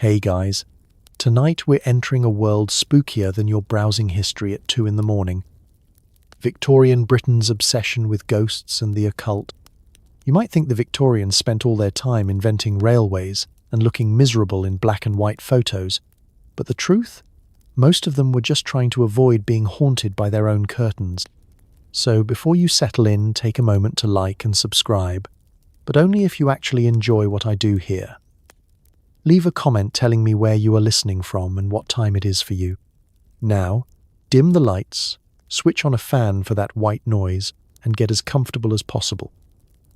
Hey guys, tonight we're entering a world spookier than your browsing history at 2 in the morning. Victorian Britain's obsession with ghosts and the occult. You might think the Victorians spent all their time inventing railways and looking miserable in black and white photos, but the truth? Most of them were just trying to avoid being haunted by their own curtains. So before you settle in, take a moment to like and subscribe, but only if you actually enjoy what I do here. Leave a comment telling me where you are listening from and what time it is for you. Now, dim the lights, switch on a fan for that white noise, and get as comfortable as possible.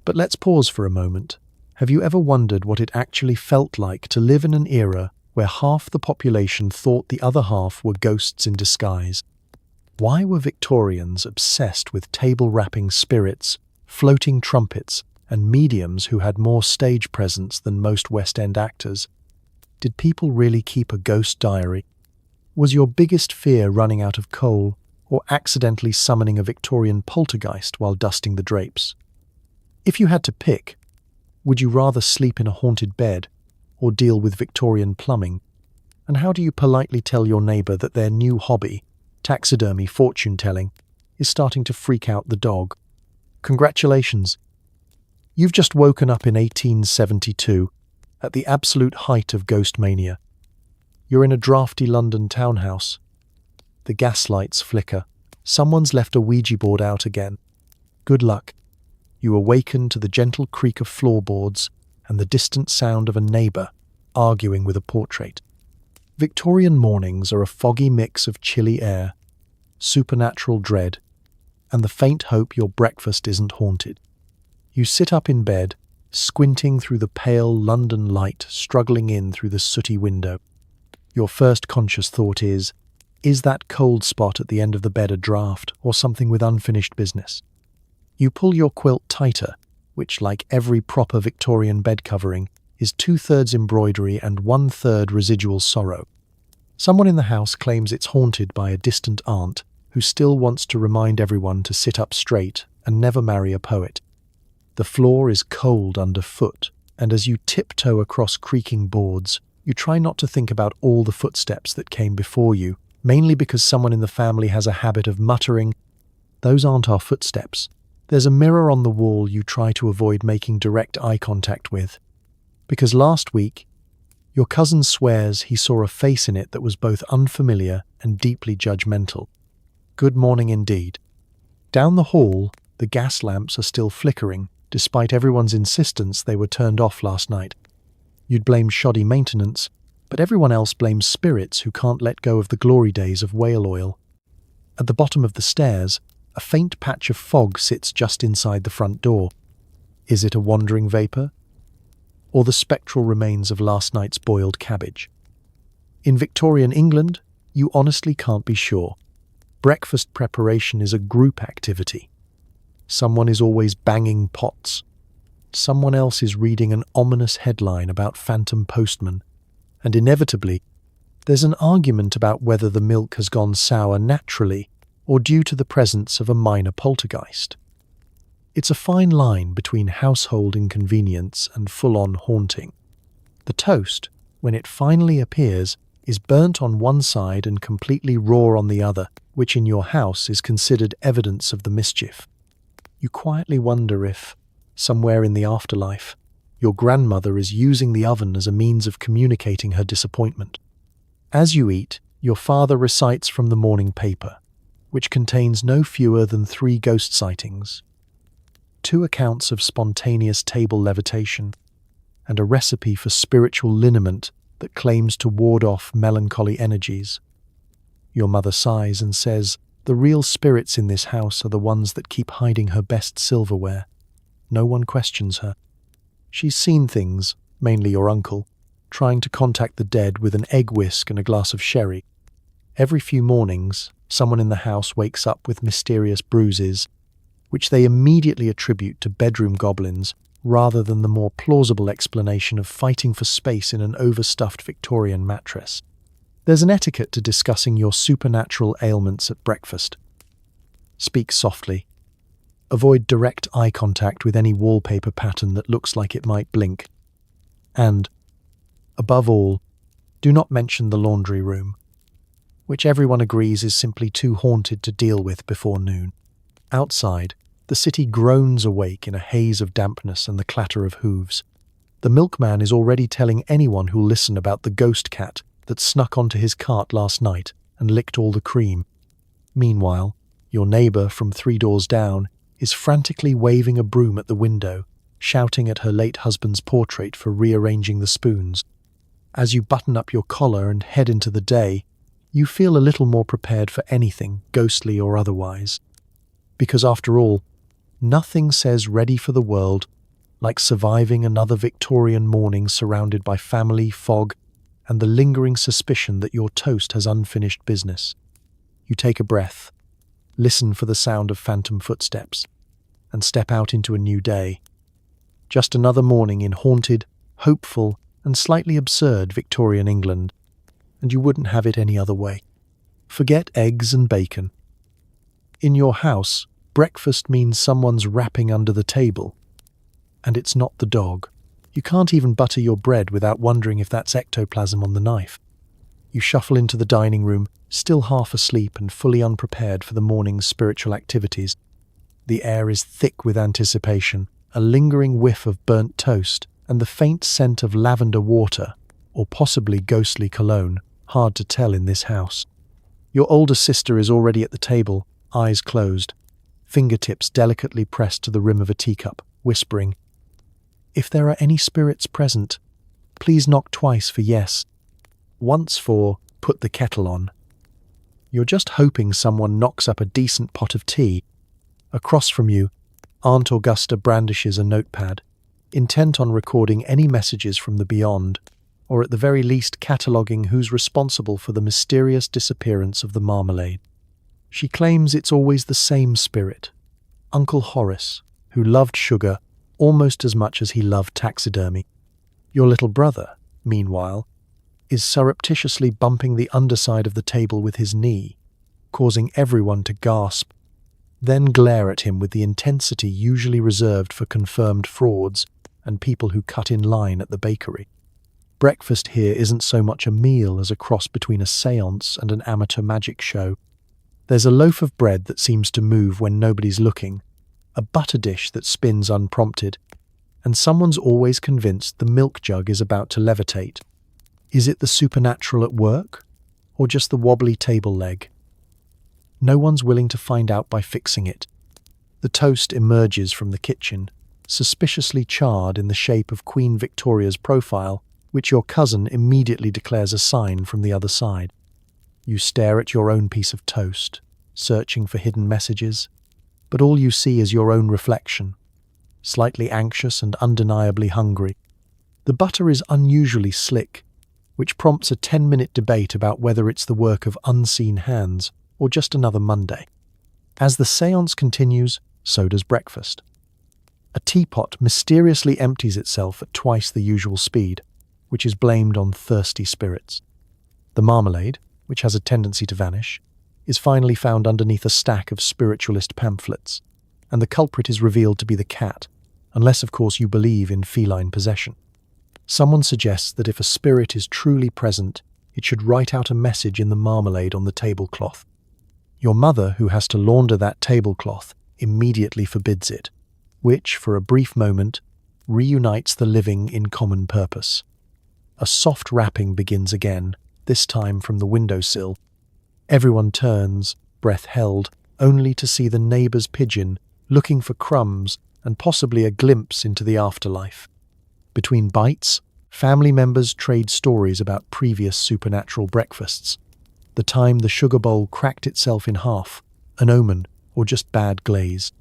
But let's pause for a moment. Have you ever wondered what it actually felt like to live in an era where half the population thought the other half were ghosts in disguise? Why were Victorians obsessed with table-rapping spirits, floating trumpets, and mediums who had more stage presence than most West End actors? Did people really keep a ghost diary? Was your biggest fear running out of coal or accidentally summoning a Victorian poltergeist while dusting the drapes? If you had to pick, would you rather sleep in a haunted bed or deal with Victorian plumbing? And how do you politely tell your neighbour that their new hobby, taxidermy fortune-telling, is starting to freak out the dog? Congratulations! You've just woken up in 1872, at the absolute height of ghost mania. You're in a drafty London townhouse. The gas lights flicker. Someone's left a Ouija board out again. Good luck. You awaken to the gentle creak of floorboards and the distant sound of a neighbour arguing with a portrait. Victorian mornings are a foggy mix of chilly air, supernatural dread, and the faint hope your breakfast isn't haunted. You sit up in bed, squinting through the pale London light struggling in through the sooty window. Your first conscious thought is that cold spot at the end of the bed a draft or something with unfinished business? You pull your quilt tighter, which, like every proper Victorian bed covering, is 2/3 embroidery and 1/3 residual sorrow. Someone in the house claims it's haunted by a distant aunt who still wants to remind everyone to sit up straight and never marry a poet. The floor is cold underfoot, and as you tiptoe across creaking boards, you try not to think about all the footsteps that came before you, mainly because someone in the family has a habit of muttering, "Those aren't our footsteps." There's a mirror on the wall you try to avoid making direct eye contact with, because last week, your cousin swears he saw a face in it that was both unfamiliar and deeply judgmental. Good morning indeed. Down the hall, the gas lamps are still flickering, despite everyone's insistence they were turned off last night. You'd blame shoddy maintenance, but everyone else blames spirits who can't let go of the glory days of whale oil. At the bottom of the stairs, a faint patch of fog sits just inside the front door. Is it a wandering vapour? Or the spectral remains of last night's boiled cabbage? In Victorian England, you honestly can't be sure. Breakfast preparation is a group activity. Someone is always banging pots. Someone else is reading an ominous headline about phantom postmen. And inevitably, there's an argument about whether the milk has gone sour naturally or due to the presence of a minor poltergeist. It's a fine line between household inconvenience and full-on haunting. The toast, when it finally appears, is burnt on one side and completely raw on the other, which in your house is considered evidence of the mischief. You quietly wonder if, somewhere in the afterlife, your grandmother is using the oven as a means of communicating her disappointment. As you eat, your father recites from the morning paper, which contains no fewer than 3 ghost sightings, 2 accounts of spontaneous table levitation, and a recipe for spiritual liniment that claims to ward off melancholy energies. Your mother sighs and says, "The real spirits in this house are the ones that keep hiding her best silverware." No one questions her. She's seen things, mainly your uncle, trying to contact the dead with an egg whisk and a glass of sherry. Every few mornings, someone in the house wakes up with mysterious bruises, which they immediately attribute to bedroom goblins rather than the more plausible explanation of fighting for space in an overstuffed Victorian mattress. There's an etiquette to discussing your supernatural ailments at breakfast. Speak softly. Avoid direct eye contact with any wallpaper pattern that looks like it might blink. And, above all, Do not mention the laundry room, which everyone agrees is simply too haunted to deal with before noon. Outside, the city groans awake in a haze of dampness and the clatter of hooves. The milkman is already telling anyone who'll listen about the ghost cat that snuck onto his cart last night and licked all the cream. Meanwhile, your neighbour from 3 doors down is frantically waving a broom at the window, shouting at her late husband's portrait for rearranging the spoons. As you button up your collar and head into the day, you feel a little more prepared for anything, ghostly or otherwise. Because after all, nothing says ready for the world like surviving another Victorian morning surrounded by family, fog, and the lingering suspicion that your toast has unfinished business. You take a breath, listen for the sound of phantom footsteps, and step out into a new day. Just another morning in haunted, hopeful, and slightly absurd Victorian England, and you wouldn't have it any other way. Forget eggs and bacon. In your house, breakfast means someone's rapping under the table, and it's not the dog. You can't even butter your bread without wondering if that's ectoplasm on the knife. You shuffle into the dining room, still half asleep and fully unprepared for the morning's spiritual activities. The air is thick with anticipation, a lingering whiff of burnt toast, and the faint scent of lavender water, or possibly ghostly cologne, hard to tell in this house. Your older sister is already at the table, eyes closed, fingertips delicately pressed to the rim of a teacup, whispering, "If there are any spirits present, please knock twice for yes, once for put the kettle on." You're just hoping someone knocks up a decent pot of tea. Across from you, Aunt Augusta brandishes a notepad, intent on recording any messages from the beyond, or at the very least cataloguing who's responsible for the mysterious disappearance of the marmalade. She claims it's always the same spirit, Uncle Horace, who loved sugar almost as much as he loved taxidermy. Your little brother, meanwhile, is surreptitiously bumping the underside of the table with his knee, causing everyone to gasp, then glare at him with the intensity usually reserved for confirmed frauds and people who cut in line at the bakery. Breakfast here isn't so much a meal as a cross between a séance and an amateur magic show. There's a loaf of bread that seems to move when nobody's looking, a butter dish that spins unprompted, and someone's always convinced the milk jug is about to levitate. Is it the supernatural at work, or just the wobbly table leg? No one's willing to find out by fixing it. The toast emerges from the kitchen, suspiciously charred in the shape of Queen Victoria's profile, which your cousin immediately declares a sign from the other side. You stare at your own piece of toast, searching for hidden messages, but all you see is your own reflection, slightly anxious and undeniably hungry. The butter is unusually slick, which prompts a 10-minute debate about whether it's the work of unseen hands or just another Monday. As the séance continues, so does breakfast. A teapot mysteriously empties itself at twice the usual speed, which is blamed on thirsty spirits. The marmalade, which has a tendency to vanish, is finally found underneath a stack of spiritualist pamphlets, and the culprit is revealed to be the cat, unless of course you believe in feline possession. Someone suggests that if a spirit is truly present, it should write out a message in the marmalade on the tablecloth. Your mother, who has to launder that tablecloth, immediately forbids it, which, for a brief moment, reunites the living in common purpose. A soft rapping begins again, this time from the windowsill. Everyone turns, breath held, only to see the neighbour's pigeon looking for crumbs and possibly a glimpse into the afterlife. Between bites, family members trade stories about previous supernatural breakfasts. The time the sugar bowl cracked itself in half, an omen, or just bad glaze.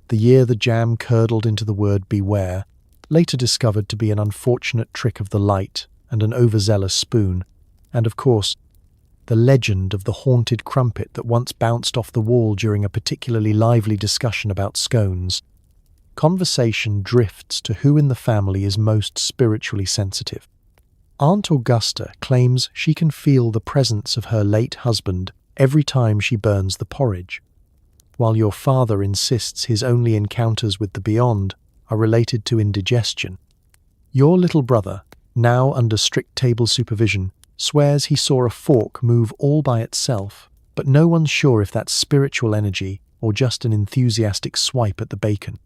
The year the jam curdled into the word beware, later discovered to be an unfortunate trick of the light and an overzealous spoon, and of course, the legend of the haunted crumpet that once bounced off the wall during a particularly lively discussion about scones. Conversation drifts to who in the family is most spiritually sensitive. Aunt Augusta claims she can feel the presence of her late husband every time she burns the porridge, while your father insists his only encounters with the beyond are related to indigestion. Your little brother, now under strict table supervision, swears he saw a fork move all by itself, but no one's sure if that's spiritual energy or just an enthusiastic swipe at the bacon.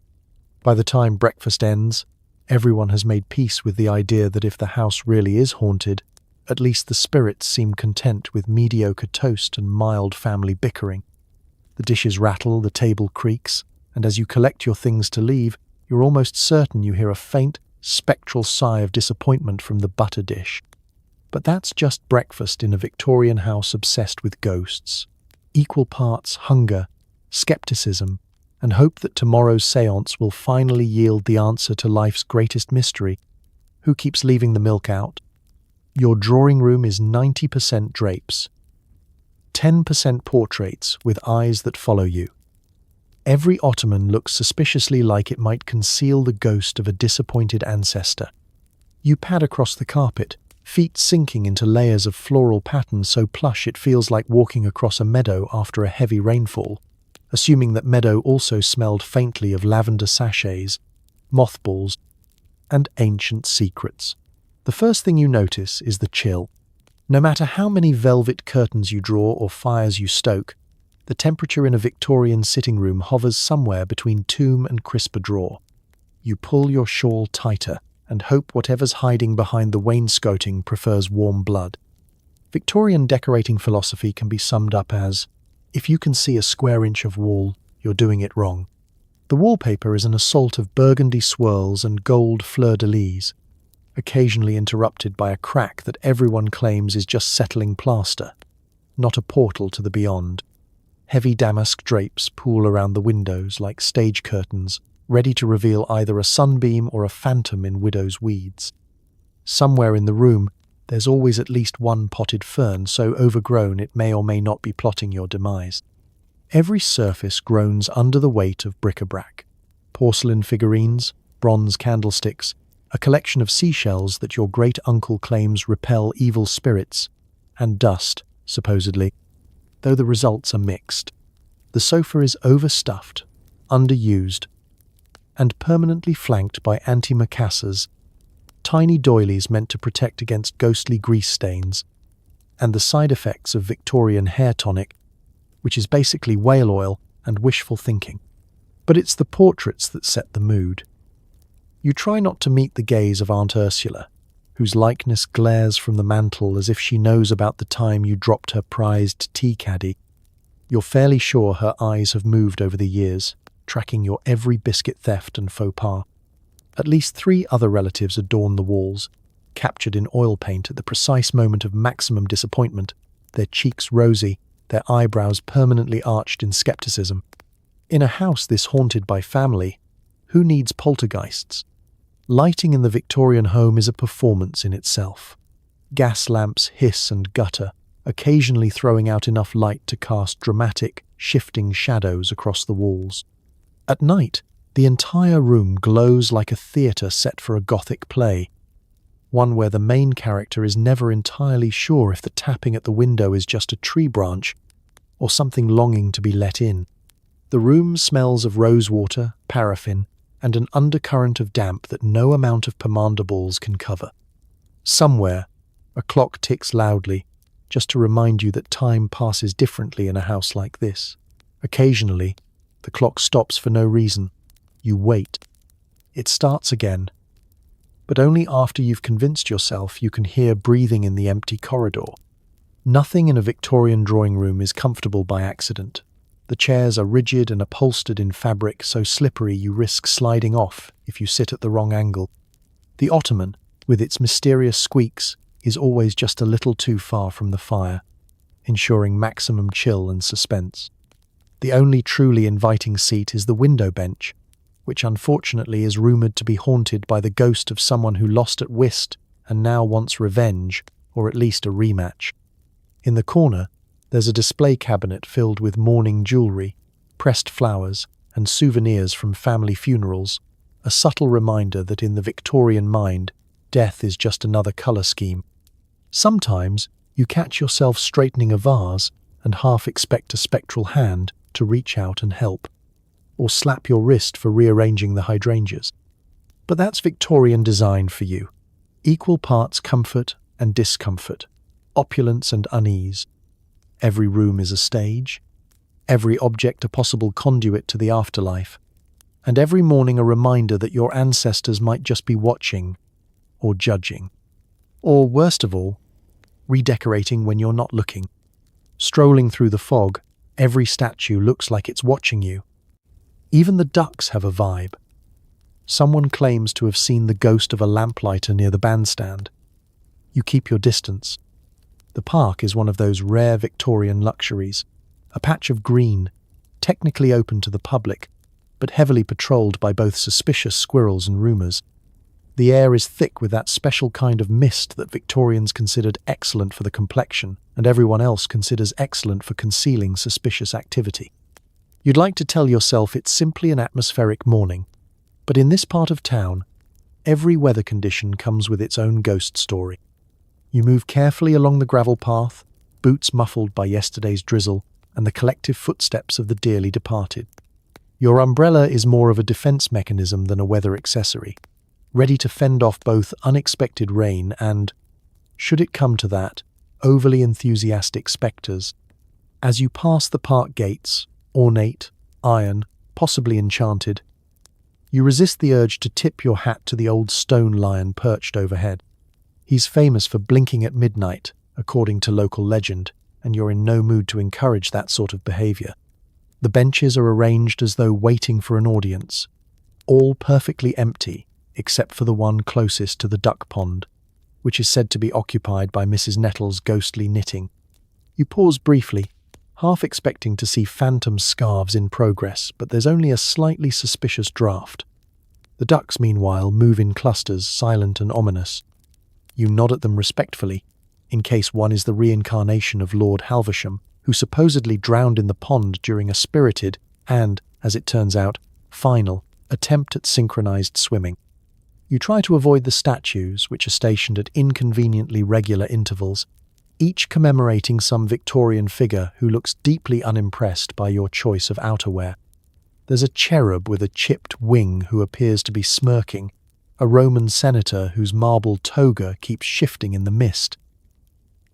By the time breakfast ends, everyone has made peace with the idea that if the house really is haunted, at least the spirits seem content with mediocre toast and mild family bickering. The dishes rattle, the table creaks, and as you collect your things to leave, you're almost certain you hear a faint, spectral sigh of disappointment from the butter dish. But that's just breakfast in a Victorian house obsessed with ghosts. Equal parts hunger, skepticism, and hope that tomorrow's séance will finally yield the answer to life's greatest mystery. Who keeps leaving the milk out? Your drawing room is 90% drapes, 10% portraits with eyes that follow you. Every ottoman looks suspiciously like it might conceal the ghost of a disappointed ancestor. You pad across the carpet, feet sinking into layers of floral pattern so plush it feels like walking across a meadow after a heavy rainfall, assuming that meadow also smelled faintly of lavender sachets, mothballs, and ancient secrets. The first thing you notice is the chill. No matter how many velvet curtains you draw or fires you stoke, the temperature in a Victorian sitting room hovers somewhere between tomb and crisper draw. You pull your shawl tighter and hope whatever's hiding behind the wainscoting prefers warm blood. Victorian decorating philosophy can be summed up as, if you can see a square inch of wall, you're doing it wrong. The wallpaper is an assault of burgundy swirls and gold fleur-de-lis, occasionally interrupted by a crack that everyone claims is just settling plaster, not a portal to the beyond. Heavy damask drapes pool around the windows like stage curtains, ready to reveal either a sunbeam or a phantom in widow's weeds. Somewhere in the room, there's always at least one potted fern so overgrown it may or may not be plotting your demise. Every surface groans under the weight of bric-a-brac. Porcelain figurines, bronze candlesticks, a collection of seashells that your great-uncle claims repel evil spirits, and dust, supposedly, though the results are mixed. The sofa is overstuffed, underused, and permanently flanked by antimacassars, tiny doilies meant to protect against ghostly grease stains, and the side effects of Victorian hair tonic, which is basically whale oil and wishful thinking. But it's the portraits that set the mood. You try not to meet the gaze of Aunt Ursula, whose likeness glares from the mantel as if she knows about the time you dropped her prized tea caddy. You're fairly sure her eyes have moved over the years, tracking your every biscuit theft and faux pas. At least 3 other relatives adorn the walls, captured in oil paint at the precise moment of maximum disappointment, their cheeks rosy, their eyebrows permanently arched in skepticism. In a house this haunted by family, who needs poltergeists? Lighting in the Victorian home is a performance in itself. Gas lamps hiss and gutter, occasionally throwing out enough light to cast dramatic, shifting shadows across the walls. At night, the entire room glows like a theatre set for a Gothic play, one where the main character is never entirely sure if the tapping at the window is just a tree branch or something longing to be let in. The room smells of rosewater, paraffin, and an undercurrent of damp that no amount of pomander balls can cover. Somewhere, a clock ticks loudly, just to remind you that time passes differently in a house like this. Occasionally, the clock stops for no reason. You wait. It starts again, but only after you've convinced yourself you can hear breathing in the empty corridor. Nothing in a Victorian drawing room is comfortable by accident. The chairs are rigid and upholstered in fabric so slippery you risk sliding off if you sit at the wrong angle. The ottoman, with its mysterious squeaks, is always just a little too far from the fire, ensuring maximum chill and suspense. The only truly inviting seat is the window bench, which unfortunately is rumoured to be haunted by the ghost of someone who lost at whist and now wants revenge, or at least a rematch. In the corner, there's a display cabinet filled with mourning jewellery, pressed flowers, and souvenirs from family funerals, a subtle reminder that in the Victorian mind, death is just another colour scheme. Sometimes, you catch yourself straightening a vase and half expect a spectral hand to reach out and help, or slap your wrist for rearranging the hydrangeas. But that's Victorian design for you. Equal parts comfort and discomfort. opulence and unease. Every room is a stage, every object a possible conduit to the afterlife, and every morning a reminder that your ancestors might just be watching or judging. Or, worst of all, redecorating when you're not looking. Strolling through the fog, every statue looks like it's watching you. Even the ducks have a vibe. Someone claims to have seen the ghost of a lamplighter near the bandstand. You keep your distance. The park is one of those rare Victorian luxuries, a patch of green, technically open to the public, but heavily patrolled by both suspicious squirrels and roomers. The air is thick with that special kind of mist that Victorians considered excellent for the complexion, and everyone else considers excellent for concealing suspicious activity. You'd like to tell yourself it's simply an atmospheric morning, but in this part of town, every weather condition comes with its own ghost story. You move carefully along the gravel path, boots muffled by yesterday's drizzle and the collective footsteps of the dearly departed. Your umbrella is more of a defense mechanism than a weather accessory, ready to fend off both unexpected rain and, should it come to that, overly enthusiastic spectres. As you pass the park gates, ornate, iron, possibly enchanted, you resist the urge to tip your hat to the old stone lion perched overhead. He's famous for blinking at midnight, according to local legend, and you're in no mood to encourage that sort of behaviour. The benches are arranged as though waiting for an audience, all perfectly empty, except for the one closest to the duck pond, which is said to be occupied by Mrs. Nettle's ghostly knitting. You pause briefly, half expecting to see phantom scarves in progress, but there's only a slightly suspicious draft. The ducks, meanwhile, move in clusters, silent and ominous. You nod at them respectfully, in case one is the reincarnation of Lord Halversham, who supposedly drowned in the pond during a spirited and, as it turns out, final attempt at synchronized swimming. You try to avoid the statues, which are stationed at inconveniently regular intervals, each commemorating some Victorian figure who looks deeply unimpressed by your choice of outerwear. There's a cherub with a chipped wing who appears to be smirking, a Roman senator whose marble toga keeps shifting in the mist,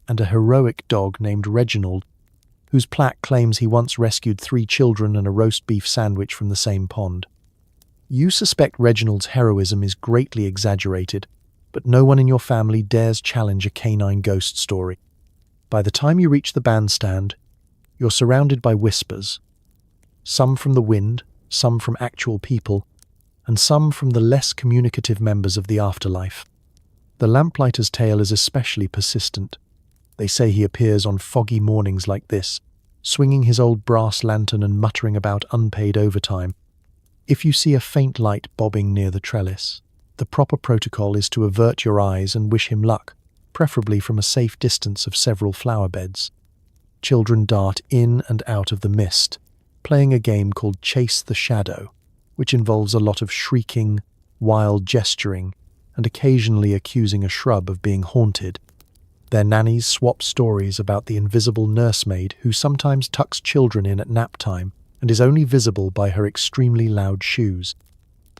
and a heroic dog named Reginald, whose plaque claims he once rescued 3 children and a roast beef sandwich from the same pond. You suspect Reginald's heroism is greatly exaggerated, but no one in your family dares challenge a canine ghost story. By the time you reach the bandstand, you're surrounded by whispers, some from the wind, some from actual people, and some from the less communicative members of the afterlife. The lamplighter's tale is especially persistent. They say he appears on foggy mornings like this, swinging his old brass lantern and muttering about unpaid overtime. If you see a faint light bobbing near the trellis, the proper protocol is to avert your eyes and wish him luck, preferably from a safe distance of several flower beds. Children dart in and out of the mist, playing a game called Chase the Shadow, which involves a lot of shrieking, wild gesturing, and occasionally accusing a shrub of being haunted. Their nannies swap stories about the invisible nursemaid who sometimes tucks children in at nap time and is only visible by her extremely loud shoes.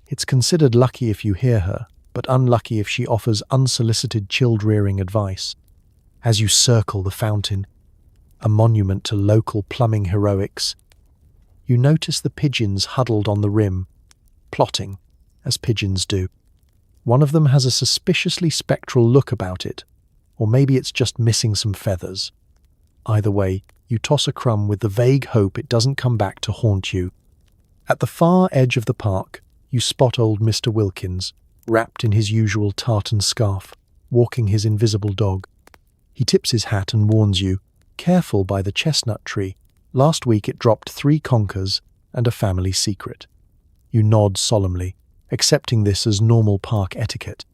It's considered lucky if you hear her, but unlucky if she offers unsolicited child-rearing advice. As you circle the fountain, a monument to local plumbing heroics, you notice the pigeons huddled on the rim, plotting, as pigeons do. One of them has a suspiciously spectral look about it, or maybe it's just missing some feathers. Either way, you toss a crumb with the vague hope it doesn't come back to haunt you. At the far edge of the park, you spot old Mr. Wilkins, wrapped in his usual tartan scarf, walking his invisible dog. He tips his hat and warns you, careful by the chestnut tree. Last week it dropped 3 conkers and a family secret. You nod solemnly, accepting this as normal park etiquette.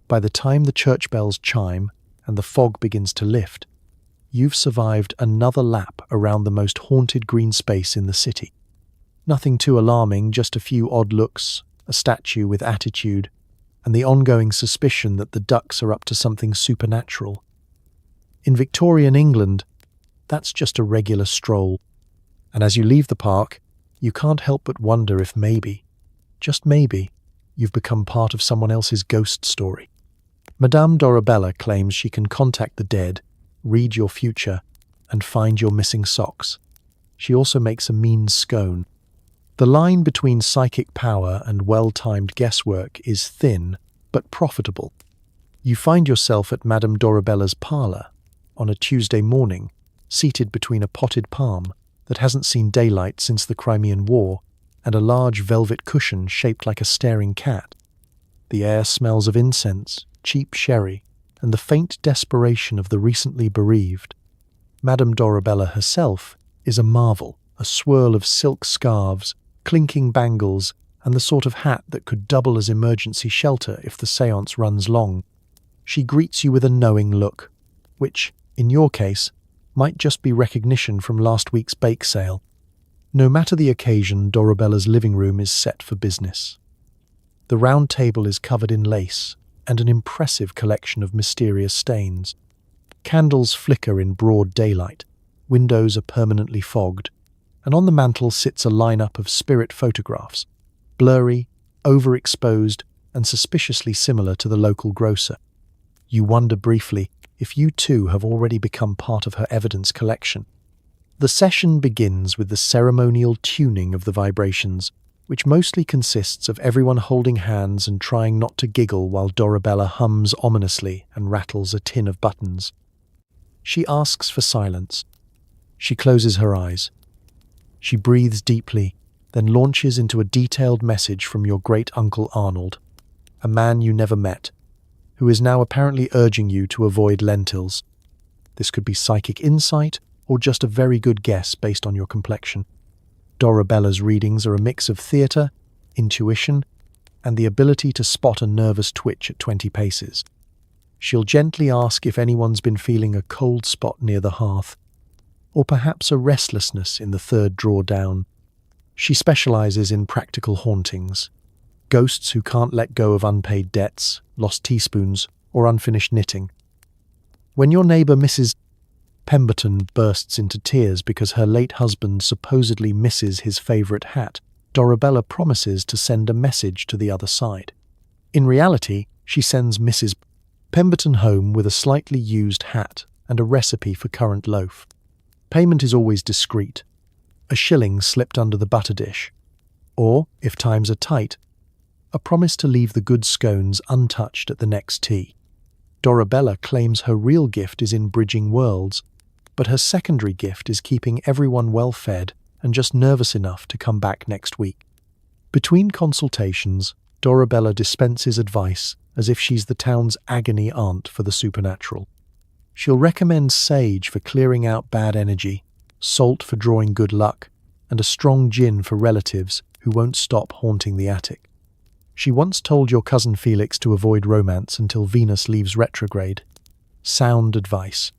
By the time the church bells chime and the fog begins to lift, you've survived another lap around the most haunted green space in the city. Nothing too alarming, just a few odd looks, a statue with attitude, and the ongoing suspicion that the ducks are up to something supernatural. In Victorian England, that's just a regular stroll, and as you leave the park, you can't help but wonder if maybe, just maybe, you've become part of someone else's ghost story. Madame Dorabella claims she can contact the dead, read your future, and find your missing socks. She also makes a mean scone. The line between psychic power and well-timed guesswork is thin, but profitable. You find yourself at Madame Dorabella's parlor on a Tuesday morning, seated between a potted palm that hasn't seen daylight since the Crimean War and a large velvet cushion shaped like a staring cat. The air smells of incense, cheap sherry, and the faint desperation of the recently bereaved. Madame Dorabella herself is a marvel, a swirl of silk scarves, clinking bangles, and the sort of hat that could double as emergency shelter if the séance runs long. She greets you with a knowing look, which, in your case, might just be recognition from last week's bake sale. No matter the occasion, Dorabella's living room is set for business. The round table is covered in lace and an impressive collection of mysterious stains. Candles flicker in broad daylight, windows are permanently fogged, and on the mantel sits a lineup of spirit photographs, blurry, overexposed, and suspiciously similar to the local grocer. You wonder briefly if you too have already become part of her evidence collection. The session begins with the ceremonial tuning of the vibrations, which mostly consists of everyone holding hands and trying not to giggle while Dorabella hums ominously and rattles a tin of buttons. She asks for silence. She closes her eyes. She breathes deeply, then launches into a detailed message from your great-uncle Arnold, a man you never met, who is now apparently urging you to avoid lentils. This could be psychic insight or just a very good guess based on your complexion. Dorabella's readings are a mix of theatre, intuition, and the ability to spot a nervous twitch at 20 paces. She'll gently ask if anyone's been feeling a cold spot near the hearth, or perhaps a restlessness in the third drawer down. She specializes in practical hauntings, ghosts who can't let go of unpaid debts, lost teaspoons, or unfinished knitting. When your neighbour Mrs. Pemberton bursts into tears because her late husband supposedly misses his favourite hat, Dorabella promises to send a message to the other side. In reality, she sends Mrs. Pemberton home with a slightly used hat and a recipe for currant loaf. Payment is always discreet, a shilling slipped under the butter dish, or, if times are tight, a promise to leave the good scones untouched at the next tea. Dorabella claims her real gift is in bridging worlds, but her secondary gift is keeping everyone well fed and just nervous enough to come back next week. Between consultations, Dorabella dispenses advice as if she's the town's agony aunt for the supernatural. She'll recommend sage for clearing out bad energy, salt for drawing good luck, and a strong gin for relatives who won't stop haunting the attic. She once told your cousin Felix to avoid romance until Venus leaves retrograde. Sound advice,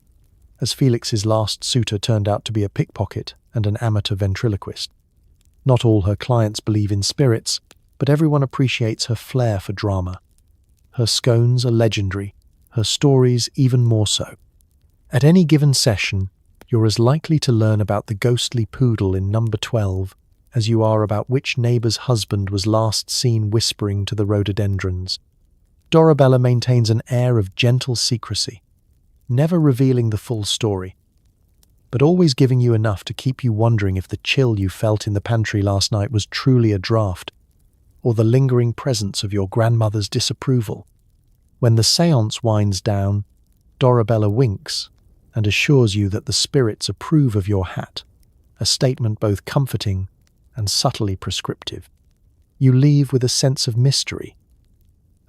as Felix's last suitor turned out to be a pickpocket and an amateur ventriloquist. Not all her clients believe in spirits, but everyone appreciates her flair for drama. Her scones are legendary, her stories even more so. At any given session, you're as likely to learn about the ghostly poodle in number 12 as you are about which neighbour's husband was last seen whispering to the rhododendrons. Dorabella maintains an air of gentle secrecy, never revealing the full story, but always giving you enough to keep you wondering if the chill you felt in the pantry last night was truly a draft, or the lingering presence of your grandmother's disapproval. When the séance winds down, Dorabella winks and assures you that the spirits approve of your hat, a statement both comforting and subtly prescriptive. You leave with a sense of mystery,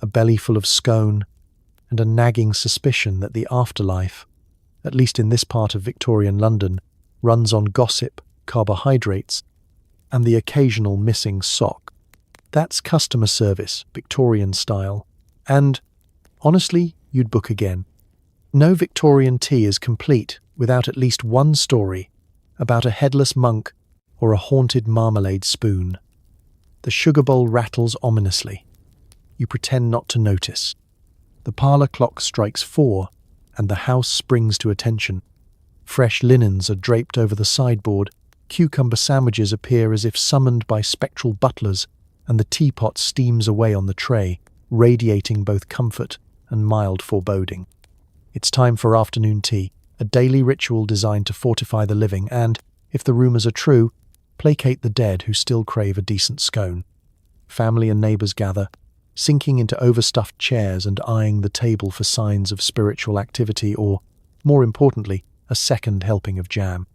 a belly full of scone, and a nagging suspicion that the afterlife, at least in this part of Victorian London, runs on gossip, carbohydrates, and the occasional missing sock. That's customer service, Victorian style, and, honestly, you'd book again. No Victorian tea is complete without at least one story about a headless monk or a haunted marmalade spoon. The sugar bowl rattles ominously. You pretend not to notice. The parlour clock strikes 4, and the house springs to attention. Fresh linens are draped over the sideboard, cucumber sandwiches appear as if summoned by spectral butlers, and the teapot steams away on the tray, radiating both comfort and mild foreboding. It's time for afternoon tea, a daily ritual designed to fortify the living and, if the rumors are true, placate the dead who still crave a decent scone. Family and neighbors gather, sinking into overstuffed chairs and eyeing the table for signs of spiritual activity or, more importantly, a second helping of jam.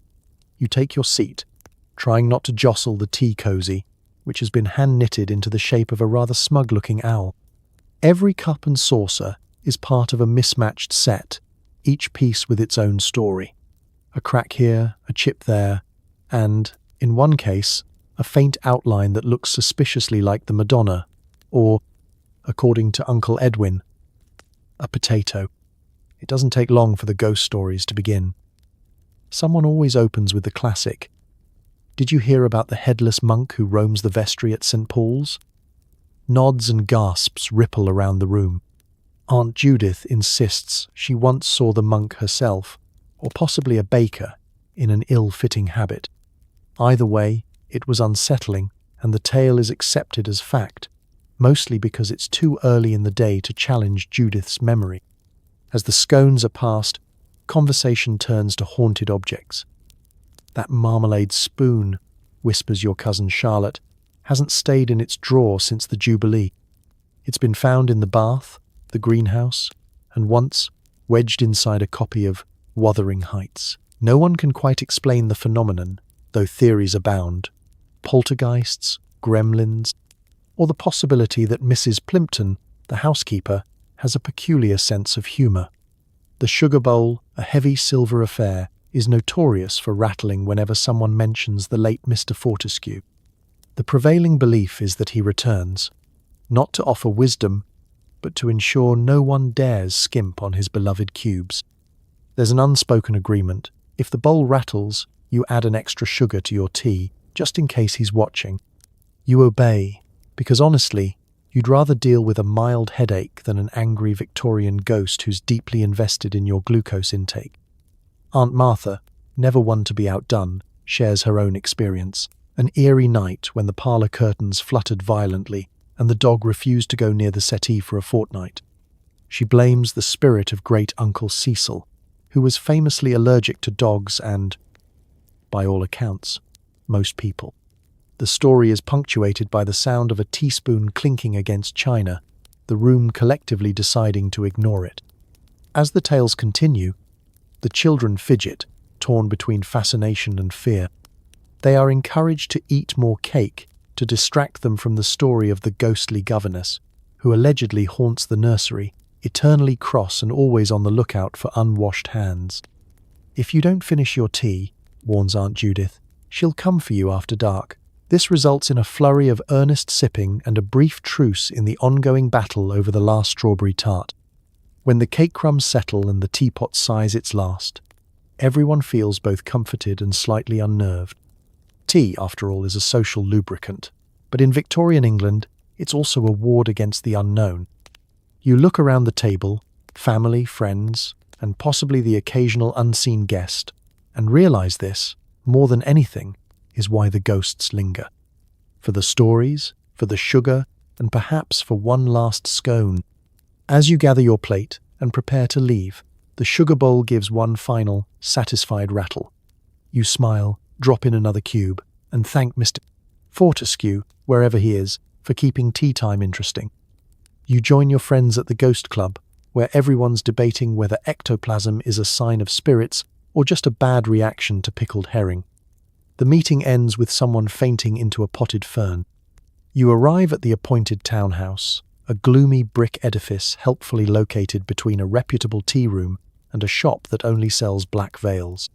You take your seat, trying not to jostle the tea cozy, which has been hand-knitted into the shape of a rather smug-looking owl. Every cup and saucer is part of a mismatched set, each piece with its own story. A crack here, a chip there, and, in one case, a faint outline that looks suspiciously like the Madonna, or, according to Uncle Edwin, a potato. It doesn't take long for the ghost stories to begin. Someone always opens with the classic, "Did you hear about the headless monk who roams the vestry at St. Paul's?" Nods and gasps ripple around the room. Aunt Judith insists she once saw the monk herself, or possibly a baker, in an ill-fitting habit. Either way, it was unsettling, and the tale is accepted as fact, mostly because it's too early in the day to challenge Judith's memory. As the scones are passed, conversation turns to haunted objects. "That marmalade spoon," whispers your cousin Charlotte, "hasn't stayed in its drawer since the Jubilee. It's been found in the bath, the greenhouse, and once wedged inside a copy of Wuthering Heights." No one can quite explain the phenomenon, though theories abound. Poltergeists, gremlins, or the possibility that Mrs. Plimpton, the housekeeper, has a peculiar sense of humour. The sugar bowl, a heavy silver affair, is notorious for rattling whenever someone mentions the late Mr. Fortescue. The prevailing belief is that he returns, not to offer wisdom, but to ensure no one dares skimp on his beloved cubes. There's an unspoken agreement. If the bowl rattles, you add an extra sugar to your tea, just in case he's watching. You obey, because honestly, you'd rather deal with a mild headache than an angry Victorian ghost who's deeply invested in your glucose intake. Aunt Martha, never one to be outdone, shares her own experience. An eerie night when the parlour curtains fluttered violently and the dog refused to go near the settee for a fortnight. She blames the spirit of great Uncle Cecil, who was famously allergic to dogs and, by all accounts, most people. The story is punctuated by the sound of a teaspoon clinking against china, the room collectively deciding to ignore it. As the tales continue, the children fidget, torn between fascination and fear. They are encouraged to eat more cake to distract them from the story of the ghostly governess, who allegedly haunts the nursery, eternally cross and always on the lookout for unwashed hands. "If you don't finish your tea," warns Aunt Judith, "she'll come for you after dark." This results in a flurry of earnest sipping and a brief truce in the ongoing battle over the last strawberry tart. When the cake crumbs settle and the teapot sighs its last, everyone feels both comforted and slightly unnerved. Tea, after all, is a social lubricant, but in Victorian England, it's also a ward against the unknown. You look around the table, family, friends, and possibly the occasional unseen guest, and realize this, more than anything, is why the ghosts linger. For the stories, for the sugar, and perhaps for one last scone. As you gather your plate and prepare to leave, the sugar bowl gives one final, satisfied rattle. You smile, drop in another cube, and thank Mr. Fortescue, wherever he is, for keeping tea time interesting. You join your friends at the ghost club, where everyone's debating whether ectoplasm is a sign of spirits or just a bad reaction to pickled herring. The meeting ends with someone fainting into a potted fern. You arrive at the appointed townhouse, a gloomy brick edifice helpfully located between a reputable tea room and a shop that only sells black veils.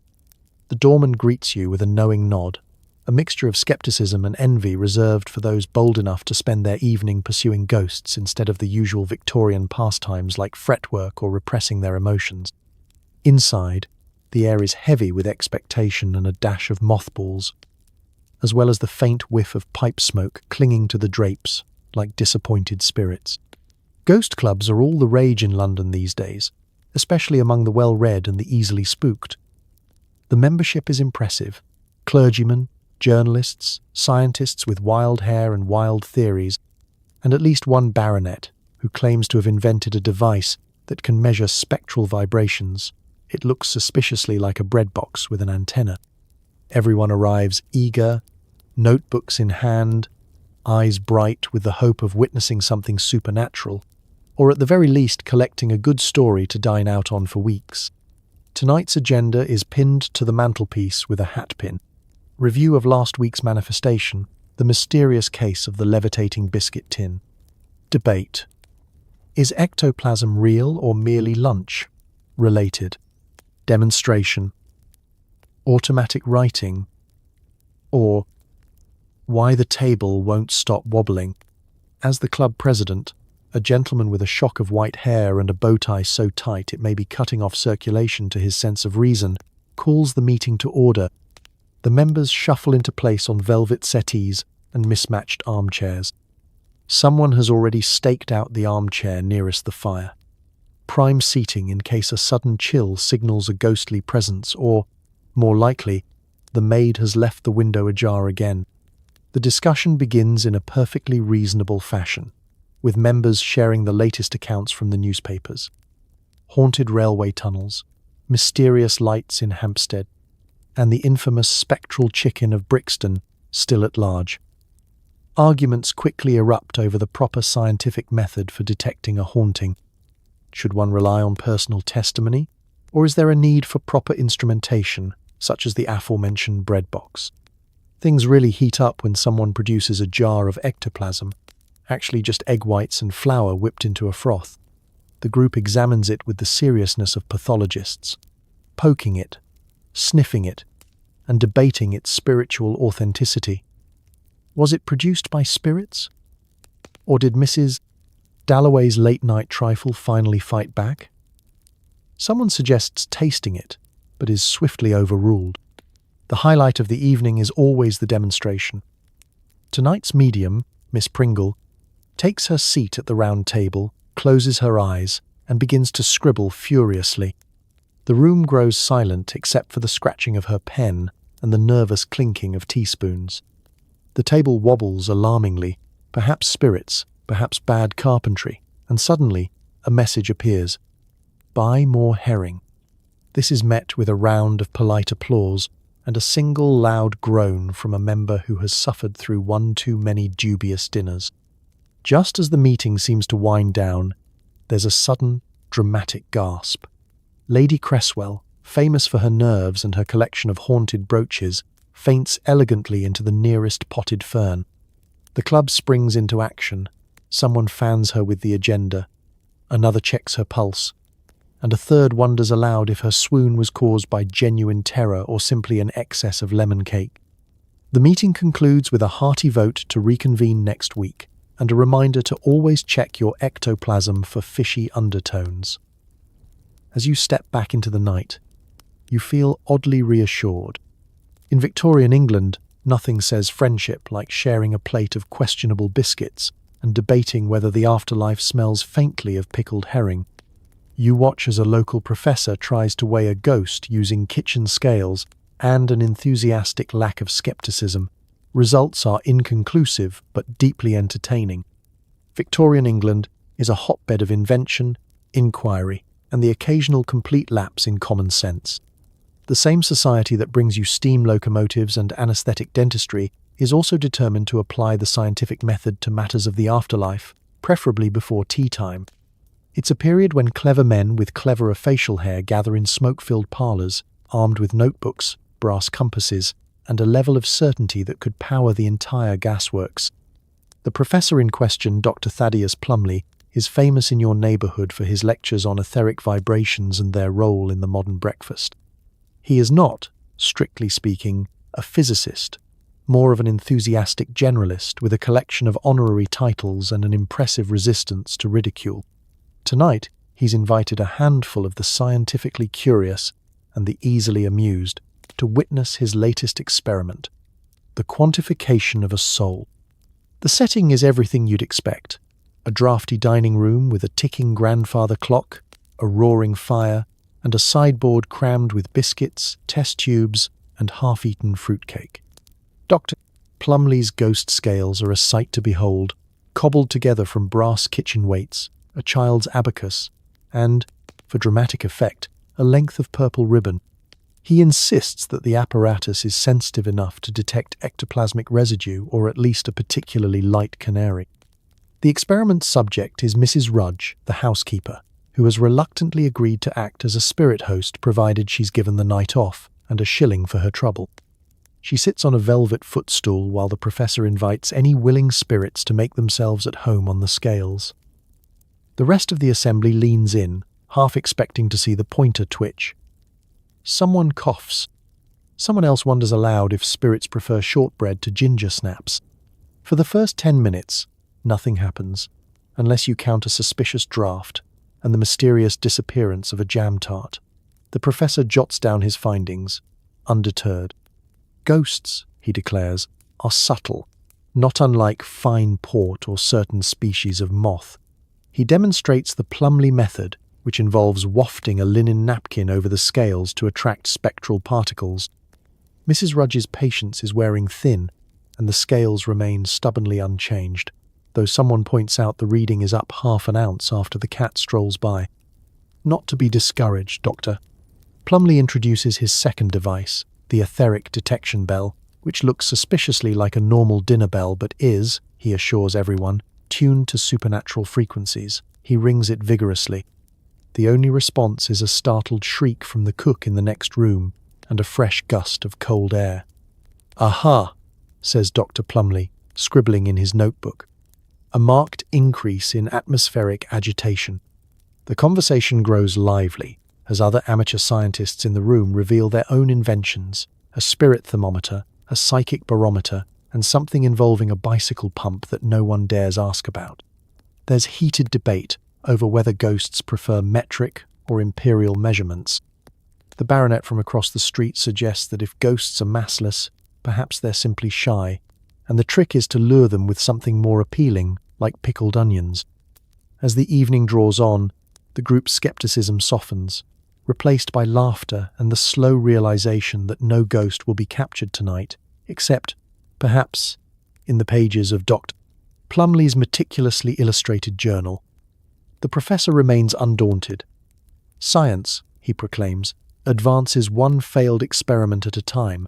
The doorman greets you with a knowing nod, a mixture of skepticism and envy reserved for those bold enough to spend their evening pursuing ghosts instead of the usual Victorian pastimes like fretwork or repressing their emotions. Inside, the air is heavy with expectation and a dash of mothballs, as well as the faint whiff of pipe smoke clinging to the drapes like disappointed spirits. Ghost clubs are all the rage in London these days, especially among the well-read and the easily spooked. The membership is impressive. Clergymen, journalists, scientists with wild hair and wild theories, and at least one baronet who claims to have invented a device that can measure spectral vibrations, It looks suspiciously like a bread box with an antenna. Everyone arrives eager, notebooks in hand, eyes bright with the hope of witnessing something supernatural, or at the very least collecting a good story to dine out on for weeks. Tonight's agenda is pinned to the mantelpiece with a hat pin. Review of last week's manifestation, the mysterious case of the levitating biscuit tin. Debate. Is ectoplasm real or merely lunch? Related. Demonstration. Automatic writing. Or why the table won't stop wobbling. As the club president, a gentleman with a shock of white hair and a bow tie so tight it may be cutting off circulation to his sense of reason, calls the meeting to order. The members shuffle into place on velvet settees and mismatched armchairs. Someone has already staked out the armchair nearest the fire. Prime seating in case a sudden chill signals a ghostly presence or, more likely, the maid has left the window ajar again. The discussion begins in a perfectly reasonable fashion, with members sharing the latest accounts from the newspapers. Haunted railway tunnels, mysterious lights in Hampstead, and the infamous spectral chicken of Brixton still at large. Arguments quickly erupt over the proper scientific method for detecting a haunting. Should one rely on personal testimony, or is there a need for proper instrumentation, such as the aforementioned bread box? Things really heat up when someone produces a jar of ectoplasm, actually just egg whites and flour whipped into a froth. The group examines it with the seriousness of pathologists, poking it, sniffing it, and debating its spiritual authenticity. Was it produced by spirits? Or did Mrs. Dalloway's late-night trifle finally fight back? Someone suggests tasting it, but is swiftly overruled. The highlight of the evening is always the demonstration. Tonight's medium, Miss Pringle, takes her seat at the round table, closes her eyes, and begins to scribble furiously. The room grows silent except for the scratching of her pen and the nervous clinking of teaspoons. The table wobbles alarmingly, perhaps spirits, perhaps bad carpentry, and suddenly a message appears. Buy more herring. This is met with a round of polite applause and a single loud groan from a member who has suffered through one too many dubious dinners. Just as the meeting seems to wind down, there's a sudden, dramatic gasp. Lady Cresswell, famous for her nerves and her collection of haunted brooches, faints elegantly into the nearest potted fern. The club springs into action. Someone fans her with the agenda. Another checks her pulse. And a third wonders aloud if her swoon was caused by genuine terror or simply an excess of lemon cake. The meeting concludes with a hearty vote to reconvene next week, and a reminder to always check your ectoplasm for fishy undertones. As you step back into the night, you feel oddly reassured. In Victorian England, nothing says friendship like sharing a plate of questionable biscuits and debating whether the afterlife smells faintly of pickled herring. You watch as a local professor tries to weigh a ghost using kitchen scales and an enthusiastic lack of skepticism. Results are inconclusive but deeply entertaining. Victorian England is a hotbed of invention, inquiry, and the occasional complete lapse in common sense. The same society that brings you steam locomotives and anesthetic dentistry is also determined to apply the scientific method to matters of the afterlife, preferably before tea time. It's a period when clever men with cleverer facial hair gather in smoke-filled parlors, armed with notebooks, brass compasses, and a level of certainty that could power the entire gasworks. The professor in question, Dr. Thaddeus Plumley, is famous in your neighborhood for his lectures on etheric vibrations and their role in the modern breakfast. He is not, strictly speaking, a physicist, more of an enthusiastic generalist with a collection of honorary titles and an impressive resistance to ridicule. Tonight, he's invited a handful of the scientifically curious and the easily amused to witness his latest experiment, the quantification of a soul. The setting is everything you'd expect. A drafty dining room with a ticking grandfather clock, a roaring fire, and a sideboard crammed with biscuits, test tubes, and half-eaten fruitcake. Dr. Plumley's ghost scales are a sight to behold, cobbled together from brass kitchen weights, a child's abacus, and, for dramatic effect, a length of purple ribbon. He insists that the apparatus is sensitive enough to detect ectoplasmic residue, or at least a particularly light canary. The experiment's subject is Mrs. Rudge, the housekeeper, who has reluctantly agreed to act as a spirit host provided she's given the night off and a shilling for her trouble. She sits on a velvet footstool while the professor invites any willing spirits to make themselves at home on the scales. The rest of the assembly leans in, half expecting to see the pointer twitch. Someone coughs. Someone else wonders aloud if spirits prefer shortbread to ginger snaps. For the first 10 minutes, nothing happens, unless you count a suspicious draft and the mysterious disappearance of a jam tart. The professor jots down his findings, undeterred. Ghosts, he declares, are subtle, not unlike fine port or certain species of moth. He demonstrates the Plumley method, which involves wafting a linen napkin over the scales to attract spectral particles. Mrs. Rudge's patience is wearing thin, and the scales remain stubbornly unchanged, though someone points out the reading is up half an ounce after the cat strolls by. Not to be discouraged, Doctor. Plumley introduces his second device, the etheric detection bell, which looks suspiciously like a normal dinner bell but is, he assures everyone, tuned to supernatural frequencies. He rings it vigorously. The only response is a startled shriek from the cook in the next room and a fresh gust of cold air. "Aha," says Dr. Plumley, scribbling in his notebook. A marked increase in atmospheric agitation. The conversation grows lively as other amateur scientists in the room reveal their own inventions, a spirit thermometer, a psychic barometer, and something involving a bicycle pump that no one dares ask about. There's heated debate over whether ghosts prefer metric or imperial measurements. The baronet from across the street suggests that if ghosts are massless, perhaps they're simply shy, and the trick is to lure them with something more appealing, like pickled onions. As the evening draws on, the group's skepticism softens, replaced by laughter and the slow realization that no ghost will be captured tonight, except, perhaps, in the pages of Dr. Plumley's meticulously illustrated journal. The professor remains undaunted. Science, he proclaims, advances one failed experiment at a time.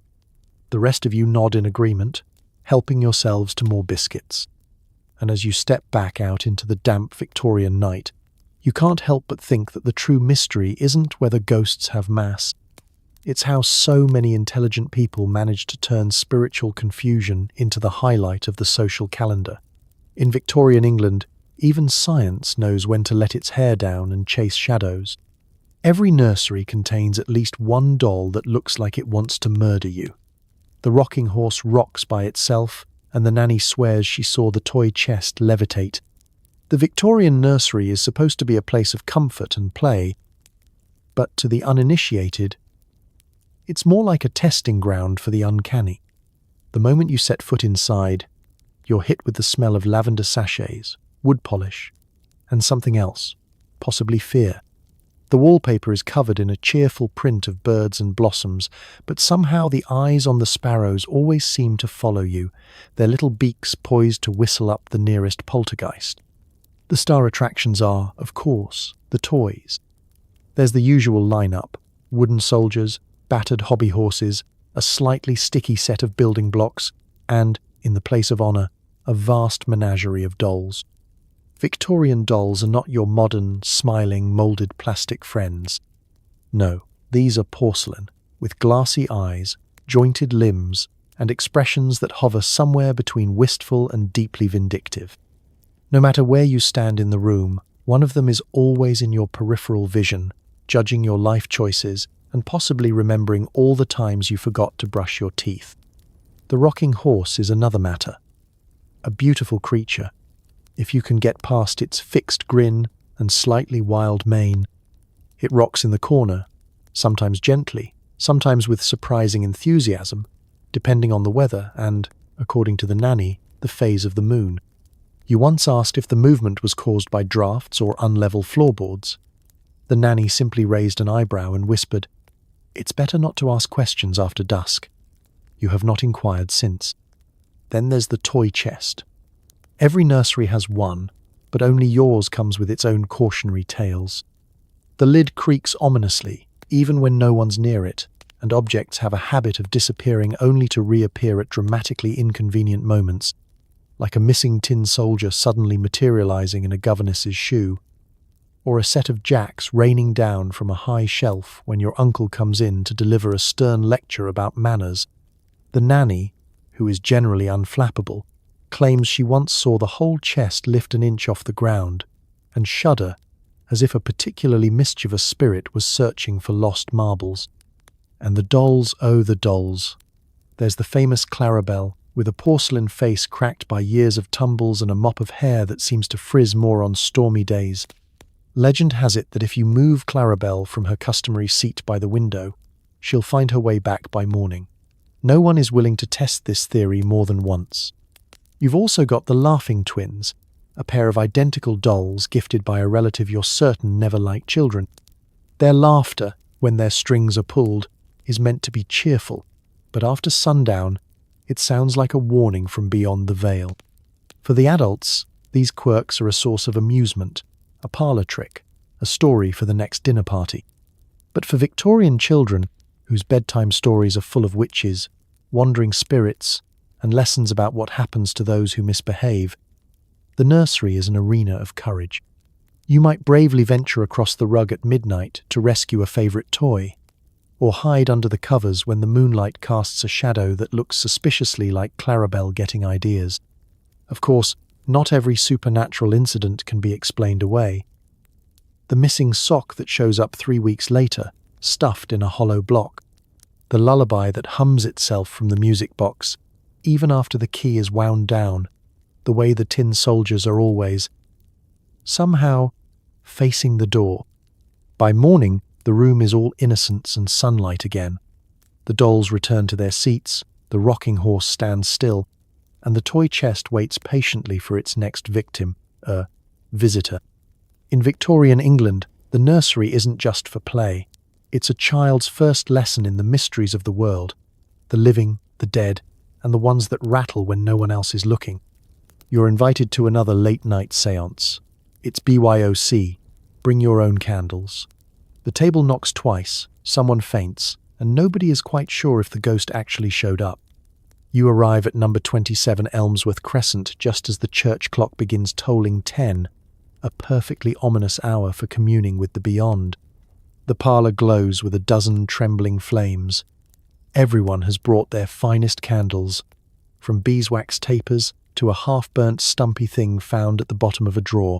The rest of you nod in agreement, helping yourselves to more biscuits. And as you step back out into the damp Victorian night, you can't help but think that the true mystery isn't whether ghosts have mass. It's how so many intelligent people manage to turn spiritual confusion into the highlight of the social calendar. In Victorian England, even science knows when to let its hair down and chase shadows. Every nursery contains at least one doll that looks like it wants to murder you. The rocking horse rocks by itself, and the nanny swears she saw the toy chest levitate. The Victorian nursery is supposed to be a place of comfort and play, but to the uninitiated, it's more like a testing ground for the uncanny. The moment you set foot inside, you're hit with the smell of lavender sachets, wood polish, and something else, possibly fear. The wallpaper is covered in a cheerful print of birds and blossoms, but somehow the eyes on the sparrows always seem to follow you, their little beaks poised to whistle up the nearest poltergeist. The star attractions are, of course, the toys. There's the usual lineup: wooden soldiers, battered hobby horses, a slightly sticky set of building blocks, and, in the place of honour, a vast menagerie of dolls. Victorian dolls are not your modern, smiling, moulded plastic friends. No, these are porcelain, with glassy eyes, jointed limbs, and expressions that hover somewhere between wistful and deeply vindictive. No matter where you stand in the room, one of them is always in your peripheral vision, judging your life choices and possibly remembering all the times you forgot to brush your teeth. The rocking horse is another matter. A beautiful creature, if you can get past its fixed grin and slightly wild mane. It rocks in the corner, sometimes gently, sometimes with surprising enthusiasm, depending on the weather and, according to the nanny, the phase of the moon. You once asked if the movement was caused by drafts or unlevel floorboards. The nanny simply raised an eyebrow and whispered, "It's better not to ask questions after dusk. You have not inquired since." Then there's the toy chest. Every nursery has one, but only yours comes with its own cautionary tales. The lid creaks ominously, even when no one's near it, and objects have a habit of disappearing only to reappear at dramatically inconvenient moments, like a missing tin soldier suddenly materializing in a governess's shoe, or a set of jacks raining down from a high shelf when your uncle comes in to deliver a stern lecture about manners. The nanny, who is generally unflappable, claims she once saw the whole chest lift an inch off the ground and shudder as if a particularly mischievous spirit was searching for lost marbles. And the dolls, oh the dolls. There's the famous Clarabelle, with a porcelain face cracked by years of tumbles and a mop of hair that seems to frizz more on stormy days. Legend has it that if you move Clarabelle from her customary seat by the window, she'll find her way back by morning. No one is willing to test this theory more than once. You've also got the Laughing Twins, a pair of identical dolls gifted by a relative you're certain never liked children. Their laughter, when their strings are pulled, is meant to be cheerful, but after sundown, it sounds like a warning from beyond the veil. For the adults, these quirks are a source of amusement, a parlor trick, a story for the next dinner party. But for Victorian children, whose bedtime stories are full of witches, wandering spirits, and lessons about what happens to those who misbehave, the nursery is an arena of courage. You might bravely venture across the rug at midnight to rescue a favourite toy, or hide under the covers when the moonlight casts a shadow that looks suspiciously like Clarabelle getting ideas. Of course, not every supernatural incident can be explained away. The missing sock that shows up 3 weeks later, stuffed in a hollow block. The lullaby that hums itself from the music box, even after the key is wound down, the way the tin soldiers are always, somehow, facing the door. By morning, the room is all innocence and sunlight again. The dolls return to their seats, the rocking horse stands still, and the toy chest waits patiently for its next victim, a visitor. In Victorian England, the nursery isn't just for play. It's a child's first lesson in the mysteries of the world, the living, the dead, and the ones that rattle when no one else is looking. You're invited to another late-night séance. It's BYOC, bring your own candles. The table knocks twice, someone faints, and nobody is quite sure if the ghost actually showed up. You arrive at number 27 Elmsworth Crescent just as the church clock begins tolling 10, a perfectly ominous hour for communing with the beyond. The parlour glows with a dozen trembling flames. Everyone has brought their finest candles, from beeswax tapers to a half-burnt stumpy thing found at the bottom of a drawer.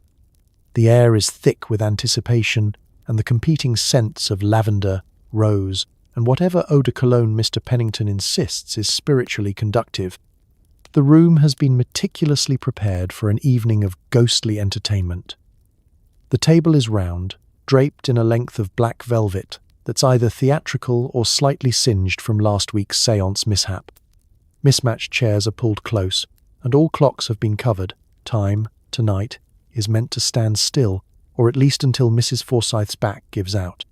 The air is thick with anticipation and the competing scents of lavender, rose, and whatever eau de cologne Mr. Pennington insists is spiritually conductive. The room has been meticulously prepared for an evening of ghostly entertainment. The table is round, draped in a length of black velvet that's either theatrical or slightly singed from last week's séance mishap. Mismatched chairs are pulled close, and all clocks have been covered. Time, tonight, is meant to stand still, or at least until Mrs. Forsyth's back gives out.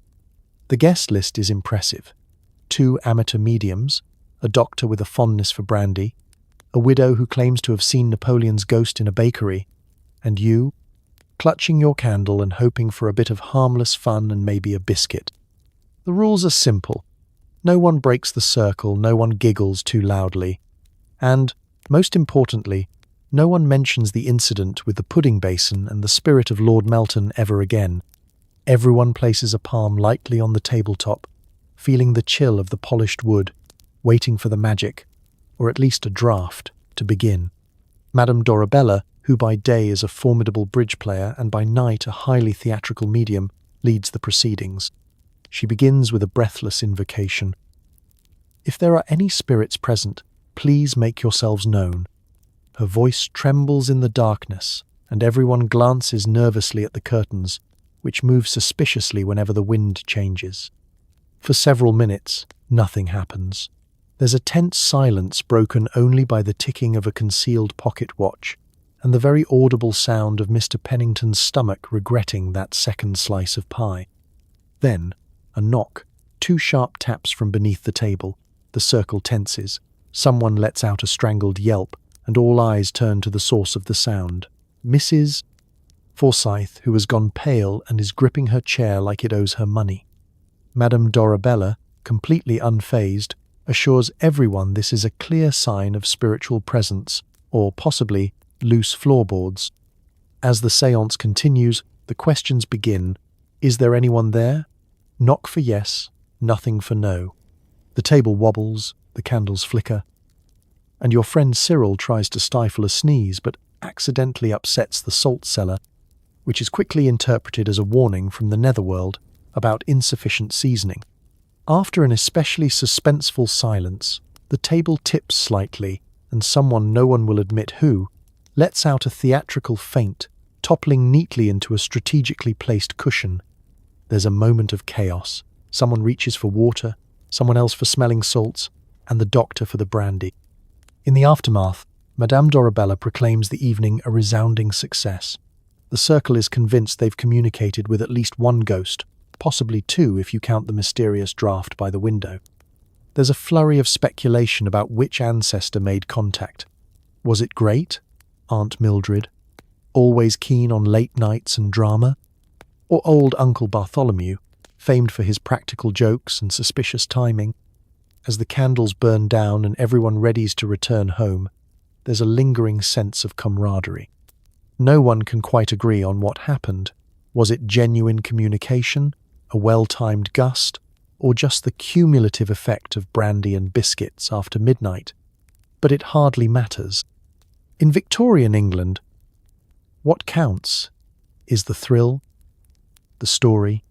The guest list is impressive. 2 amateur mediums, a doctor with a fondness for brandy, a widow who claims to have seen Napoleon's ghost in a bakery, and you, clutching your candle and hoping for a bit of harmless fun and maybe a biscuit. The rules are simple. No one breaks the circle, no one giggles too loudly, and, most importantly, no one mentions the incident with the pudding basin and the spirit of Lord Melton ever again. Everyone places a palm lightly on the tabletop, feeling the chill of the polished wood, waiting for the magic, or at least a draught, to begin. Madame Dorabella, who by day is a formidable bridge player and by night a highly theatrical medium, leads the proceedings. She begins with a breathless invocation. If there are any spirits present, please make yourselves known. Her voice trembles in the darkness, and everyone glances nervously at the curtains, which move suspiciously whenever the wind changes. For several minutes, nothing happens. There's a tense silence broken only by the ticking of a concealed pocket watch, and the very audible sound of Mr. Pennington's stomach regretting that second slice of pie. Then, a knock, 2 sharp taps from beneath the table. The circle tenses. Someone lets out a strangled yelp, and all eyes turn to the source of the sound. Mrs. Forsyth, who has gone pale and is gripping her chair like it owes her money. Madame Dorabella, completely unfazed, assures everyone this is a clear sign of spiritual presence, or possibly loose floorboards. As the séance continues, the questions begin. Is there anyone there? Knock for yes, nothing for no. The table wobbles, the candles flicker, and your friend Cyril tries to stifle a sneeze but accidentally upsets the salt cellar, which is quickly interpreted as a warning from the netherworld about insufficient seasoning. After an especially suspenseful silence, the table tips slightly, and someone no one will admit who lets out a theatrical feint, toppling neatly into a strategically placed cushion. There's a moment of chaos. Someone reaches for water, someone else for smelling salts, and the doctor for the brandy. In the aftermath, Madame Dorabella proclaims the evening a resounding success. The circle is convinced they've communicated with at least one ghost, possibly two if you count the mysterious draft by the window. There's a flurry of speculation about which ancestor made contact. Was it great? Aunt Mildred, always keen on late nights and drama? Or old Uncle Bartholomew, famed for his practical jokes and suspicious timing? As the candles burn down and everyone readies to return home, there's a lingering sense of camaraderie. No one can quite agree on what happened. Was it genuine communication, a well-timed gust, or just the cumulative effect of brandy and biscuits after midnight? But it hardly matters. In Victorian England, what counts is the thrill, the story,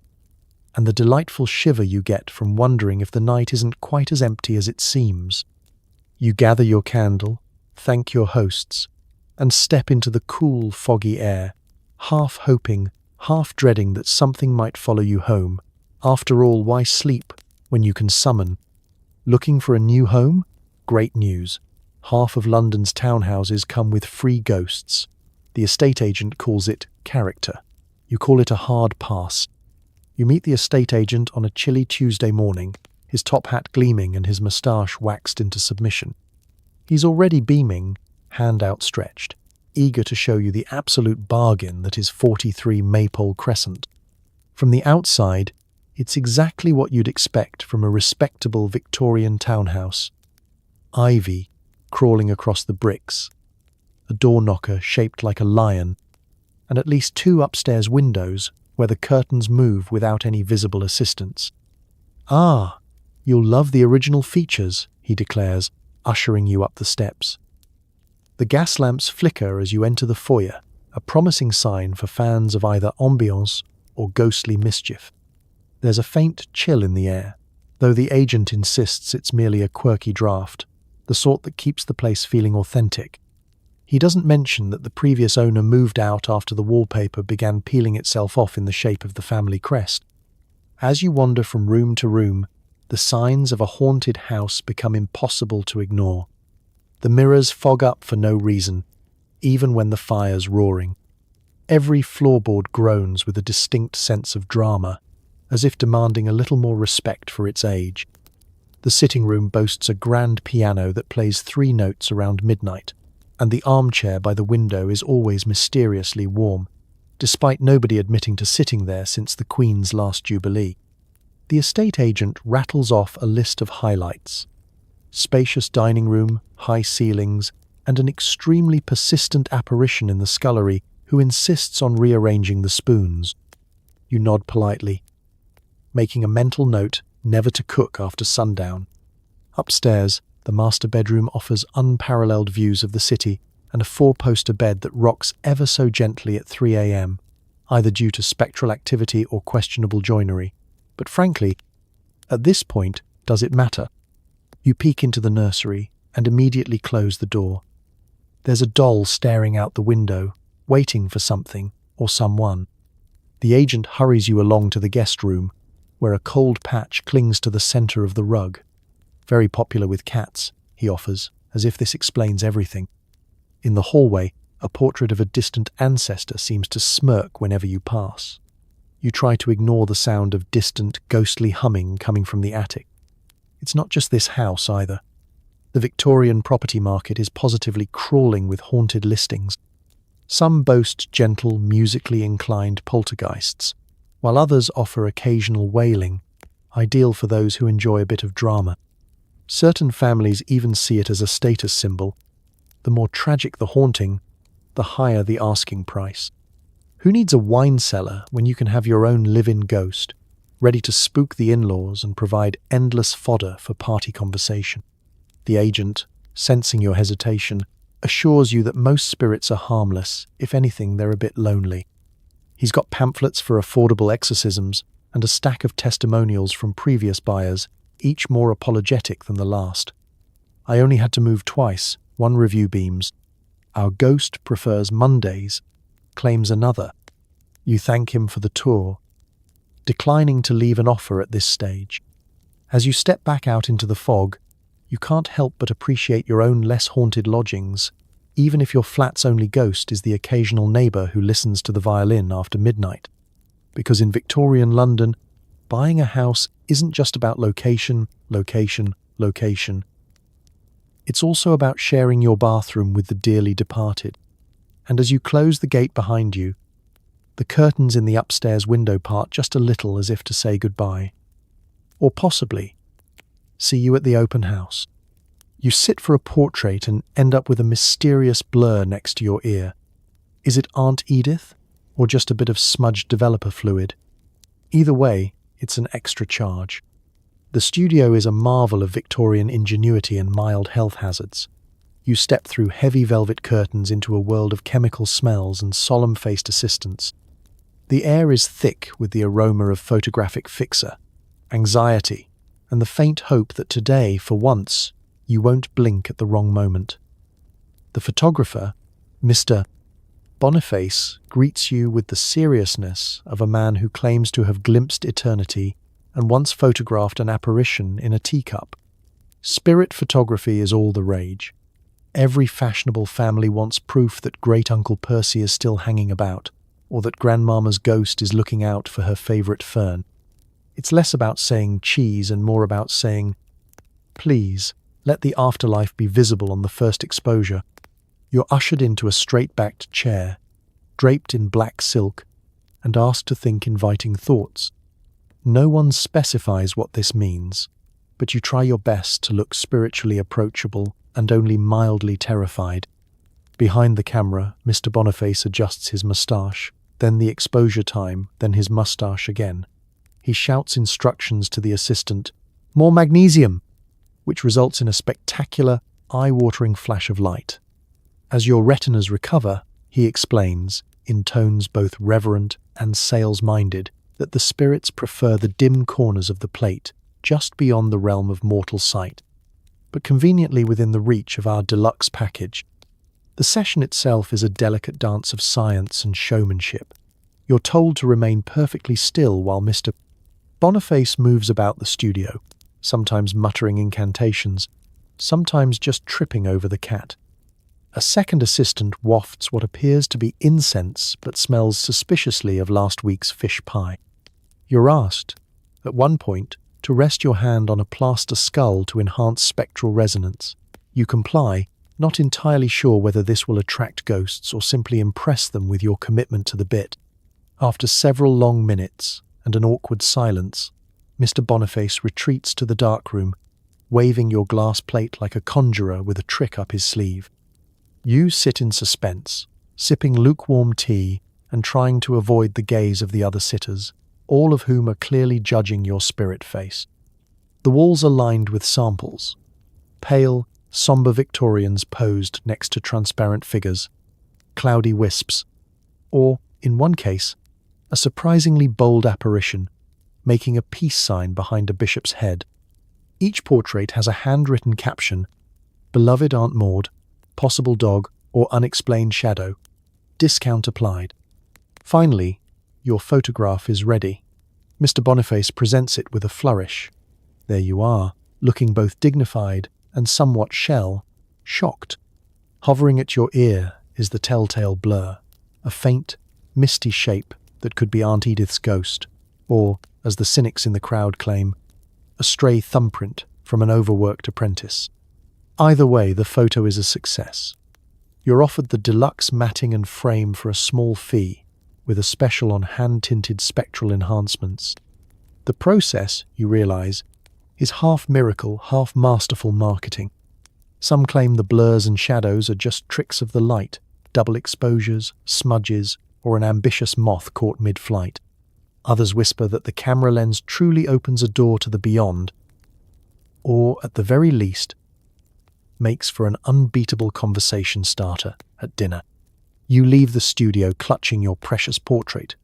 and the delightful shiver you get from wondering if the night isn't quite as empty as it seems. You gather your candle, thank your hosts, and step into the cool, foggy air, half hoping, half dreading that something might follow you home. After all, why sleep when you can summon? Looking for a new home? Great news. Half of London's townhouses come with free ghosts. The estate agent calls it character. You call it a hard pass. You meet the estate agent on a chilly Tuesday morning, his top hat gleaming and his moustache waxed into submission. He's already beaming, hand outstretched, eager to show you the absolute bargain that is 43 Maypole Crescent. From the outside, it's exactly what you'd expect from a respectable Victorian townhouse. Ivy crawling across the bricks, a door knocker shaped like a lion, and at least two upstairs windows where the curtains move without any visible assistance. Ah, you'll love the original features, he declares, ushering you up the steps. The gas lamps flicker as you enter the foyer, a promising sign for fans of either ambiance or ghostly mischief. There's a faint chill in the air, though the agent insists it's merely a quirky draft, the sort that keeps the place feeling authentic. He doesn't mention that the previous owner moved out after the wallpaper began peeling itself off in the shape of the family crest. As you wander from room to room, the signs of a haunted house become impossible to ignore. The mirrors fog up for no reason, even when the fire's roaring. Every floorboard groans with a distinct sense of drama, as if demanding a little more respect for its age. The sitting room boasts a grand piano that plays 3 notes around midnight, and the armchair by the window is always mysteriously warm, despite nobody admitting to sitting there since the Queen's last Jubilee. The estate agent rattles off a list of highlights: spacious dining room, high ceilings, and an extremely persistent apparition in the scullery who insists on rearranging the spoons. You nod politely, making a mental note never to cook after sundown. Upstairs, the master bedroom offers unparalleled views of the city and a 4-poster bed that rocks ever so gently at 3 a.m., either due to spectral activity or questionable joinery. But frankly, at this point, does it matter? You peek into the nursery and immediately close the door. There's a doll staring out the window, waiting for something or someone. The agent hurries you along to the guest room, where a cold patch clings to the center of the rug. Very popular with cats, he offers, as if this explains everything. In the hallway, a portrait of a distant ancestor seems to smirk whenever you pass. You try to ignore the sound of distant, ghostly humming coming from the attic. It's not just this house either. The Victorian property market is positively crawling with haunted listings. Some boast gentle, musically inclined poltergeists, while others offer occasional wailing, ideal for those who enjoy a bit of drama. Certain families even see it as a status symbol. The more tragic the haunting, the higher the asking price. Who needs a wine cellar when you can have your own live-in ghost, ready to spook the in-laws and provide endless fodder for party conversation? The agent, sensing your hesitation, assures you that most spirits are harmless. If anything, they're a bit lonely. He's got pamphlets for affordable exorcisms and a stack of testimonials from previous buyers, each more apologetic than the last. I only had to move twice. One review beams. Our ghost prefers Mondays, claims another. You thank him for the tour, declining to leave an offer at this stage. As you step back out into the fog, you can't help but appreciate your own less haunted lodgings, even if your flat's only ghost is the occasional neighbour who listens to the violin after midnight. Because in Victorian London, buying a house isn't just about location. It's also about sharing your bathroom with the dearly departed. And as you close the gate behind you, the curtains in the upstairs window part just a little as if to say goodbye. Or possibly, see you at the open house. You sit for a portrait and end up with a mysterious blur next to your ear. Is it Aunt Edith, or just a bit of smudged developer fluid? Either way, it's an extra charge. The studio is a marvel of Victorian ingenuity and mild health hazards. You step through heavy velvet curtains into a world of chemical smells and solemn-faced assistants. The air is thick with the aroma of photographic fixer, anxiety, and the faint hope that today, for once, you won't blink at the wrong moment. The photographer, Mr. Boniface, greets you with the seriousness of a man who claims to have glimpsed eternity and once photographed an apparition in a teacup. Spirit photography is all the rage. Every fashionable family wants proof that great-uncle Percy is still hanging about, or that grandmama's ghost is looking out for her favourite fern. It's less about saying cheese and more about saying, please, let the afterlife be visible on the first exposure. You're ushered into a straight-backed chair, draped in black silk, and asked to think inviting thoughts. No one specifies what this means, but you try your best to look spiritually approachable and only mildly terrified. Behind the camera, Mr. Boniface adjusts his moustache, then the exposure time, then his moustache again. He shouts instructions to the assistant, "More magnesium!" which results in a spectacular, eye-watering flash of light. As your retinas recover, he explains, in tones both reverent and sales-minded, that the spirits prefer the dim corners of the plate, just beyond the realm of mortal sight, but conveniently within the reach of our deluxe package. The session itself is a delicate dance of science and showmanship. You're told to remain perfectly still while Mr. Boniface moves about the studio, sometimes muttering incantations, sometimes just tripping over the cat. A second assistant wafts what appears to be incense but smells suspiciously of last week's fish pie. You're asked, at one point, to rest your hand on a plaster skull to enhance spectral resonance. You comply, not entirely sure whether this will attract ghosts or simply impress them with your commitment to the bit. After several long minutes and an awkward silence, Mr. Boniface retreats to the darkroom, waving your glass plate like a conjurer with a trick up his sleeve. You sit in suspense, sipping lukewarm tea and trying to avoid the gaze of the other sitters, all of whom are clearly judging your spirit face. The walls are lined with samples, pale, somber Victorians posed next to transparent figures, cloudy wisps, or, in one case, a surprisingly bold apparition, making a peace sign behind a bishop's head. Each portrait has a handwritten caption, "Beloved Aunt Maud, possible dog or unexplained shadow, discount applied." Finally, your photograph is ready. Mr. Boniface presents it with a flourish. There you are, looking both dignified and somewhat shocked. Hovering at your ear is the telltale blur, a faint, misty shape that could be Aunt Edith's ghost, or, as the cynics in the crowd claim, a stray thumbprint from an overworked apprentice. Either way, the photo is a success. You're offered the deluxe matting and frame for a small fee, with a special on hand-tinted spectral enhancements. The process, you realize, is half miracle, half masterful marketing. Some claim the blurs and shadows are just tricks of the light, double exposures, smudges, or an ambitious moth caught mid-flight. Others whisper that the camera lens truly opens a door to the beyond, or, at the very least, makes for an unbeatable conversation starter at dinner. You leave the studio clutching your precious portrait,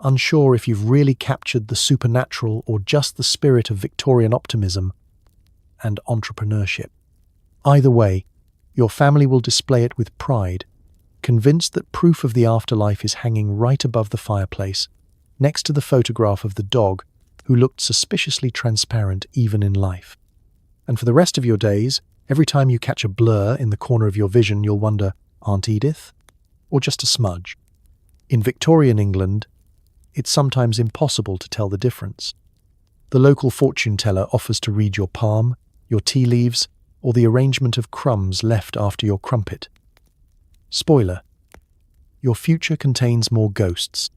unsure if you've really captured the supernatural or just the spirit of Victorian optimism and entrepreneurship. Either way, your family will display it with pride, convinced that proof of the afterlife is hanging right above the fireplace, next to the photograph of the dog who looked suspiciously transparent even in life. And for the rest of your days, every time you catch a blur in the corner of your vision, you'll wonder, Aunt Edith? Or just a smudge? In Victorian England, it's sometimes impossible to tell the difference. The local fortune teller offers to read your palm, your tea leaves, or the arrangement of crumbs left after your crumpet. Spoiler: your future contains more ghosts.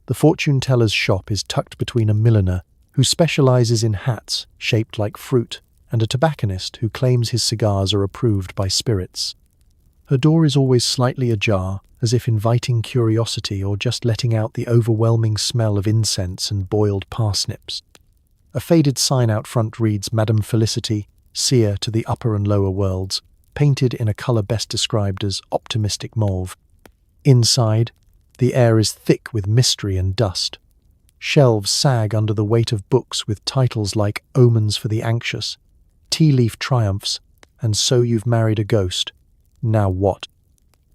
The fortune teller's shop is tucked between a milliner who specializes in hats shaped like fruit and a tobacconist who claims his cigars are approved by spirits. Her door is always slightly ajar, as if inviting curiosity or just letting out the overwhelming smell of incense and boiled parsnips. A faded sign out front reads Madame Felicity, seer to the upper and lower worlds, painted in a colour best described as optimistic mauve. Inside, the air is thick with mystery and dust. Shelves sag under the weight of books with titles like Omens for the Anxious, Tea Leaf Triumphs, and So You've Married a Ghost. Now what?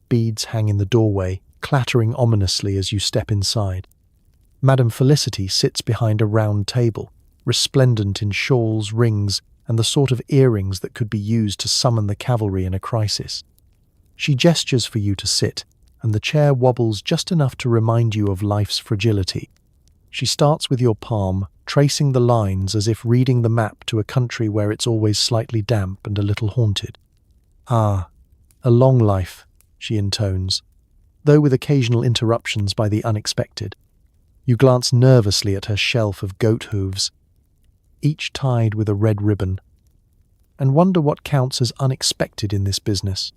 Beads hang in the doorway, clattering ominously as you step inside. Madame Felicity sits behind a round table, resplendent in shawls, rings, and the sort of earrings that could be used to summon the cavalry in a crisis. She gestures for you to sit, and the chair wobbles just enough to remind you of life's fragility. She starts with your palm, tracing the lines as if reading the map to a country where it's always slightly damp and a little haunted. Ah, a long life, she intones, though with occasional interruptions by the unexpected. You glance nervously at her shelf of goat hooves, each tied with a red ribbon, and wonder what counts as unexpected in this business.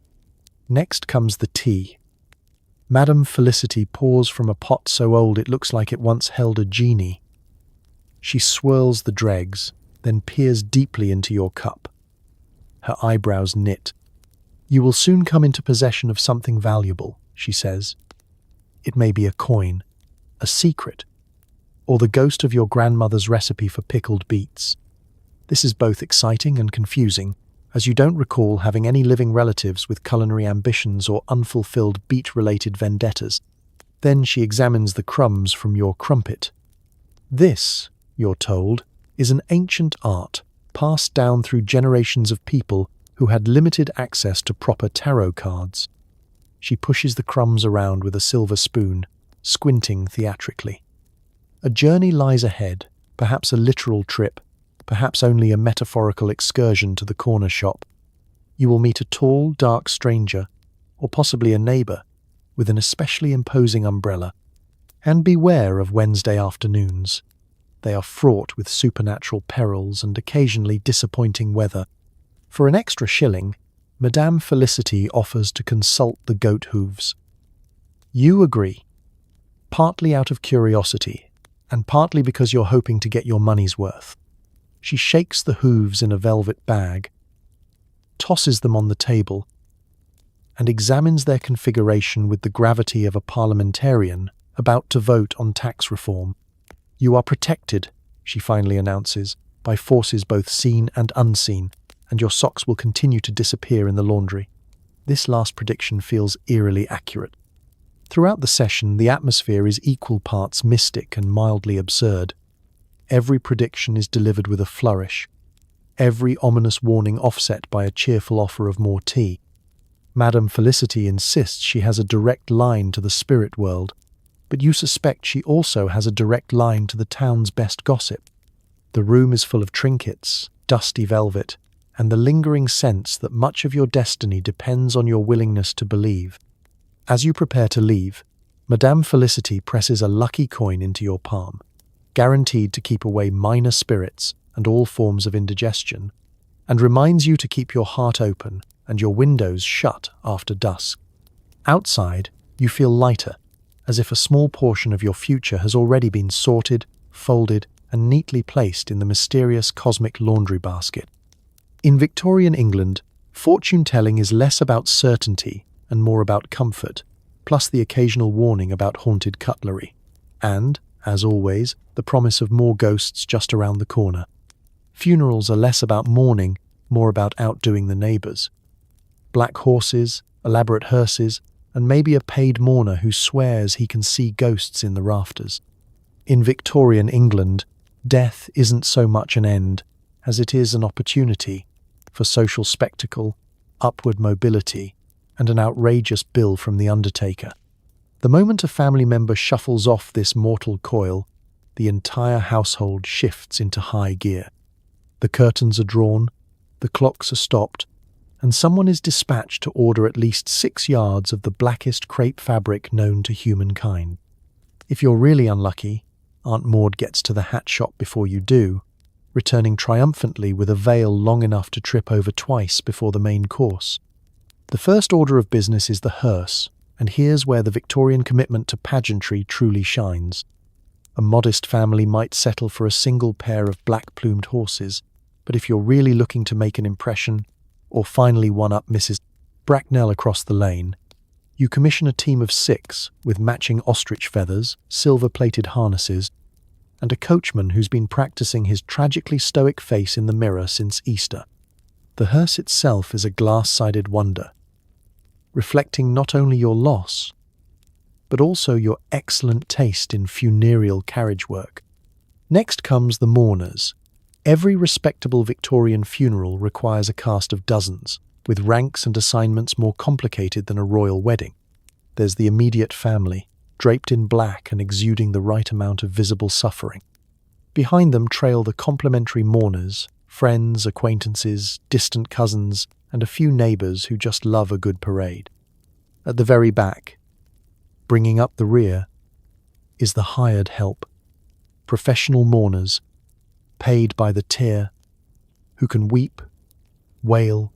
Next comes the tea. Madame Felicity pours from a pot so old it looks like it once held a genie. She swirls the dregs, then peers deeply into your cup. Her eyebrows knit. You will soon come into possession of something valuable, she says. It may be a coin, a secret, or the ghost of your grandmother's recipe for pickled beets. This is both exciting and confusing, as you don't recall having any living relatives with culinary ambitions or unfulfilled beet-related vendettas. Then she examines the crumbs from your crumpet. This, you're told, is an ancient art passed down through generations of people who had limited access to proper tarot cards. She pushes the crumbs around with a silver spoon, squinting theatrically. A journey lies ahead, perhaps a literal trip, perhaps only a metaphorical excursion to the corner shop. You will meet a tall, dark stranger, or possibly a neighbour, with an especially imposing umbrella. And beware of Wednesday afternoons. They are fraught with supernatural perils and occasionally disappointing weather. For an extra shilling, Madame Felicity offers to consult the goat hooves. You agree, partly out of curiosity, and partly because you're hoping to get your money's worth. She shakes the hooves in a velvet bag, tosses them on the table, and examines their configuration with the gravity of a parliamentarian about to vote on tax reform. You are protected, she finally announces, by forces both seen and unseen, and your socks will continue to disappear in the laundry. This last prediction feels eerily accurate. Throughout the session, the atmosphere is equal parts mystic and mildly absurd. Every prediction is delivered with a flourish, every ominous warning offset by a cheerful offer of more tea. Madame Felicity insists she has a direct line to the spirit world, but you suspect she also has a direct line to the town's best gossip. The room is full of trinkets, dusty velvet, and the lingering sense that much of your destiny depends on your willingness to believe. As you prepare to leave, Madame Felicity presses a lucky coin into your palm. guaranteed to keep away minor spirits and all forms of indigestion, and reminds you to keep your heart open and your windows shut after dusk. Outside, you feel lighter, as if a small portion of your future has already been sorted, folded, and neatly placed in the mysterious cosmic laundry basket. In Victorian England, fortune-telling is less about certainty and more about comfort, plus the occasional warning about haunted cutlery. And, as always, the promise of more ghosts just around the corner. Funerals are less about mourning, more about outdoing the neighbours. Black horses, elaborate hearses, and maybe a paid mourner who swears he can see ghosts in the rafters. In Victorian England, death isn't so much an end as it is an opportunity for social spectacle, upward mobility, and an outrageous bill from the undertaker. The moment a family member shuffles off this mortal coil, the entire household shifts into high gear. The curtains are drawn, the clocks are stopped, and someone is dispatched to order at least 6 yards of the blackest crepe fabric known to humankind. If you're really unlucky, Aunt Maud gets to the hat shop before you do, returning triumphantly with a veil long enough to trip over twice before the main course. The first order of business is the hearse, and here's where the Victorian commitment to pageantry truly shines. A modest family might settle for a single pair of black-plumed horses, but if you're really looking to make an impression, or finally one-up Mrs. Bracknell across the lane, you commission a team of 6 with matching ostrich feathers, silver-plated harnesses, and a coachman who's been practicing his tragically stoic face in the mirror since Easter. The hearse itself is a glass-sided wonder, reflecting not only your loss, but also your excellent taste in funereal carriage work. Next comes the mourners. Every respectable Victorian funeral requires a cast of dozens, with ranks and assignments more complicated than a royal wedding. There's the immediate family, draped in black and exuding the right amount of visible suffering. Behind them trail the complementary mourners, friends, acquaintances, distant cousins, and a few neighbours who just love a good parade. At the very back, bringing up the rear, is the hired help. Professional mourners, paid by the tear, who can weep, wail,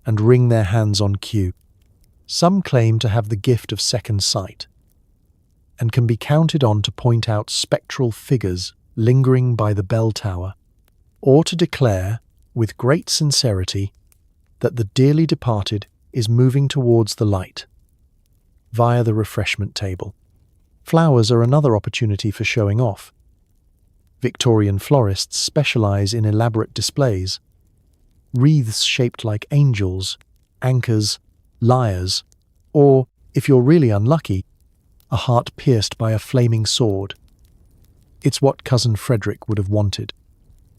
and wring their hands on cue. Some claim to have the gift of second sight, and can be counted on to point out spectral figures lingering by the bell tower, or to declare, with great sincerity, that the dearly departed is moving towards the light, via the refreshment table. Flowers are another opportunity for showing off. Victorian florists specialize in elaborate displays, wreaths shaped like angels, anchors, lyres, or, if you're really unlucky, a heart pierced by a flaming sword. It's what Cousin Frederick would have wanted.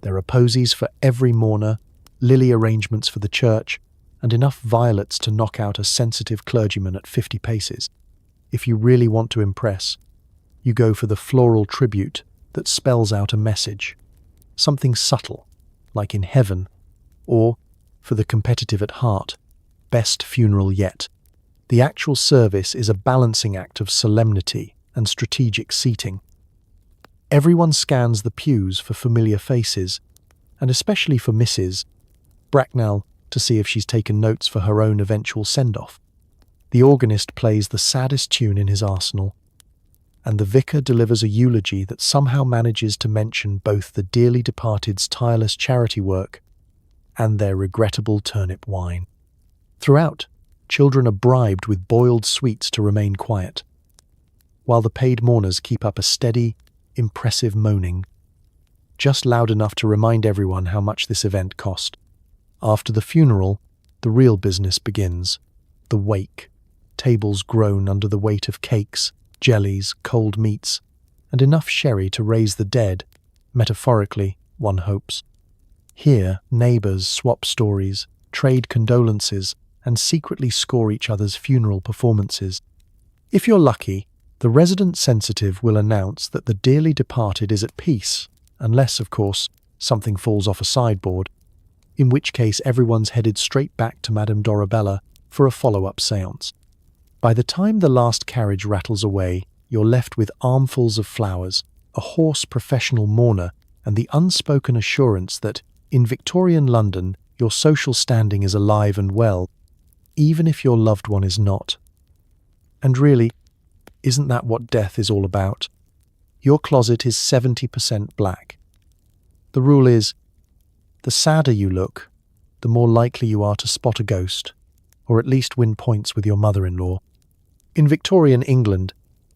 There are posies for every mourner, lily arrangements for the church, and enough violets to knock out a sensitive clergyman at 50 paces. If you really want to impress, you go for the floral tribute that spells out a message, something subtle, like in heaven, or, for the competitive at heart, best funeral yet. The actual service is a balancing act of solemnity and strategic seating. Everyone scans the pews for familiar faces, and especially for Mrs. Bracknell to see if she's taken notes for her own eventual send-off. The organist plays the saddest tune in his arsenal, and the vicar delivers a eulogy that somehow manages to mention both the dearly departed's tireless charity work and their regrettable turnip wine. Throughout, children are bribed with boiled sweets to remain quiet, while the paid mourners keep up a steady, impressive moaning, just loud enough to remind everyone how much this event cost. After the funeral, the real business begins. The wake. Tables groan under the weight of cakes, jellies, cold meats, and enough sherry to raise the dead, metaphorically, one hopes. Here, neighbours swap stories, trade condolences, and secretly score each other's funeral performances. If you're lucky, the resident sensitive will announce that the dearly departed is at peace, unless, of course, something falls off a sideboard, in which case everyone's headed straight back to Madame Dorabella for a follow-up séance. By the time the last carriage rattles away, you're left with armfuls of flowers, a hoarse professional mourner, and the unspoken assurance that, in Victorian London, your social standing is alive and well, even if your loved one is not. And really, isn't that what death is all about? Your closet is 70% black. The rule is, the sadder you look, the more likely you are to spot a ghost, or at least win points with your mother-in-law. In Victorian England,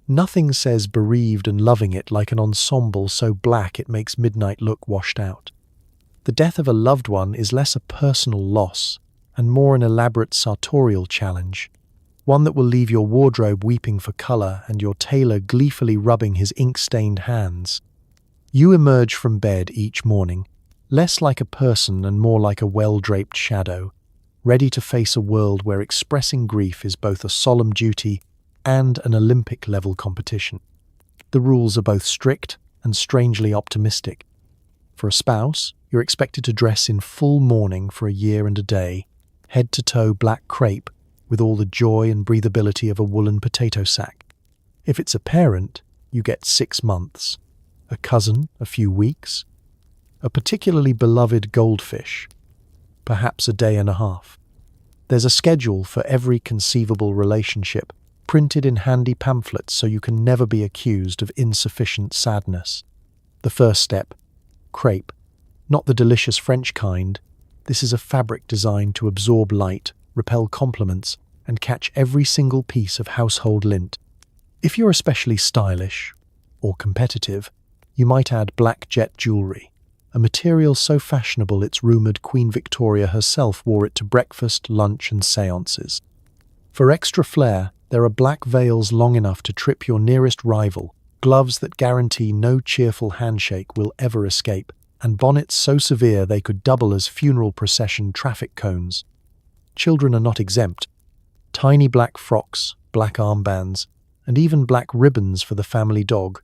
nothing says bereaved and loving it like an ensemble so black it makes midnight look washed out. The death of a loved one is less a personal loss and more an elaborate sartorial challenge, one that will leave your wardrobe weeping for colour and your tailor gleefully rubbing his ink-stained hands. You emerge from bed each morning, less like a person and more like a well-draped shadow, ready to face a world where expressing grief is both a solemn duty and an Olympic-level competition. The rules are both strict and strangely optimistic. For a spouse, you're expected to dress in full mourning for a year and a day, head-to-toe black crepe with all the joy and breathability of a woolen potato sack. If it's a parent, you get 6 months. A cousin, a few weeks. A particularly beloved goldfish, perhaps a day and a half. There's a schedule for every conceivable relationship, printed in handy pamphlets so you can never be accused of insufficient sadness. The first step, crepe. Not the delicious French kind. This is a fabric designed to absorb light, repel compliments, and catch every single piece of household lint. If you're especially stylish or competitive, you might add black jet jewellery, a material so fashionable it's rumoured Queen Victoria herself wore it to breakfast, lunch and séances. For extra flair, there are black veils long enough to trip your nearest rival, gloves that guarantee no cheerful handshake will ever escape, and bonnets so severe they could double as funeral procession traffic cones. Children are not exempt. Tiny black frocks, black armbands, and even black ribbons for the family dog,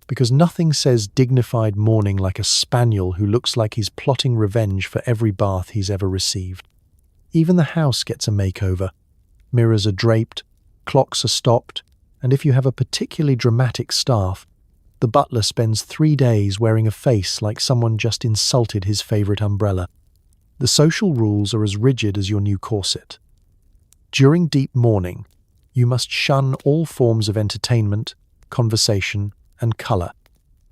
because nothing says dignified mourning like a spaniel who looks like he's plotting revenge for every bath he's ever received. Even the house gets a makeover. Mirrors are draped, clocks are stopped, and if you have a particularly dramatic staff, the butler spends 3 days wearing a face like someone just insulted his favourite umbrella. The social rules are as rigid as your new corset. During deep mourning, you must shun all forms of entertainment, conversation, and colour.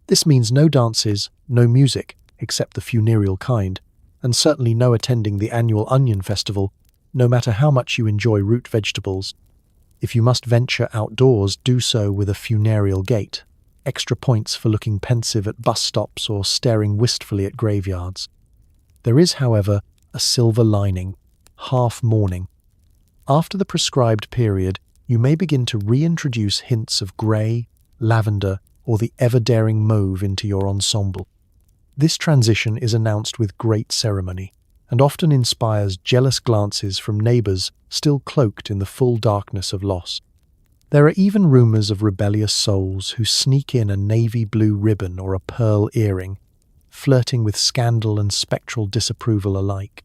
This means no dances, no music, except the funereal kind, and certainly no attending the annual onion festival, no matter how much you enjoy root vegetables. If you must venture outdoors, do so with a funereal gait. Extra points for looking pensive at bus stops or staring wistfully at graveyards. There is, however, a silver lining, half mourning. After the prescribed period, you may begin to reintroduce hints of grey, lavender, or the ever-daring mauve into your ensemble. This transition is announced with great ceremony, and often inspires jealous glances from neighbours still cloaked in the full darkness of loss. There are even rumours of rebellious souls who sneak in a navy blue ribbon or a pearl earring, flirting with scandal and spectral disapproval alike.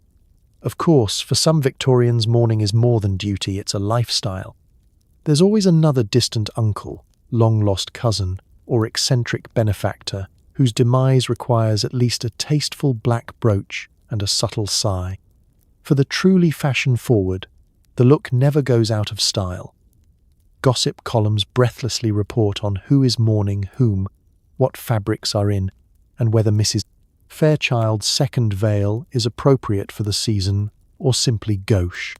Of course, for some Victorians, mourning is more than duty, it's a lifestyle. There's always another distant uncle, long-lost cousin, or eccentric benefactor whose demise requires at least a tasteful black brooch and a subtle sigh. For the truly fashion-forward, the look never goes out of style. Gossip columns breathlessly report on who is mourning whom, what fabrics are in, and whether Mrs. Fairchild's second veil is appropriate for the season or simply gauche.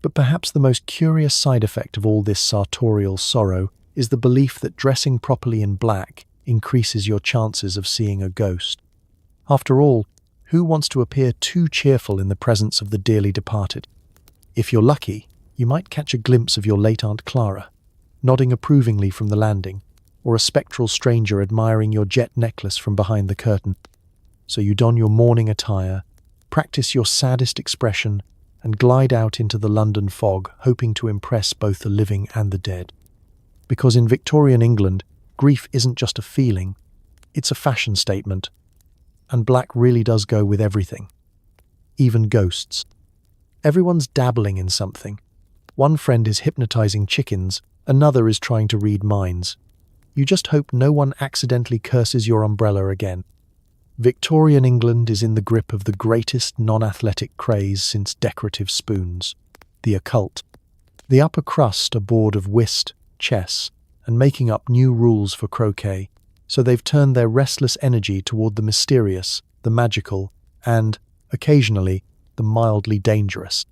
But perhaps the most curious side effect of all this sartorial sorrow is the belief that dressing properly in black increases your chances of seeing a ghost. After all, who wants to appear too cheerful in the presence of the dearly departed? If you're lucky, you might catch a glimpse of your late Aunt Clara, nodding approvingly from the landing, or a spectral stranger admiring your jet necklace from behind the curtain. So you don your mourning attire, practice your saddest expression, and glide out into the London fog, hoping to impress both the living and the dead. Because in Victorian England, grief isn't just a feeling, it's a fashion statement, and black really does go with everything. Even ghosts. Everyone's dabbling in something. One friend is hypnotizing chickens, another is trying to read minds. You just hope no one accidentally curses your umbrella again. Victorian England is in the grip of the greatest non-athletic craze since decorative spoons, the occult. The upper crust are bored of whist, chess, and making up new rules for croquet, so they've turned their restless energy toward the mysterious, the magical, and, occasionally, the mildly dangerous.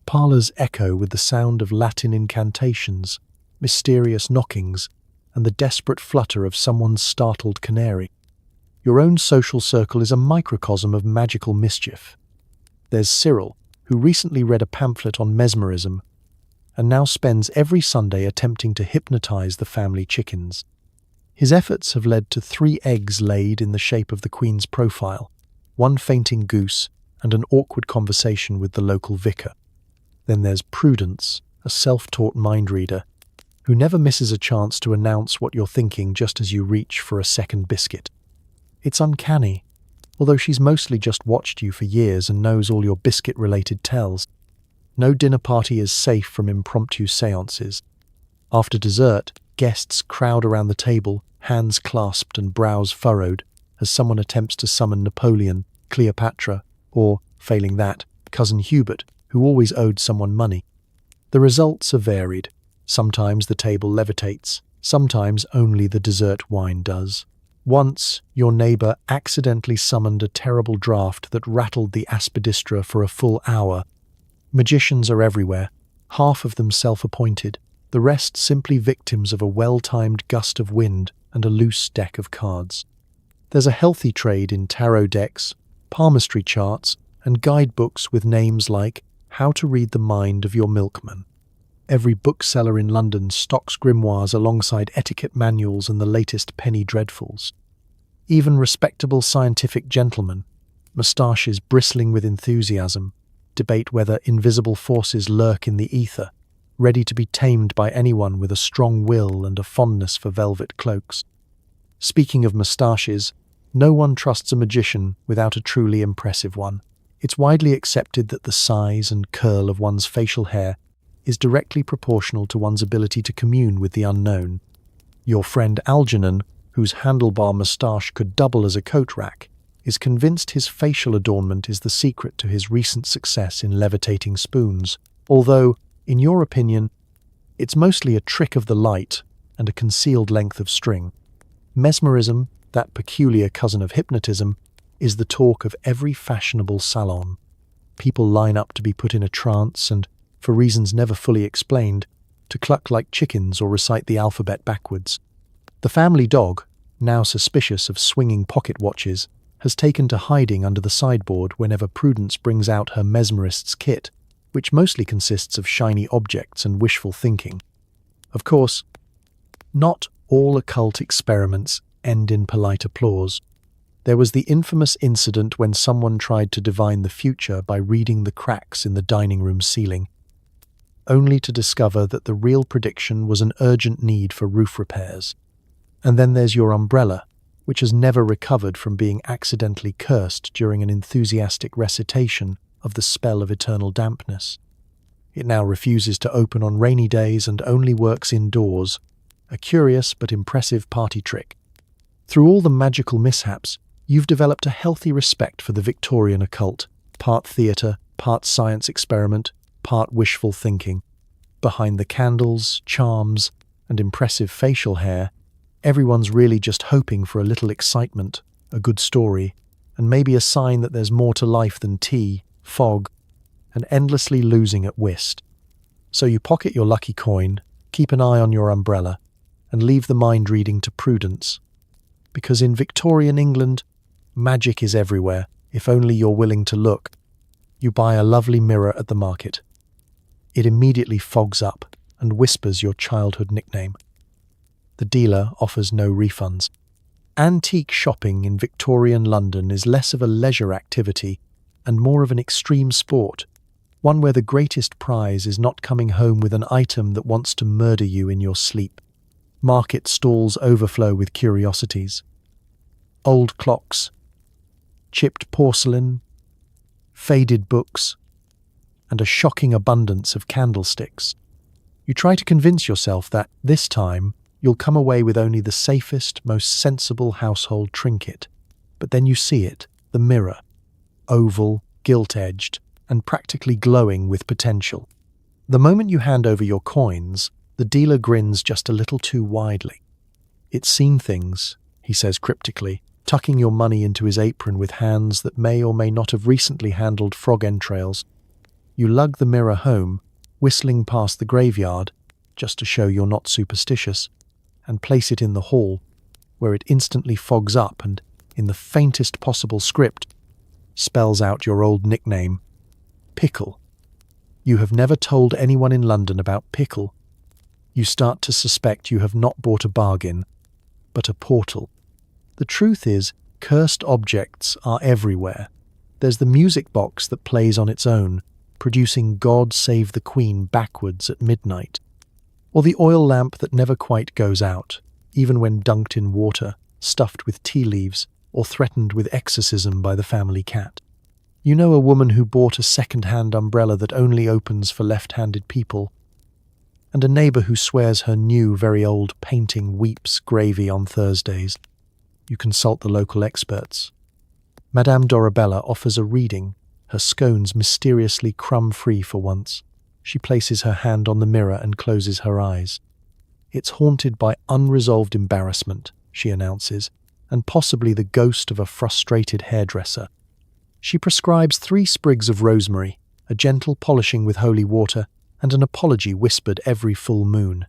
Parlors echo with the sound of Latin incantations, mysterious knockings, and the desperate flutter of someone's startled canary. Your own social circle is a microcosm of magical mischief. There's Cyril, who recently read a pamphlet on mesmerism and now spends every Sunday attempting to hypnotize the family chickens. His efforts have led to 3 eggs laid in the shape of the Queen's profile, 1 fainting goose, and an awkward conversation with the local vicar. Then there's Prudence, a self-taught mind reader, who never misses a chance to announce what you're thinking just as you reach for a second biscuit. It's uncanny, although she's mostly just watched you for years and knows all your biscuit-related tells. No dinner party is safe from impromptu séances. After dessert, guests crowd around the table, hands clasped and brows furrowed, as someone attempts to summon Napoleon, Cleopatra, or, failing that, Cousin Hubert, who always owed someone money. The results are varied. Sometimes the table levitates, sometimes only the dessert wine does. Once, your neighbour accidentally summoned a terrible draught that rattled the aspidistra for a full hour. Magicians are everywhere, half of them self-appointed, the rest simply victims of a well-timed gust of wind and a loose deck of cards. There's a healthy trade in tarot decks, palmistry charts, and guidebooks with names like How to Read the Mind of Your Milkman. Every bookseller in London stocks grimoires alongside etiquette manuals and the latest penny dreadfuls. Even respectable scientific gentlemen, moustaches bristling with enthusiasm, debate whether invisible forces lurk in the ether, ready to be tamed by anyone with a strong will and a fondness for velvet cloaks. Speaking of moustaches, no one trusts a magician without a truly impressive one. It's widely accepted that the size and curl of one's facial hair is directly proportional to one's ability to commune with the unknown. Your friend Algernon, whose handlebar moustache could double as a coat rack, is convinced his facial adornment is the secret to his recent success in levitating spoons, although, in your opinion, it's mostly a trick of the light and a concealed length of string. Mesmerism, that peculiar cousin of hypnotism, is the talk of every fashionable salon. People line up to be put in a trance and, for reasons never fully explained, to cluck like chickens or recite the alphabet backwards. The family dog, now suspicious of swinging pocket watches, has taken to hiding under the sideboard whenever Prudence brings out her mesmerist's kit, which mostly consists of shiny objects and wishful thinking. Of course, not all occult experiments end in polite applause. There was the infamous incident when someone tried to divine the future by reading the cracks in the dining room ceiling, only to discover that the real prediction was an urgent need for roof repairs. And then there's your umbrella, which has never recovered from being accidentally cursed during an enthusiastic recitation of the spell of eternal dampness. It now refuses to open on rainy days and only works indoors, a curious but impressive party trick. Through all the magical mishaps, you've developed a healthy respect for the Victorian occult, part theatre, part science experiment, part wishful thinking. Behind the candles, charms, and impressive facial hair, everyone's really just hoping for a little excitement, a good story, and maybe a sign that there's more to life than tea, fog, and endlessly losing at whist. So you pocket your lucky coin, keep an eye on your umbrella, and leave the mind reading to Prudence. Because in Victorian England, magic is everywhere, if only you're willing to look. You buy a lovely mirror at the market. It immediately fogs up and whispers your childhood nickname. The dealer offers no refunds. Antique shopping in Victorian London is less of a leisure activity and more of an extreme sport, one where the greatest prize is not coming home with an item that wants to murder you in your sleep. Market stalls overflow with curiosities. Old clocks, chipped porcelain, faded books, and a shocking abundance of candlesticks. You try to convince yourself that, this time, You'll come away with only the safest, most sensible household trinket. But then you see it, the mirror, oval, gilt-edged, and practically glowing with potential. The moment you hand over your coins, the dealer grins just a little too widely. "It's seen things," he says cryptically, tucking your money into his apron with hands that may or may not have recently handled frog entrails. You lug the mirror home, whistling past the graveyard, just to show you're not superstitious, and place it in the hall, where it instantly fogs up and, in the faintest possible script, spells out your old nickname, Pickle. You have never told anyone in London about Pickle. You start to suspect you have not bought a bargain, but a portal. The truth is, cursed objects are everywhere. There's the music box that plays on its own, producing God Save the Queen backwards at midnight. Or the oil lamp that never quite goes out, even when dunked in water, stuffed with tea leaves, or threatened with exorcism by the family cat. You know a woman who bought a second-hand umbrella that only opens for left-handed people, and a neighbour who swears her new, very old painting weeps gravy on Thursdays. You consult the local experts. Madame Dorabella offers a reading, her scones mysteriously crumb-free for once. She places her hand on the mirror and closes her eyes. "It's haunted by unresolved embarrassment," she announces, "and possibly the ghost of a frustrated hairdresser." She prescribes 3 sprigs of rosemary, a gentle polishing with holy water, and an apology whispered every full moon.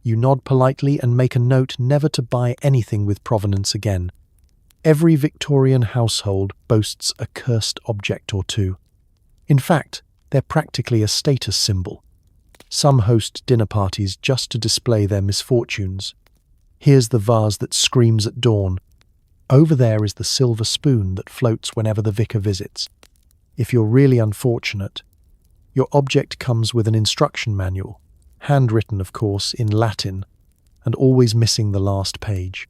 You nod politely and make a note never to buy anything with provenance again. Every Victorian household boasts a cursed object or two. In fact, they're practically a status symbol. Some host dinner parties just to display their misfortunes. Here's the vase that screams at dawn. Over there is the silver spoon that floats whenever the vicar visits. If you're really unfortunate, your object comes with an instruction manual, handwritten, of course, in Latin, and always missing the last page.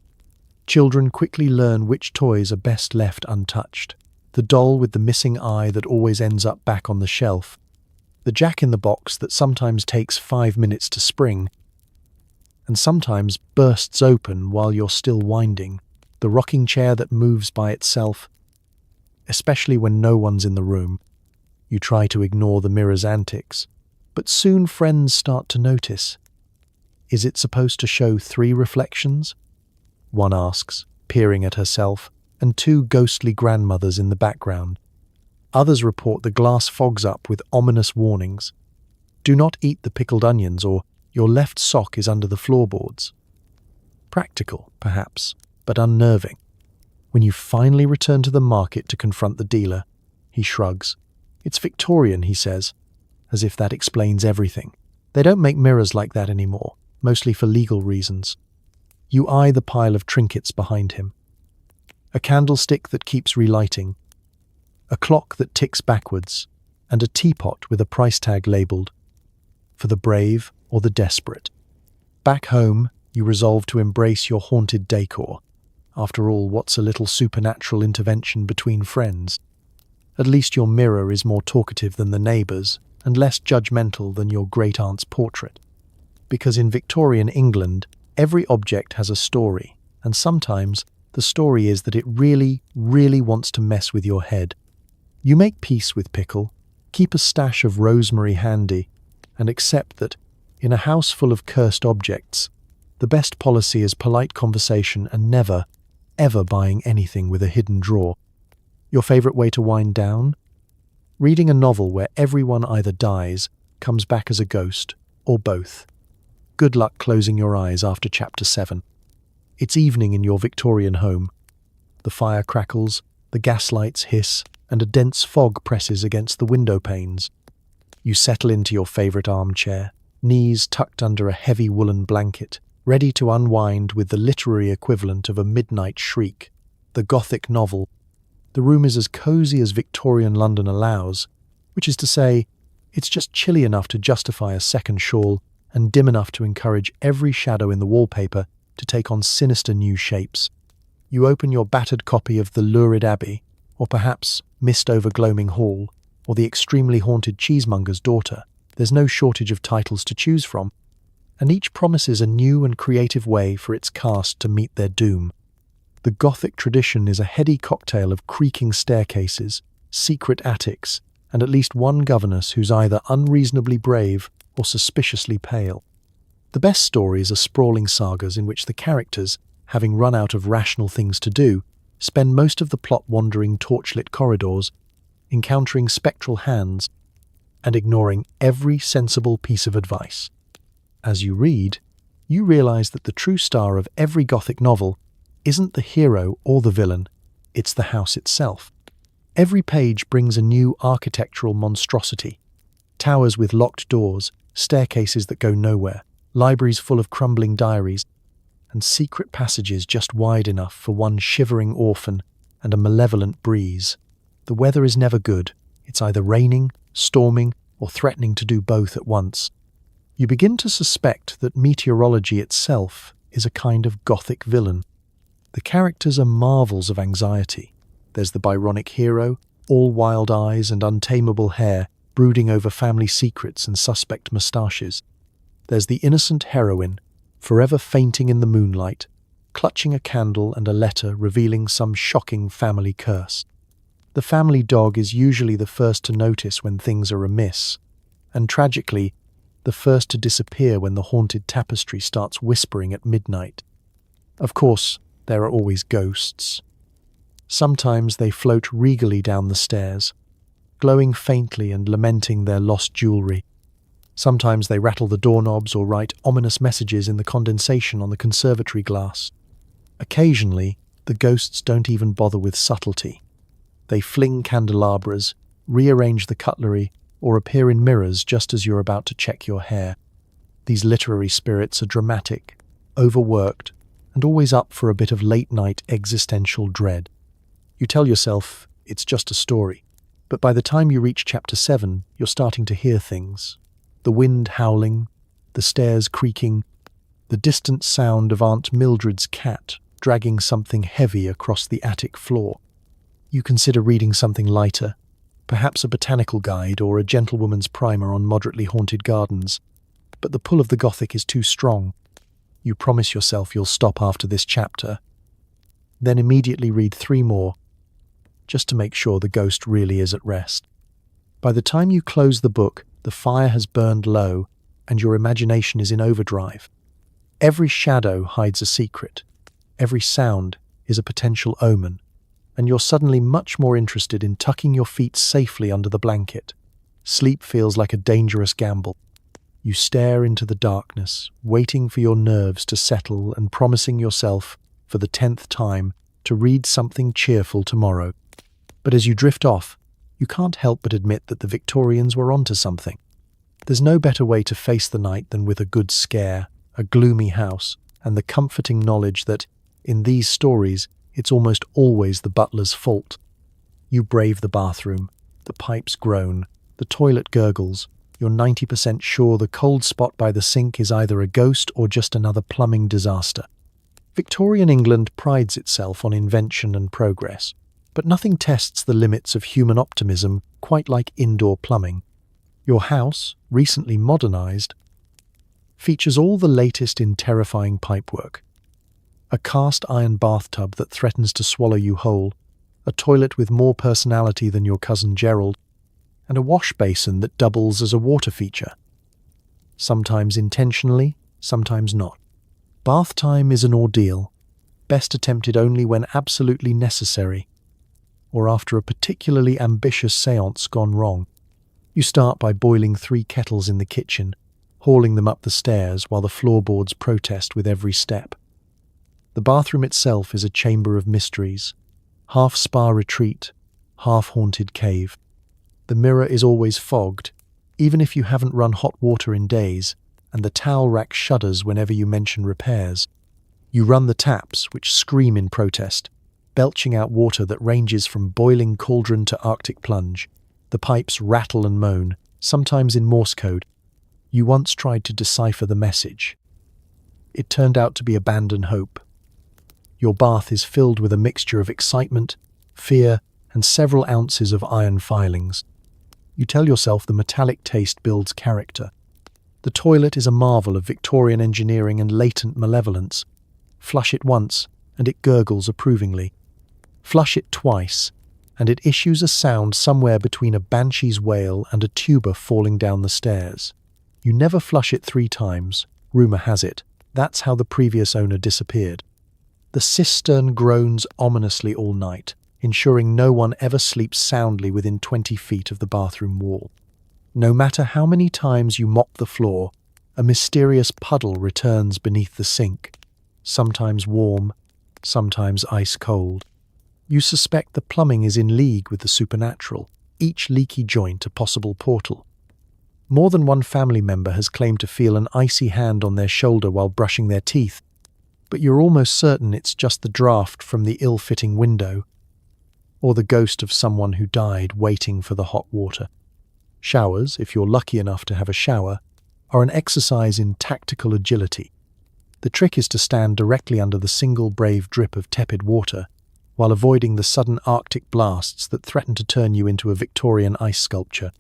Children quickly learn which toys are best left untouched. The doll with the missing eye that always ends up back on the shelf. The jack-in-the-box that sometimes takes 5 minutes to spring, and sometimes bursts open while you're still winding. The rocking chair that moves by itself, especially when no one's in the room. You try to ignore the mirror's antics, but soon friends start to notice. "Is it supposed to show 3 reflections?" one asks, peering at herself, and 2 ghostly grandmothers in the background. Others report the glass fogs up with ominous warnings. "Do not eat the pickled onions," or "Your left sock is under the floorboards." Practical, perhaps, but unnerving. When you finally return to the market to confront the dealer, he shrugs. "It's Victorian," he says, as if that explains everything. They don't make mirrors like that anymore, mostly for legal reasons. You eye the pile of trinkets behind him. A candlestick that keeps relighting, a clock that ticks backwards, and a teapot with a price tag labelled, "For the brave or the desperate." Back home, you resolve to embrace your haunted decor. After all, what's a little supernatural intervention between friends? At least your mirror is more talkative than the neighbours, and less judgmental than your great-aunt's portrait. Because in Victorian England, every object has a story, and sometimes the story is that it really, really wants to mess with your head. You make peace with Pickle, keep a stash of rosemary handy, and accept that, in a house full of cursed objects, the best policy is polite conversation and never, ever buying anything with a hidden drawer. Your favourite way to wind down? Reading a novel where everyone either dies, comes back as a ghost, or both. Good luck closing your eyes after chapter 7. It's evening in your Victorian home. The fire crackles, the gaslights hiss, and a dense fog presses against the window panes. You settle into your favourite armchair, knees tucked under a heavy woolen blanket, ready to unwind with the literary equivalent of a midnight shriek, the Gothic novel. The room is as cosy as Victorian London allows, which is to say, it's just chilly enough to justify a second shawl and dim enough to encourage every shadow in the wallpaper to take on sinister new shapes. You open your battered copy of The Lurid Abbey, or perhaps Mist over Gloaming Hall, or The Extremely Haunted Cheesemonger's Daughter. There's no shortage of titles to choose from. and each promises a new and creative way for its cast to meet their doom. The Gothic tradition is a heady cocktail of creaking staircases, secret attics, and at least one governess who's either unreasonably brave or suspiciously pale. The best stories are sprawling sagas in which the characters, having run out of rational things to do, spend most of the plot wandering torchlit corridors, encountering spectral hands, and ignoring every sensible piece of advice. As you read, you realize that the true star of every Gothic novel isn't the hero or the villain, it's the house itself. Every page brings a new architectural monstrosity. Towers with locked doors, staircases that go nowhere, libraries full of crumbling diaries, and secret passages just wide enough for one shivering orphan and a malevolent breeze. The weather is never good. It's either raining, storming, or threatening to do both at once. You begin to suspect that meteorology itself is a kind of Gothic villain. The characters are marvels of anxiety. There's the Byronic hero, all wild eyes and untamable hair, brooding over family secrets and suspect moustaches. There's the innocent heroine, forever fainting in the moonlight, clutching a candle and a letter revealing some shocking family curse. The family dog is usually the first to notice when things are amiss, and tragically, the first to disappear when the haunted tapestry starts whispering at midnight. Of course, there are always ghosts. Sometimes they float regally down the stairs, glowing faintly and lamenting their lost jewelry. Sometimes they rattle the doorknobs or write ominous messages in the condensation on the conservatory glass. Occasionally, the ghosts don't even bother with subtlety. They fling candelabras, rearrange the cutlery, or appear in mirrors just as you're about to check your hair. These literary spirits are dramatic, overworked, and always up for a bit of late-night existential dread. You tell yourself it's just a story, but by the time you reach chapter 7, you're starting to hear things. The wind howling, the stairs creaking, the distant sound of Aunt Mildred's cat dragging something heavy across the attic floor. You consider reading something lighter, perhaps a botanical guide or a gentlewoman's primer on moderately haunted gardens, but the pull of the Gothic is too strong. You promise yourself you'll stop after this chapter, then immediately read 3 more, just to make sure the ghost really is at rest. By the time you close the book, the fire has burned low, and your imagination is in overdrive. Every shadow hides a secret. Every sound is a potential omen, and you're suddenly much more interested in tucking your feet safely under the blanket. Sleep feels like a dangerous gamble. You stare into the darkness, waiting for your nerves to settle and promising yourself, for the 10th time, to read something cheerful tomorrow. But as you drift off, you can't help but admit that the Victorians were onto something. There's no better way to face the night than with a good scare, a gloomy house, and the comforting knowledge that, in these stories, it's almost always the butler's fault. You brave the bathroom, the pipes groan, the toilet gurgles, you're 90% sure the cold spot by the sink is either a ghost or just another plumbing disaster. Victorian England prides itself on invention and progress, but nothing tests the limits of human optimism quite like indoor plumbing. Your house, recently modernized, features all the latest in terrifying pipework. A cast iron bathtub that threatens to swallow you whole, a toilet with more personality than your cousin Gerald, and a wash basin that doubles as a water feature. Sometimes intentionally, sometimes not. Bath time is an ordeal, best attempted only when absolutely necessary, or after a particularly ambitious séance gone wrong. You start by boiling 3 kettles in the kitchen, hauling them up the stairs while the floorboards protest with every step. The bathroom itself is a chamber of mysteries, half spa retreat, half haunted cave. The mirror is always fogged, even if you haven't run hot water in days, and the towel rack shudders whenever you mention repairs. You run the taps, which scream in protest, belching out water that ranges from boiling cauldron to Arctic plunge. The pipes rattle and moan, sometimes in Morse code. You once tried to decipher the message. It turned out to be abandon hope. Your bath is filled with a mixture of excitement, fear, and several ounces of iron filings. You tell yourself the metallic taste builds character. The toilet is a marvel of Victorian engineering and latent malevolence. Flush it once, and it gurgles approvingly. Flush it twice, and it issues a sound somewhere between a banshee's wail and a tuba falling down the stairs. You never flush it 3 times, rumour has it. That's how the previous owner disappeared. The cistern groans ominously all night, ensuring no one ever sleeps soundly within 20 feet of the bathroom wall. No matter how many times you mop the floor, a mysterious puddle returns beneath the sink, sometimes warm, sometimes ice cold. You suspect the plumbing is in league with the supernatural, each leaky joint a possible portal. More than one family member has claimed to feel an icy hand on their shoulder while brushing their teeth, but you're almost certain it's just the draft from the ill-fitting window, or the ghost of someone who died waiting for the hot water. Showers, if you're lucky enough to have a shower, are an exercise in tactical agility. The trick is to stand directly under the single brave drip of tepid water, while avoiding the sudden Arctic blasts that threaten to turn you into a Victorian ice sculpture.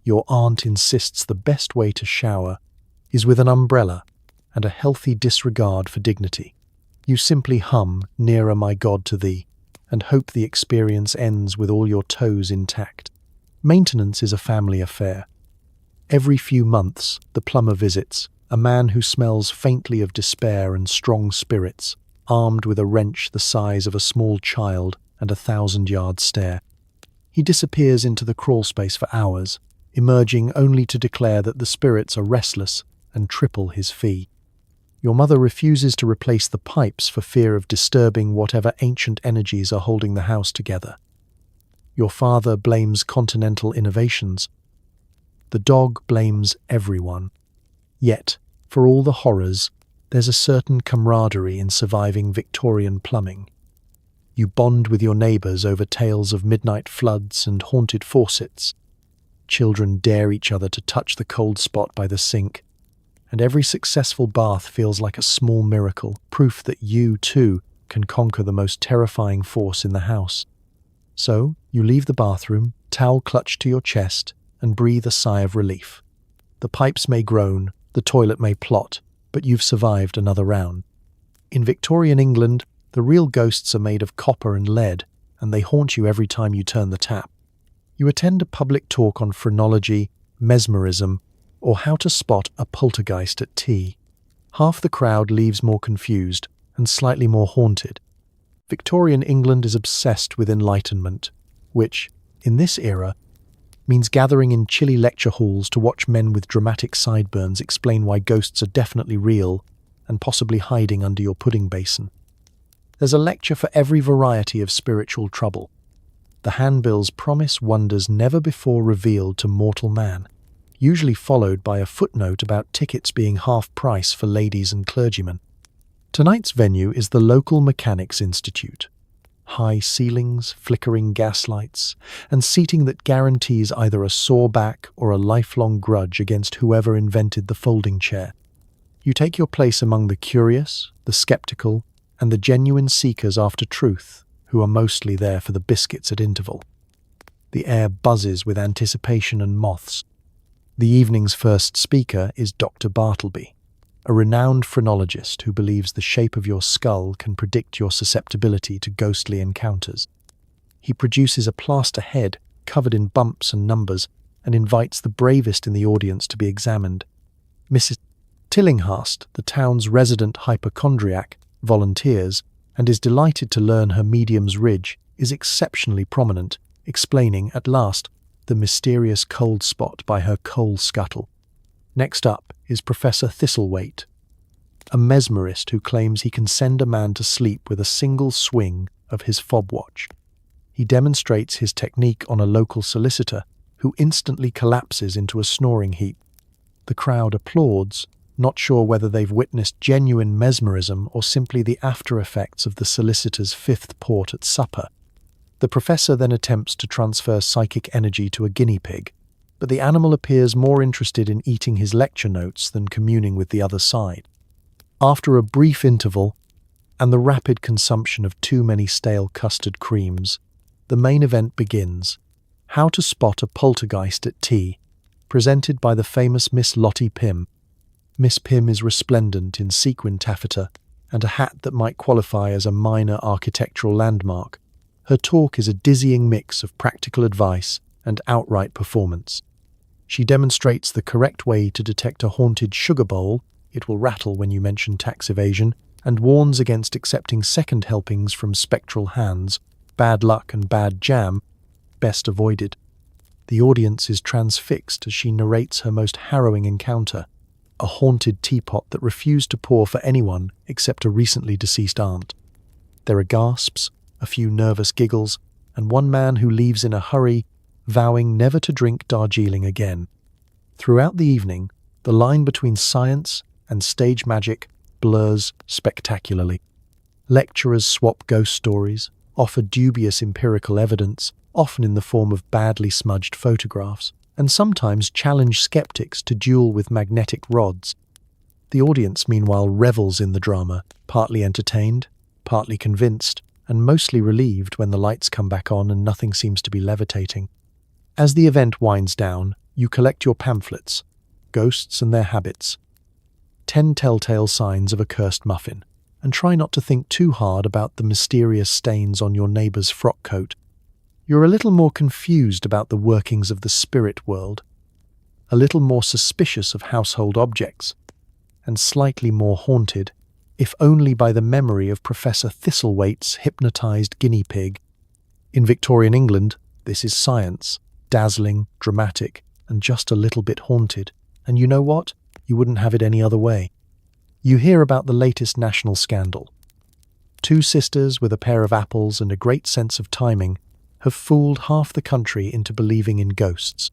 Your aunt insists the best way to shower is with an umbrella and a healthy disregard for dignity. You simply hum "Nearer My God to Thee" and hope the experience ends with all your toes intact. Maintenance is a family affair. Every few months, the plumber visits, a man who smells faintly of despair and strong spirits, armed with a wrench the size of a small child and a 1,000-yard stare. He disappears into the crawlspace for hours, emerging only to declare that the spirits are restless and triple his fee. Your mother refuses to replace the pipes for fear of disturbing whatever ancient energies are holding the house together. Your father blames continental innovations. The dog blames everyone. Yet, for all the horrors, there's a certain camaraderie in surviving Victorian plumbing. You bond with your neighbours over tales of midnight floods and haunted faucets. Children dare each other to touch the cold spot by the sink, and every successful bath feels like a small miracle, proof that you, too, can conquer the most terrifying force in the house. So, you leave the bathroom, towel clutched to your chest, and breathe a sigh of relief. The pipes may groan, the toilet may plot, but you've survived another round. In Victorian England, the real ghosts are made of copper and lead, and they haunt you every time you turn the tap. You attend a public talk on phrenology, mesmerism, or how to spot a poltergeist at tea. Half the crowd leaves more confused and slightly more haunted. Victorian England is obsessed with enlightenment, which, in this era, means gathering in chilly lecture halls to watch men with dramatic sideburns explain why ghosts are definitely real and possibly hiding under your pudding basin. There's a lecture for every variety of spiritual trouble. The handbills promise wonders never before revealed to mortal man, usually followed by a footnote about tickets being half price for ladies and clergymen. Tonight's venue is the local Mechanics Institute. High ceilings, flickering gaslights, and seating that guarantees either a sore back or a lifelong grudge against whoever invented the folding chair. You take your place among the curious, the skeptical, and the genuine seekers after truth, who are mostly there for the biscuits at interval. The air buzzes with anticipation and moths. The evening's first speaker is Dr. Bartleby, a renowned phrenologist who believes the shape of your skull can predict your susceptibility to ghostly encounters. He produces a plaster head covered in bumps and numbers and invites the bravest in the audience to be examined. Mrs. Tillinghast, the town's resident hypochondriac, volunteers and is delighted to learn her medium's ridge is exceptionally prominent, explaining, at last, the mysterious cold spot by her coal scuttle. Next up is Professor Thistlethwaite, a mesmerist who claims he can send a man to sleep with a single swing of his fob watch. He demonstrates his technique on a local solicitor, who instantly collapses into a snoring heap. The crowd applauds, not sure whether they've witnessed genuine mesmerism or simply the after-effects of the solicitor's 5th port at supper. The professor then attempts to transfer psychic energy to a guinea pig, but the animal appears more interested in eating his lecture notes than communing with the other side. After a brief interval, and the rapid consumption of too many stale custard creams, the main event begins: how to spot a poltergeist at tea. presented by the famous Miss Lottie Pym. Miss Pym is resplendent in sequin taffeta and a hat that might qualify as a minor architectural landmark. Her talk is a dizzying mix of practical advice and outright performance. She demonstrates the correct way to detect a haunted sugar bowl, it will rattle when you mention tax evasion, and warns against accepting second helpings from spectral hands, bad luck and bad jam, best avoided. The audience is transfixed as she narrates her most harrowing encounter, a haunted teapot that refused to pour for anyone except a recently deceased aunt. There are gasps, a few nervous giggles, and one man who leaves in a hurry, vowing never to drink Darjeeling again. Throughout the evening, the line between science and stage magic blurs spectacularly. Lecturers swap ghost stories, offer dubious empirical evidence, often in the form of badly smudged photographs, and sometimes challenge skeptics to duel with magnetic rods. The audience, meanwhile, revels in the drama, partly entertained, partly convinced, and mostly relieved when the lights come back on and nothing seems to be levitating. As the event winds down, you collect your pamphlets, Ghosts and Their Habits, 10 Telltale Signs of a Cursed Muffin, and try not to think too hard about the mysterious stains on your neighbour's frock coat. You're a little more confused about the workings of the spirit world, a little more suspicious of household objects, and slightly more haunted, if only by the memory of Professor Thistlewaite's hypnotised guinea pig. In Victorian England, this is science, dazzling, dramatic, and just a little bit haunted. And you know what? You wouldn't have it any other way. You hear about the latest national scandal. Two sisters with a pair of apples and a great sense of timing have fooled half the country into believing in ghosts.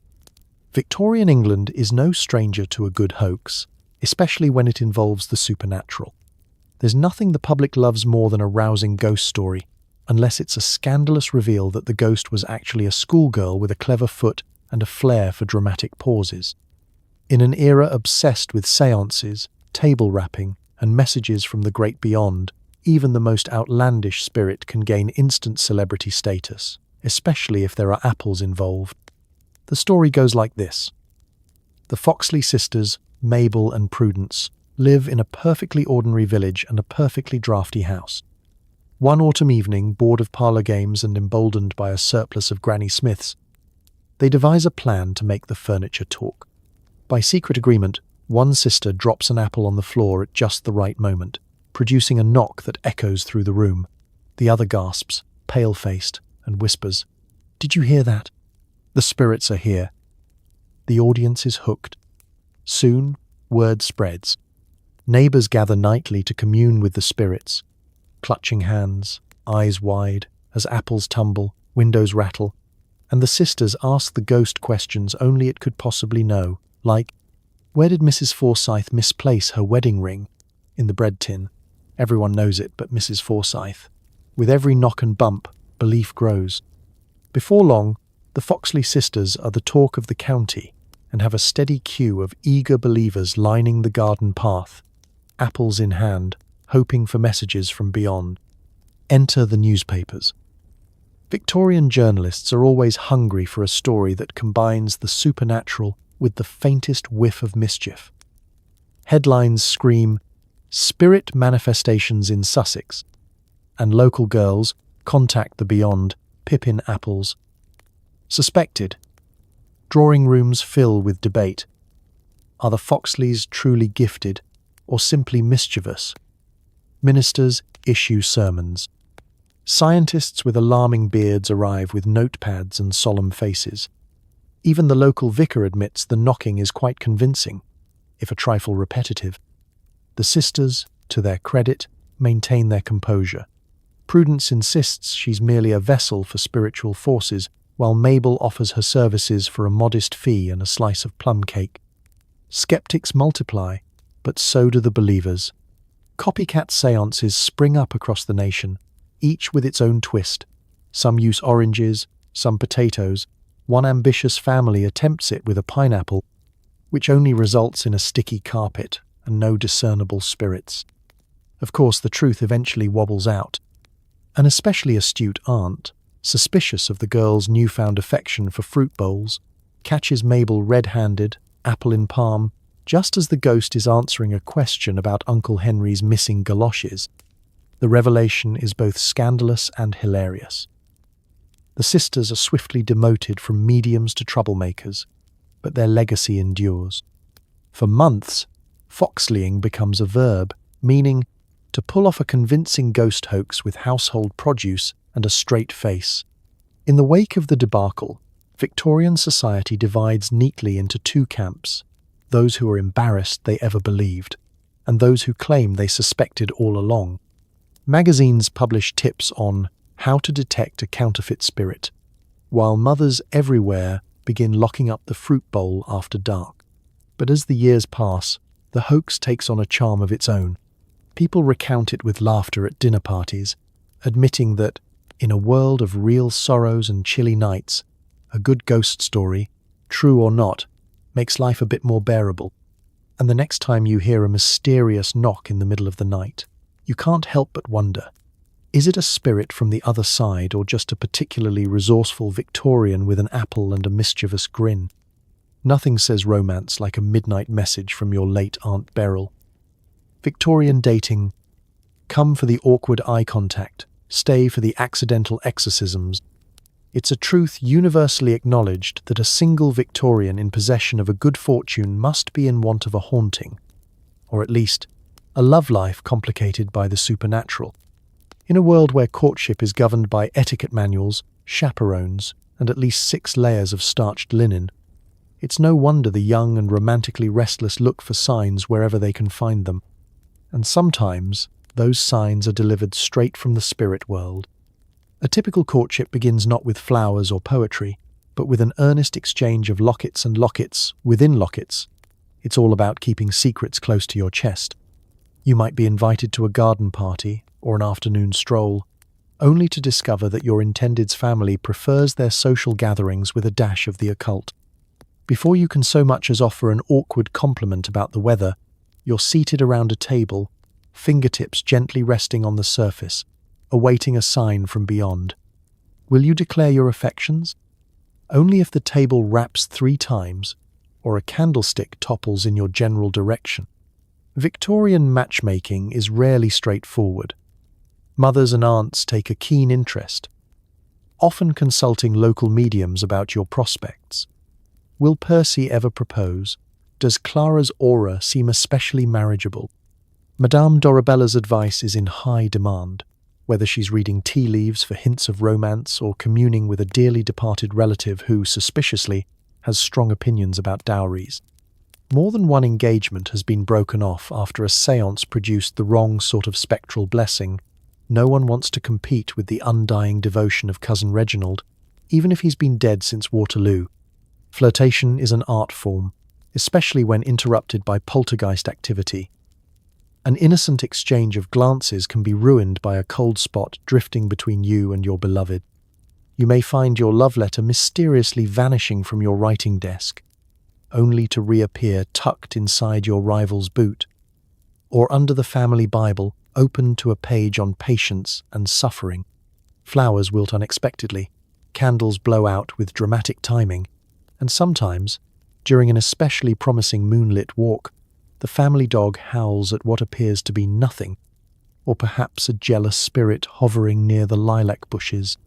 Victorian England is no stranger to a good hoax, especially when it involves the supernatural. There's nothing the public loves more than a rousing ghost story, unless it's a scandalous reveal that the ghost was actually a schoolgirl with a clever foot and a flair for dramatic pauses. In an era obsessed with séances, table rapping, and messages from the great beyond, even the most outlandish spirit can gain instant celebrity status, especially if there are apples involved. The story goes like this. The Foxley sisters, Mabel and Prudence, live in a perfectly ordinary village and a perfectly drafty house. One autumn evening, bored of parlour games and emboldened by a surplus of Granny Smiths, they devise a plan to make the furniture talk. By secret agreement, one sister drops an apple on the floor at just the right moment, producing a knock that echoes through the room. The other gasps, pale-faced, and whispers, "Did you hear that? The spirits are here." The audience is hooked. Soon, word spreads. Neighbours gather nightly to commune with the spirits, clutching hands, eyes wide, as apples tumble, windows rattle, and the sisters ask the ghost questions only it could possibly know, like, where did Mrs. Forsyth misplace her wedding ring? In the bread tin. Everyone knows it but Mrs. Forsyth. With every knock and bump, belief grows. Before long, the Foxley sisters are the talk of the county and have a steady queue of eager believers lining the garden path, apples in hand, hoping for messages from beyond. Enter the newspapers. Victorian journalists are always hungry for a story that combines the supernatural with the faintest whiff of mischief. Headlines scream, "Spirit manifestations in Sussex," and local girls contact the beyond, pippin apples. Suspected. Drawing rooms fill with debate. Are the Foxleys truly gifted or simply mischievous? Ministers issue sermons. Scientists with alarming beards arrive with notepads and solemn faces. Even the local vicar admits the knocking is quite convincing, if a trifle repetitive. The sisters, to their credit, maintain their composure. Prudence insists she's merely a vessel for spiritual forces, while Mabel offers her services for a modest fee and a slice of plum cake. Skeptics multiply, but so do the believers. Copycat séances spring up across the nation, each with its own twist. Some use oranges, some potatoes. One ambitious family attempts it with a pineapple, which only results in a sticky carpet and no discernible spirits. Of course, the truth eventually wobbles out. An especially astute aunt, suspicious of the girl's newfound affection for fruit bowls, catches Mabel red-handed, apple in palm, just as the ghost is answering a question about Uncle Henry's missing galoshes. The revelation is both scandalous and hilarious. The sisters are swiftly demoted from mediums to troublemakers, but their legacy endures. For months, foxleying becomes a verb, meaning to pull off a convincing ghost hoax with household produce and a straight face. In the wake of the debacle, Victorian society divides neatly into two camps: those who are embarrassed they ever believed, and those who claim they suspected all along. Magazines publish tips on how to detect a counterfeit spirit, while mothers everywhere begin locking up the fruit bowl after dark. But as the years pass, the hoax takes on a charm of its own. People recount it with laughter at dinner parties, admitting that, in a world of real sorrows and chilly nights, a good ghost story, true or not, makes life a bit more bearable. And the next time you hear a mysterious knock in the middle of the night, you can't help but wonder, is it a spirit from the other side or just a particularly resourceful Victorian with an apple and a mischievous grin? Nothing says romance like a midnight message from your late Aunt Beryl. Victorian dating. Come for the awkward eye contact, stay for the accidental exorcisms. It's a truth universally acknowledged that a single Victorian in possession of a good fortune must be in want of a haunting, or at least a love life complicated by the supernatural. In a world where courtship is governed by etiquette manuals, chaperones, and at least 6 layers of starched linen, it's no wonder the young and romantically restless look for signs wherever they can find them. And sometimes, those signs are delivered straight from the spirit world. A typical courtship begins not with flowers or poetry, but with an earnest exchange of lockets and lockets within lockets. It's all about keeping secrets close to your chest. You might be invited to a garden party or an afternoon stroll, only to discover that your intended's family prefers their social gatherings with a dash of the occult. Before you can so much as offer an awkward compliment about the weather, you're seated around a table, fingertips gently resting on the surface, awaiting a sign from beyond. Will you declare your affections? Only if the table raps 3 times, or a candlestick topples in your general direction. Victorian matchmaking is rarely straightforward. Mothers and aunts take a keen interest, often consulting local mediums about your prospects. Will Percy ever propose? Does Clara's aura seem especially marriageable? Madame Dorabella's advice is in high demand, whether she's reading tea leaves for hints of romance or communing with a dearly departed relative who, suspiciously, has strong opinions about dowries. More than one engagement has been broken off after a séance produced the wrong sort of spectral blessing. No one wants to compete with the undying devotion of Cousin Reginald, even if he's been dead since Waterloo. Flirtation is an art form, especially when interrupted by poltergeist activity. An innocent exchange of glances can be ruined by a cold spot drifting between you and your beloved. You may find your love letter mysteriously vanishing from your writing desk, only to reappear tucked inside your rival's boot, or under the family Bible, open to a page on patience and suffering. Flowers wilt unexpectedly, candles blow out with dramatic timing, and sometimes, during an especially promising moonlit walk, the family dog howls at what appears to be nothing, or perhaps a jealous spirit hovering near the lilac bushes.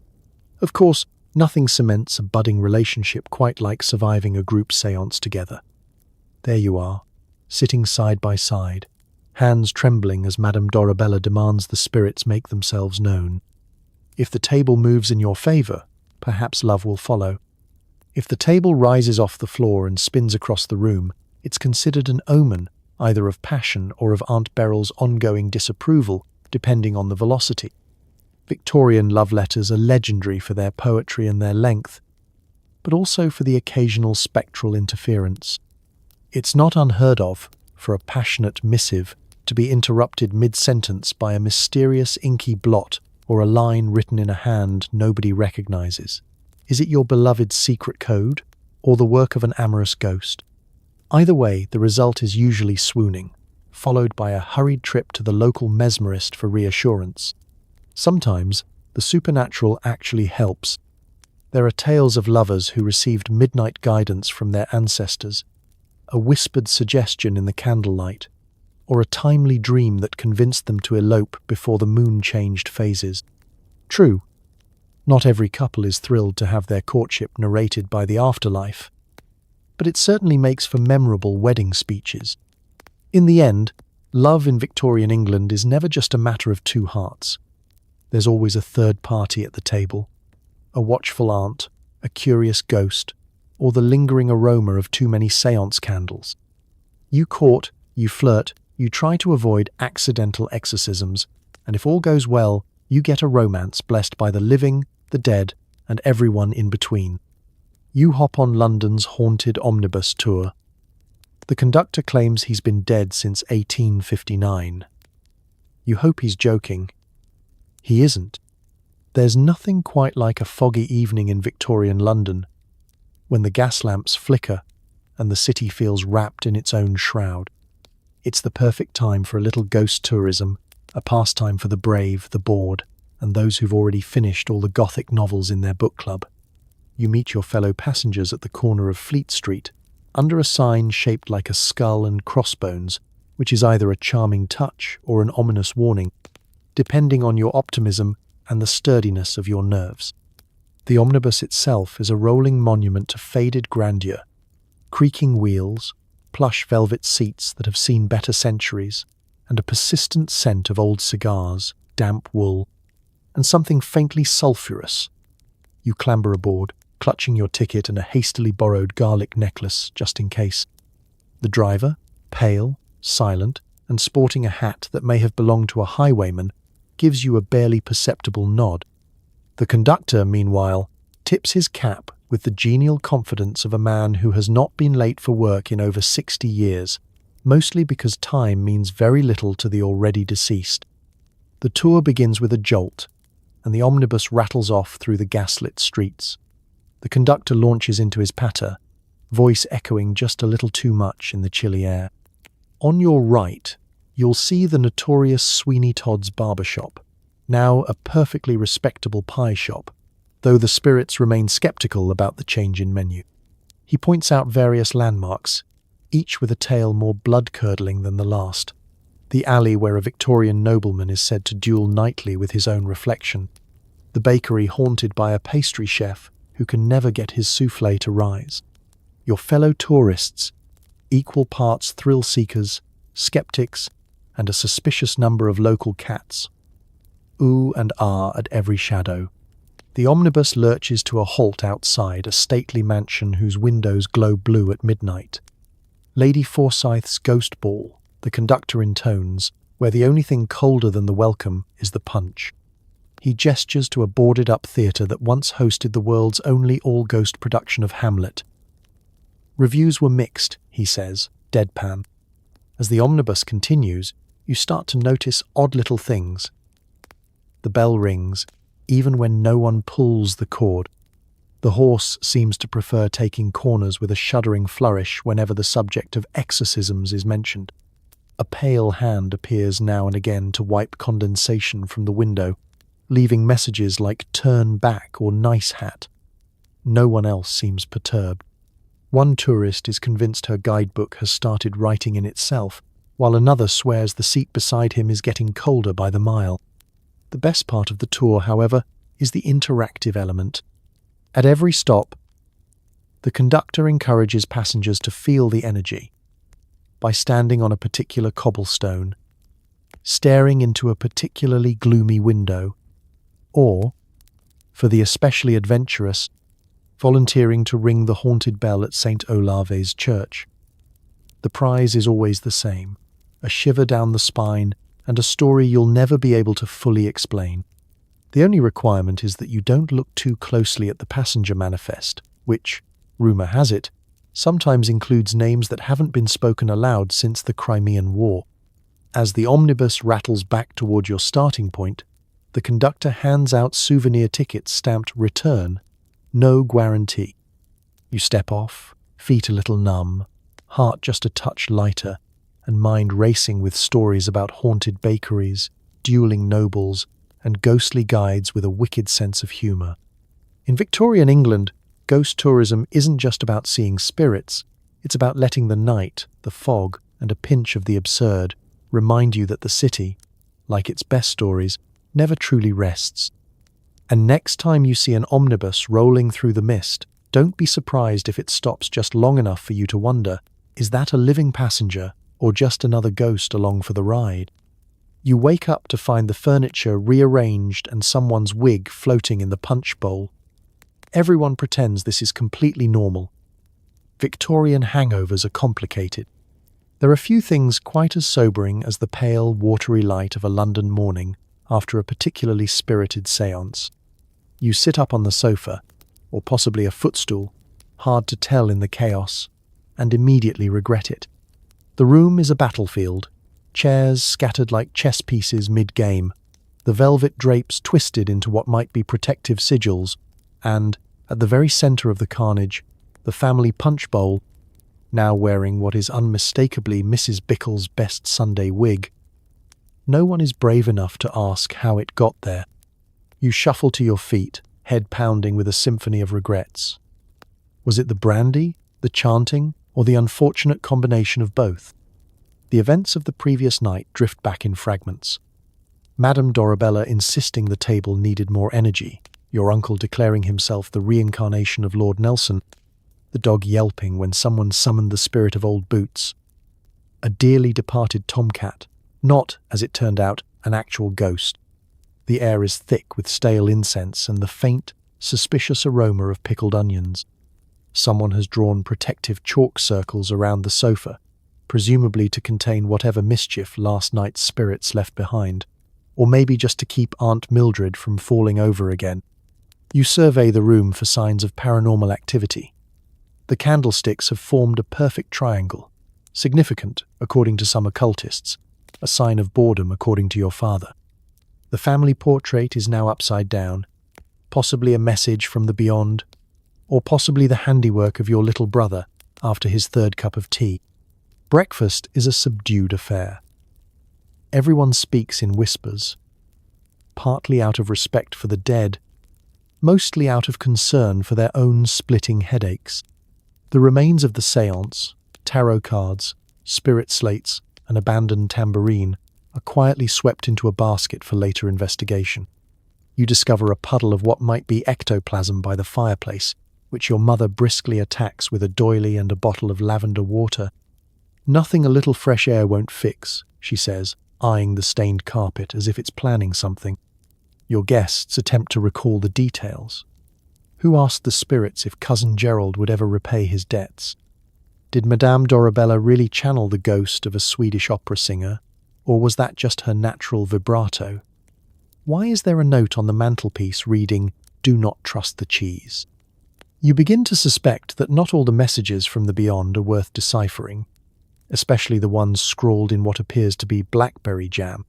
Of course, nothing cements a budding relationship quite like surviving a group séance together. There you are, sitting side by side, hands trembling as Madame Dorabella demands the spirits make themselves known. If the table moves in your favour, perhaps love will follow. If the table rises off the floor and spins across the room, it's considered an omen, either of passion or of Aunt Beryl's ongoing disapproval, depending on the velocity. Victorian love letters are legendary for their poetry and their length, but also for the occasional spectral interference. It's not unheard of for a passionate missive to be interrupted mid-sentence by a mysterious inky blot or a line written in a hand nobody recognizes. Is it your beloved's secret code, or the work of an amorous ghost? Either way, the result is usually swooning, followed by a hurried trip to the local mesmerist for reassurance. Sometimes, the supernatural actually helps. There are tales of lovers who received midnight guidance from their ancestors, a whispered suggestion in the candlelight, or a timely dream that convinced them to elope before the moon changed phases. True, not every couple is thrilled to have their courtship narrated by the afterlife, but it certainly makes for memorable wedding speeches. In the end, love in Victorian England is never just a matter of two hearts. There's always a third party at the table, a watchful aunt, a curious ghost, or the lingering aroma of too many séance candles. You court, you flirt, you try to avoid accidental exorcisms, and if all goes well, you get a romance blessed by the living, the dead, and everyone in between. You hop on London's haunted omnibus tour. The conductor claims he's been dead since 1859. You hope he's joking. He isn't. There's nothing quite like a foggy evening in Victorian London, when the gas lamps flicker and the city feels wrapped in its own shroud. It's the perfect time for a little ghost tourism, a pastime for the brave, the bored, and those who've already finished all the Gothic novels in their book club. You meet your fellow passengers at the corner of Fleet Street, under a sign shaped like a skull and crossbones, which is either a charming touch or an ominous warning, depending on your optimism and the sturdiness of your nerves. The omnibus itself is a rolling monument to faded grandeur, creaking wheels, plush velvet seats that have seen better centuries, and a persistent scent of old cigars, damp wool, and something faintly sulphurous. You clamber aboard, clutching your ticket and a hastily borrowed garlic necklace just in case. The driver, pale, silent, and sporting a hat that may have belonged to a highwayman, gives you a barely perceptible nod. The conductor, meanwhile, tips his cap with the genial confidence of a man who has not been late for work in over 60 years, mostly because time means very little to the already deceased. The tour begins with a jolt, and the omnibus rattles off through the gaslit streets. The conductor launches into his patter, voice echoing just a little too much in the chilly air. On your right, you'll see the notorious Sweeney Todd's barber shop, now a perfectly respectable pie shop, though the spirits remain skeptical about the change in menu. He points out various landmarks, each with a tale more blood-curdling than the last. The alley where a Victorian nobleman is said to duel nightly with his own reflection. The bakery haunted by a pastry chef who can never get his soufflé to rise. Your fellow tourists, equal parts thrill-seekers, skeptics, and a suspicious number of local cats. Ooh and ah at every shadow. The omnibus lurches to a halt outside a stately mansion whose windows glow blue at midnight. Lady Forsyth's Ghost Ball, the conductor intones, where the only thing colder than the welcome is the punch. He gestures to a boarded-up theatre that once hosted the world's only all-ghost production of Hamlet. Reviews were mixed, he says, deadpan. As the omnibus continues, you start to notice odd little things. The bell rings, even when no one pulls the cord. The horse seems to prefer taking corners with a shuddering flourish whenever the subject of exorcisms is mentioned. A pale hand appears now and again to wipe condensation from the window, leaving messages like "turn back" or "nice hat." No one else seems perturbed. One tourist is convinced her guidebook has started writing in itself, while another swears the seat beside him is getting colder by the mile. The best part of the tour, however, is the interactive element. At every stop, the conductor encourages passengers to feel the energy by standing on a particular cobblestone, staring into a particularly gloomy window, or, for the especially adventurous, volunteering to ring the haunted bell at St. Olave's Church. The prize is always the same, a shiver down the spine and a story you'll never be able to fully explain. The only requirement is that you don't look too closely at the passenger manifest, which, rumour has it, sometimes includes names that haven't been spoken aloud since the Crimean War. As the omnibus rattles back toward your starting point, the conductor hands out souvenir tickets stamped "Return, no guarantee." You step off, feet a little numb, heart just a touch lighter, and mind racing with stories about haunted bakeries, dueling nobles, and ghostly guides with a wicked sense of humour. In Victorian England, ghost tourism isn't just about seeing spirits, it's about letting the night, the fog, and a pinch of the absurd remind you that the city, like its best stories, never truly rests. And next time you see an omnibus rolling through the mist, don't be surprised if it stops just long enough for you to wonder, is that a living passenger or just another ghost along for the ride? You wake up to find the furniture rearranged and someone's wig floating in the punch bowl. Everyone pretends this is completely normal. Victorian hangovers are complicated. There are few things quite as sobering as the pale, watery light of a London morning after a particularly spirited séance. You sit up on the sofa, or possibly a footstool, hard to tell in the chaos, and immediately regret it. The room is a battlefield, chairs scattered like chess pieces mid-game, the velvet drapes twisted into what might be protective sigils, and, at the very centre of the carnage, the family punch bowl, now wearing what is unmistakably Mrs. Bickle's best Sunday wig. No one is brave enough to ask how it got there. You shuffle to your feet, head pounding with a symphony of regrets. Was it the brandy, the chanting, or the unfortunate combination of both? The events of the previous night drift back in fragments. Madame Dorabella insisting the table needed more energy, your uncle declaring himself the reincarnation of Lord Nelson, the dog yelping when someone summoned the spirit of old boots, a dearly departed tomcat, not, as it turned out, an actual ghost. The air is thick with stale incense and the faint, suspicious aroma of pickled onions. Someone has drawn protective chalk circles around the sofa, presumably to contain whatever mischief last night's spirits left behind, or maybe just to keep Aunt Mildred from falling over again. You survey the room for signs of paranormal activity. The candlesticks have formed a perfect triangle, significant, according to some occultists, a sign of boredom according to your father. The family portrait is now upside down, possibly a message from the beyond, or possibly the handiwork of your little brother after his third cup of tea. Breakfast is a subdued affair. Everyone speaks in whispers, partly out of respect for the dead, mostly out of concern for their own splitting headaches. The remains of the séance, tarot cards, spirit slates, an abandoned tambourine, are quietly swept into a basket for later investigation. You discover a puddle of what might be ectoplasm by the fireplace, which your mother briskly attacks with a doily and a bottle of lavender water. "Nothing a little fresh air won't fix," she says, eyeing the stained carpet as if it's planning something. Your guests attempt to recall the details. Who asked the spirits if Cousin Gerald would ever repay his debts? Did Madame Dorabella really channel the ghost of a Swedish opera singer, or was that just her natural vibrato? Why is there a note on the mantelpiece reading, "Do not trust the cheese"? You begin to suspect that not all the messages from the beyond are worth deciphering, especially the ones scrawled in what appears to be blackberry jam.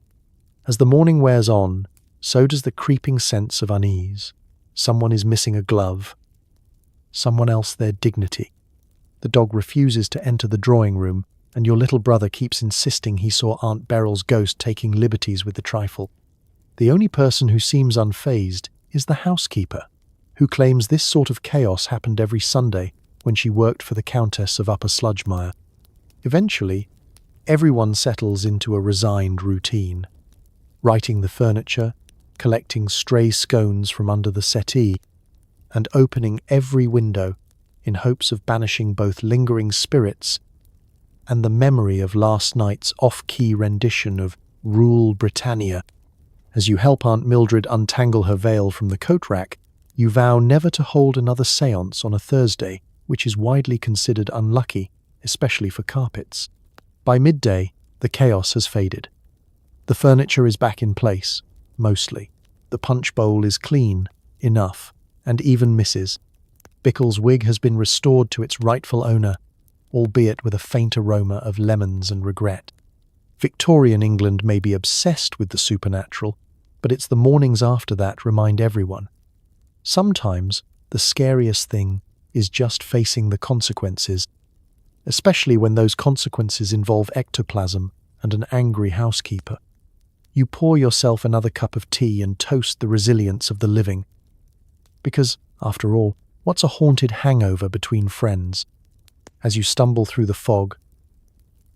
As the morning wears on, so does the creeping sense of unease. Someone is missing a glove. Someone else their dignity. The dog refuses to enter the drawing room, and your little brother keeps insisting he saw Aunt Beryl's ghost taking liberties with the trifle. The only person who seems unfazed is the housekeeper, who claims this sort of chaos happened every Sunday when she worked for the Countess of Upper Sludgemire. Eventually, everyone settles into a resigned routine, righting the furniture, collecting stray scones from under the settee, and opening every window in hopes of banishing both lingering spirits and the memory of last night's off-key rendition of Rule Britannia. As you help Aunt Mildred untangle her veil from the coat rack, you vow never to hold another séance on a Thursday, which is widely considered unlucky, especially for carpets. By midday, the chaos has faded. The furniture is back in place, mostly. The punch bowl is clean, enough, and even Mrs. Bickle's wig has been restored to its rightful owner, albeit with a faint aroma of lemons and regret. Victorian England may be obsessed with the supernatural, but it's the mornings after that remind everyone. Sometimes the scariest thing is just facing the consequences, especially when those consequences involve ectoplasm and an angry housekeeper. You pour yourself another cup of tea and toast the resilience of the living. Because, After all, what's a haunted hangover between friends? As you stumble through the fog,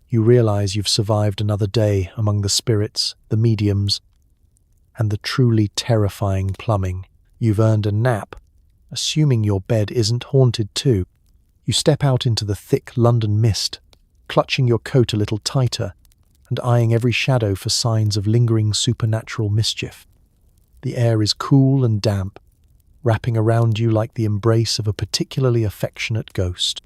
you realize you've survived another day among the spirits, the mediums, and the truly terrifying plumbing. You've earned a nap, assuming your bed isn't haunted too. You step out into the thick London mist, clutching your coat a little tighter and eyeing every shadow for signs of lingering supernatural mischief. The air is cool and damp, wrapping around you like the embrace of a particularly affectionate ghost.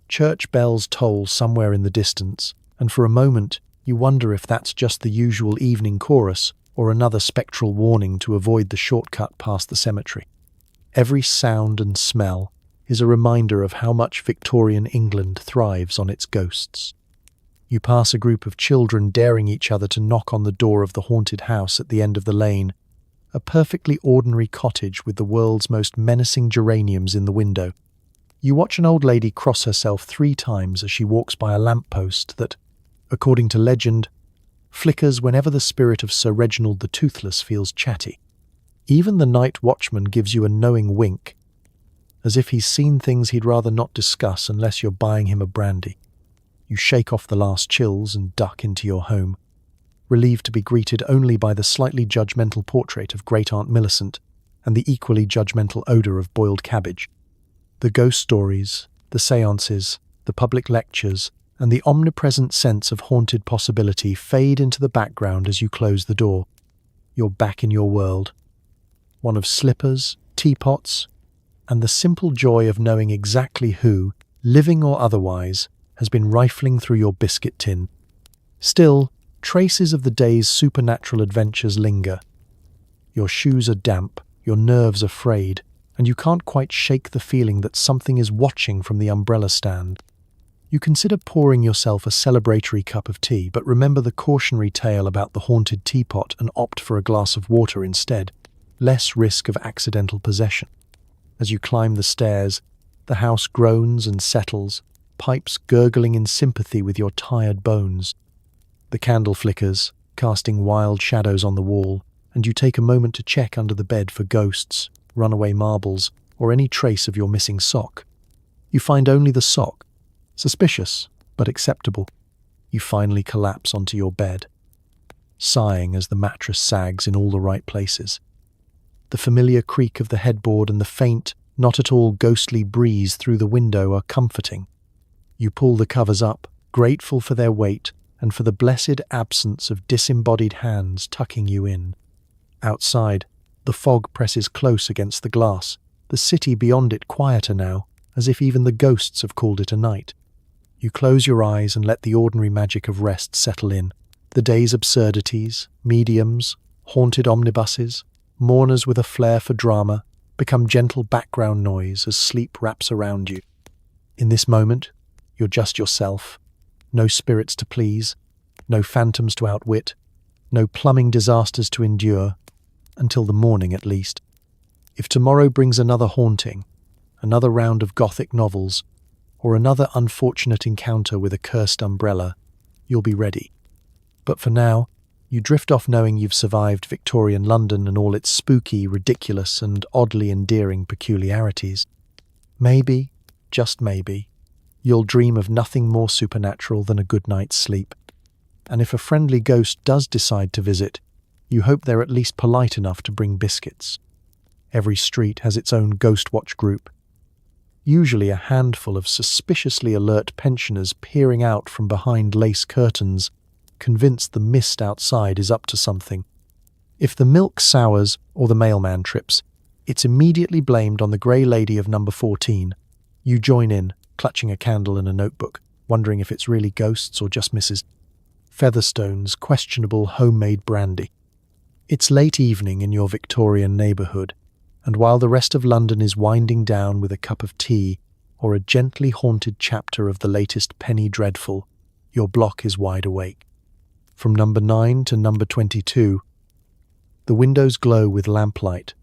Church bells toll somewhere in the distance, and for a moment you wonder if that's just the usual evening chorus or another spectral warning to avoid the shortcut past the cemetery. Every sound and smell is a reminder of how much Victorian England thrives on its ghosts. You pass a group of children daring each other to knock on the door of the haunted house at the end of the lane, a perfectly ordinary cottage with the world's most menacing geraniums in the window. You watch an old lady cross herself 3 times as she walks by a lamppost that, according to legend, flickers whenever the spirit of Sir Reginald the Toothless feels chatty. Even the night watchman gives you a knowing wink, as if he's seen things he'd rather not discuss unless you're buying him a brandy. You shake off the last chills and duck into your home, relieved to be greeted only by the slightly judgmental portrait of Great-Aunt Millicent and the equally judgmental odour of boiled cabbage. The ghost stories, the séances, the public lectures, and the omnipresent sense of haunted possibility fade into the background as you close the door. You're back in your world, one of slippers, teapots, and the simple joy of knowing exactly who, living or otherwise, has been rifling through your biscuit tin. Still, traces of the day's supernatural adventures linger. Your shoes are damp, your nerves are frayed, and you can't quite shake the feeling that something is watching from the umbrella stand. You consider pouring yourself a celebratory cup of tea, but remember the cautionary tale about the haunted teapot and opt for a glass of water instead. Less risk of accidental possession. As you climb the stairs, the house groans and settles, pipes gurgling in sympathy with your tired bones. The candle flickers, casting wild shadows on the wall, and you take a moment to check under the bed for ghosts, runaway marbles, or any trace of your missing sock. You find only the sock. Suspicious, but acceptable. You finally collapse onto your bed, sighing as the mattress sags in all the right places. The familiar creak of the headboard and the faint, not at all ghostly breeze through the window are comforting. You pull the covers up, grateful for their weight and for the blessed absence of disembodied hands tucking you in. Outside, the fog presses close against the glass, the city beyond it quieter now, as if even the ghosts have called it a night. You close your eyes and let the ordinary magic of rest settle in. The day's absurdities, mediums, haunted omnibuses, mourners with a flair for drama, become gentle background noise as sleep wraps around you. In this moment, you're just yourself. No spirits to please, no phantoms to outwit, no plumbing disasters to endure, until the morning at least. If tomorrow brings another haunting, another round of Gothic novels, or another unfortunate encounter with a cursed umbrella, you'll be ready. But for now, you drift off knowing you've survived Victorian London and all its spooky, ridiculous, and oddly endearing peculiarities. Maybe, just maybe, you'll dream of nothing more supernatural than a good night's sleep. And if a friendly ghost does decide to visit, you hope they're at least polite enough to bring biscuits. Every street has its own ghost watch group, usually a handful of suspiciously alert pensioners peering out from behind lace curtains, convinced the mist outside is up to something. If the milk sours or the mailman trips, it's immediately blamed on the grey lady of number 14. You join in, clutching a candle and a notebook, wondering if it's really ghosts or just Mrs. Featherstone's questionable homemade brandy. It's late evening in your Victorian neighbourhood, and while the rest of London is winding down with a cup of tea or a gently haunted chapter of the latest penny dreadful, your block is wide awake. From number 9 to number 22, the windows glow with lamplight,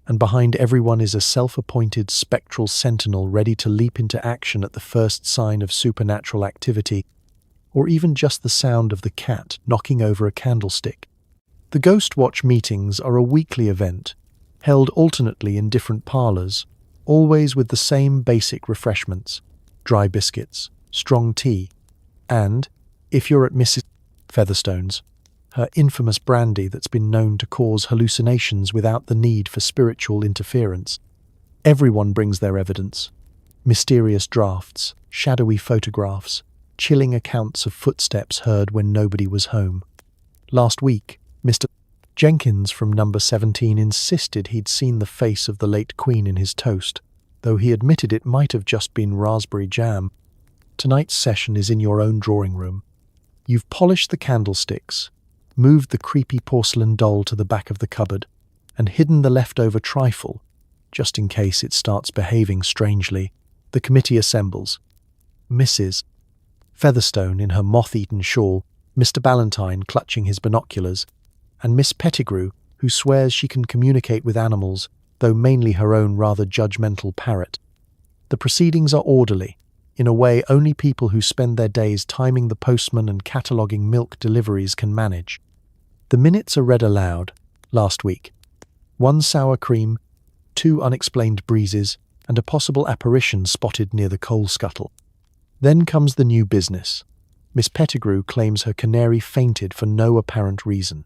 and behind everyone is a self-appointed spectral sentinel ready to leap into action at the first sign of supernatural activity, or even just the sound of the cat knocking over a candlestick. The Ghost Watch meetings are a weekly event, held alternately in different parlors, always with the same basic refreshments: dry biscuits, strong tea, and, if you're at Mrs. Featherstone's, her infamous brandy that's been known to cause hallucinations without the need for spiritual interference. Everyone brings their evidence: mysterious drafts, shadowy photographs, chilling accounts of footsteps heard when nobody was home. Last week, Mr. Jenkins from number 17 insisted he'd seen the face of the late Queen in his toast, though he admitted it might have just been raspberry jam. Tonight's session is in your own drawing room. You've polished the candlesticks, moved the creepy porcelain doll to the back of the cupboard, and hidden the leftover trifle, just in case it starts behaving strangely. The committee assembles. Mrs. Featherstone in her moth-eaten shawl, Mr. Ballantyne clutching his binoculars, and Miss Pettigrew, who swears she can communicate with animals, though mainly her own rather judgmental parrot. The proceedings are orderly, in a way only people who spend their days timing the postman and cataloguing milk deliveries can manage. The minutes are read aloud. Last week: 1 sour cream, 2 unexplained breezes, and a possible apparition spotted near the coal scuttle. Then comes the new business. Miss Pettigrew claims her canary fainted for no apparent reason.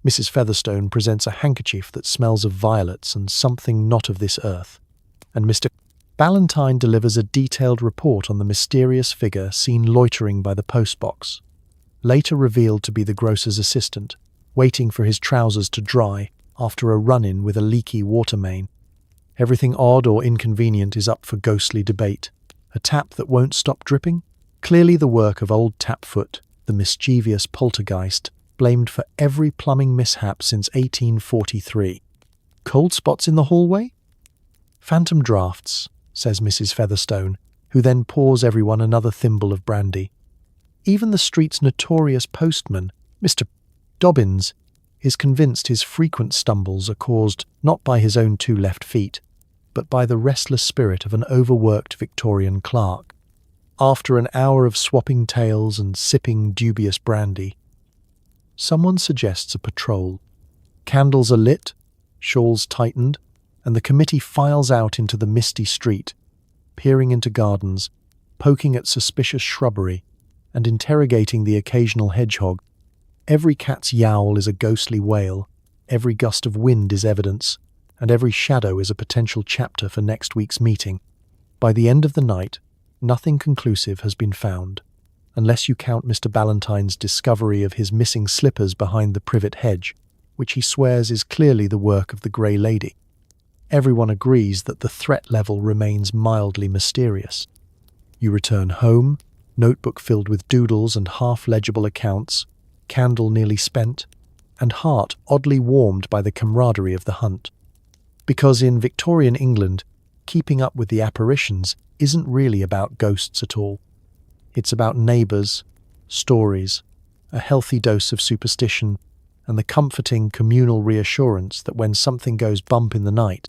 Mrs. Featherstone presents a handkerchief that smells of violets and something not of this earth. And Mr. Ballantyne delivers a detailed report on the mysterious figure seen loitering by the postbox, later revealed to be the grocer's assistant, waiting for his trousers to dry after a run-in with a leaky water main. Everything odd or inconvenient is up for ghostly debate. A tap that won't stop dripping? Clearly the work of old Tapfoot, the mischievous poltergeist, blamed for every plumbing mishap since 1843. Cold spots in the hallway? Phantom drafts, says Mrs. Featherstone, who then pours everyone another thimble of brandy. Even the street's notorious postman, Mr. Dobbins, is convinced his frequent stumbles are caused not by his own 2 left feet, but by the restless spirit of an overworked Victorian clerk. After an hour of swapping tales and sipping dubious brandy, someone suggests a patrol. Candles are lit, shawls tightened, and the committee files out into the misty street, peering into gardens, poking at suspicious shrubbery, and interrogating the occasional hedgehog. Every cat's yowl is a ghostly wail, every gust of wind is evidence, and every shadow is a potential chapter for next week's meeting. By the end of the night, nothing conclusive has been found, unless you count Mr. Ballantyne's discovery of his missing slippers behind the privet hedge, which he swears is clearly the work of the Grey Lady. Everyone agrees that the threat level remains mildly mysterious. You return home, notebook filled with doodles and half-legible accounts, candle nearly spent, and heart oddly warmed by the camaraderie of the hunt. Because in Victorian England, keeping up with the apparitions isn't really about ghosts at all. It's about neighbours, stories, a healthy dose of superstition, and the comforting communal reassurance that when something goes bump in the night,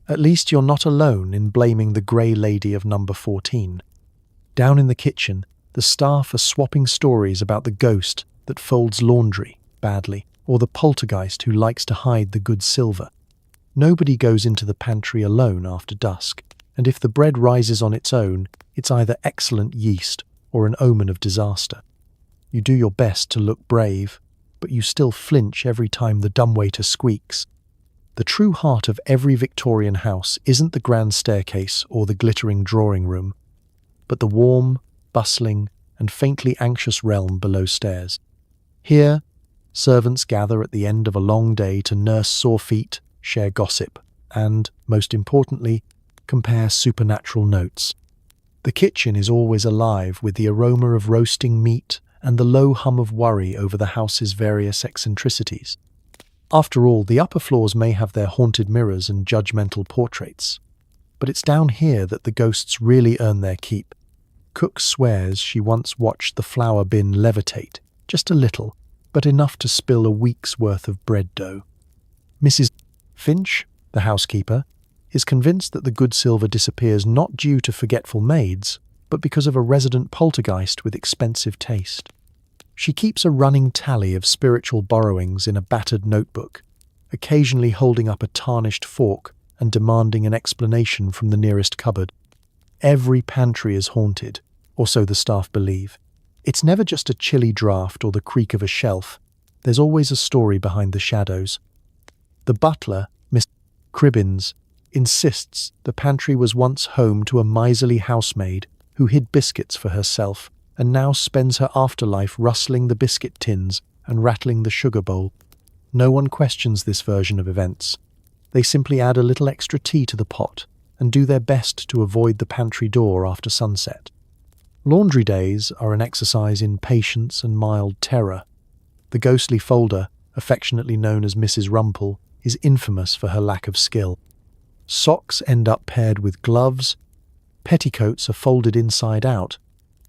at least you're not alone in blaming the Grey Lady of number 14. Down in the kitchen, the staff are swapping stories about the ghost that folds laundry badly, or the poltergeist who likes to hide the good silver. Nobody goes into the pantry alone after dusk, and if the bread rises on its own, it's either excellent yeast or an omen of disaster. You do your best to look brave, but you still flinch every time the dumbwaiter squeaks. The true heart of every Victorian house isn't the grand staircase or the glittering drawing room, but the warm, bustling, and faintly anxious realm below stairs. Here, servants gather at the end of a long day to nurse sore feet, share gossip, and, most importantly, compare supernatural notes. The kitchen is always alive with the aroma of roasting meat and the low hum of worry over the house's various eccentricities. After all, the upper floors may have their haunted mirrors and judgmental portraits, but it's down here that the ghosts really earn their keep. Cook swears she once watched the flour bin levitate, just a little, but enough to spill a week's worth of bread dough. Mrs. Finch, the housekeeper, is convinced that the good silver disappears not due to forgetful maids, but because of a resident poltergeist with expensive taste. She keeps a running tally of spiritual borrowings in a battered notebook, occasionally holding up a tarnished fork and demanding an explanation from the nearest cupboard. Every pantry is haunted, or so the staff believe. It's never just a chilly draft or the creak of a shelf. There's always a story behind the shadows. The butler, Miss Cribbins, insists the pantry was once home to a miserly housemaid who hid biscuits for herself and now spends her afterlife rustling the biscuit tins and rattling the sugar bowl. No one questions this version of events. They simply add a little extra tea to the pot and do their best to avoid the pantry door after sunset. Laundry days are an exercise in patience and mild terror. The ghostly folder, affectionately known as Mrs. Rumpel, is infamous for her lack of skill. Socks end up paired with gloves, petticoats are folded inside out,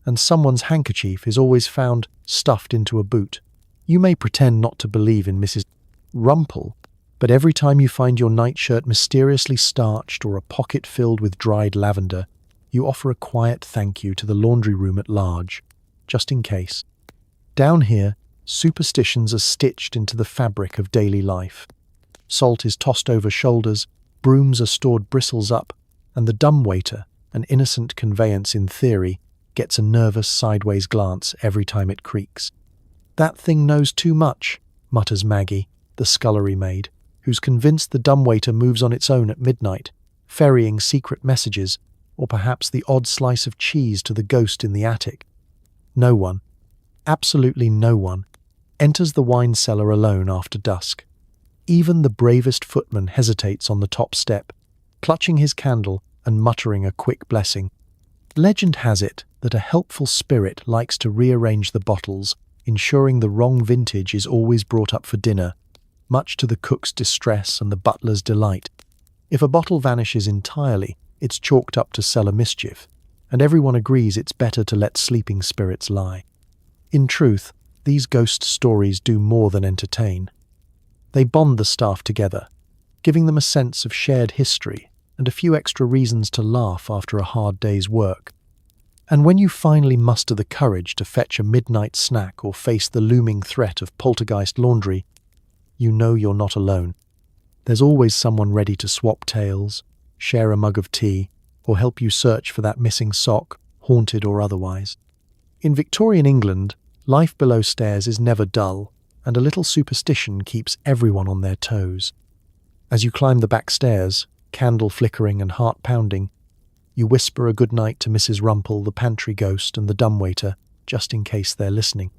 and someone's handkerchief is always found stuffed into a boot. You may pretend not to believe in Mrs. Rumpel, but every time you find your nightshirt mysteriously starched or a pocket filled with dried lavender, you offer a quiet thank you to the laundry room at large, just in case. Down here, superstitions are stitched into the fabric of daily life. Salt is tossed over shoulders, brooms are stored bristles up, and the dumbwaiter, an innocent conveyance in theory, gets a nervous sideways glance every time it creaks. "That thing knows too much," mutters Maggie, the scullery maid, who's convinced the dumbwaiter moves on its own at midnight, ferrying secret messages, or perhaps the odd slice of cheese to the ghost in the attic. No one, absolutely no one, enters the wine cellar alone after dusk. Even the bravest footman hesitates on the top step, clutching his candle and muttering a quick blessing. Legend has it that a helpful spirit likes to rearrange the bottles, ensuring the wrong vintage is always brought up for dinner, much to the cook's distress and the butler's delight. If a bottle vanishes entirely, it's chalked up to cellar mischief, and everyone agrees it's better to let sleeping spirits lie. In truth, these ghost stories do more than entertain. They bond the staff together, giving them a sense of shared history and a few extra reasons to laugh after a hard day's work. And when you finally muster the courage to fetch a midnight snack or face the looming threat of poltergeist laundry, you know you're not alone. There's always someone ready to swap tales, share a mug of tea, or help you search for that missing sock, haunted or otherwise. In Victorian England, life below stairs is never dull, and a little superstition keeps everyone on their toes. As you climb the back stairs, candle flickering and heart pounding, you whisper a good night to Mrs. Rumpel, the pantry ghost, and the dumbwaiter, just in case they're listening.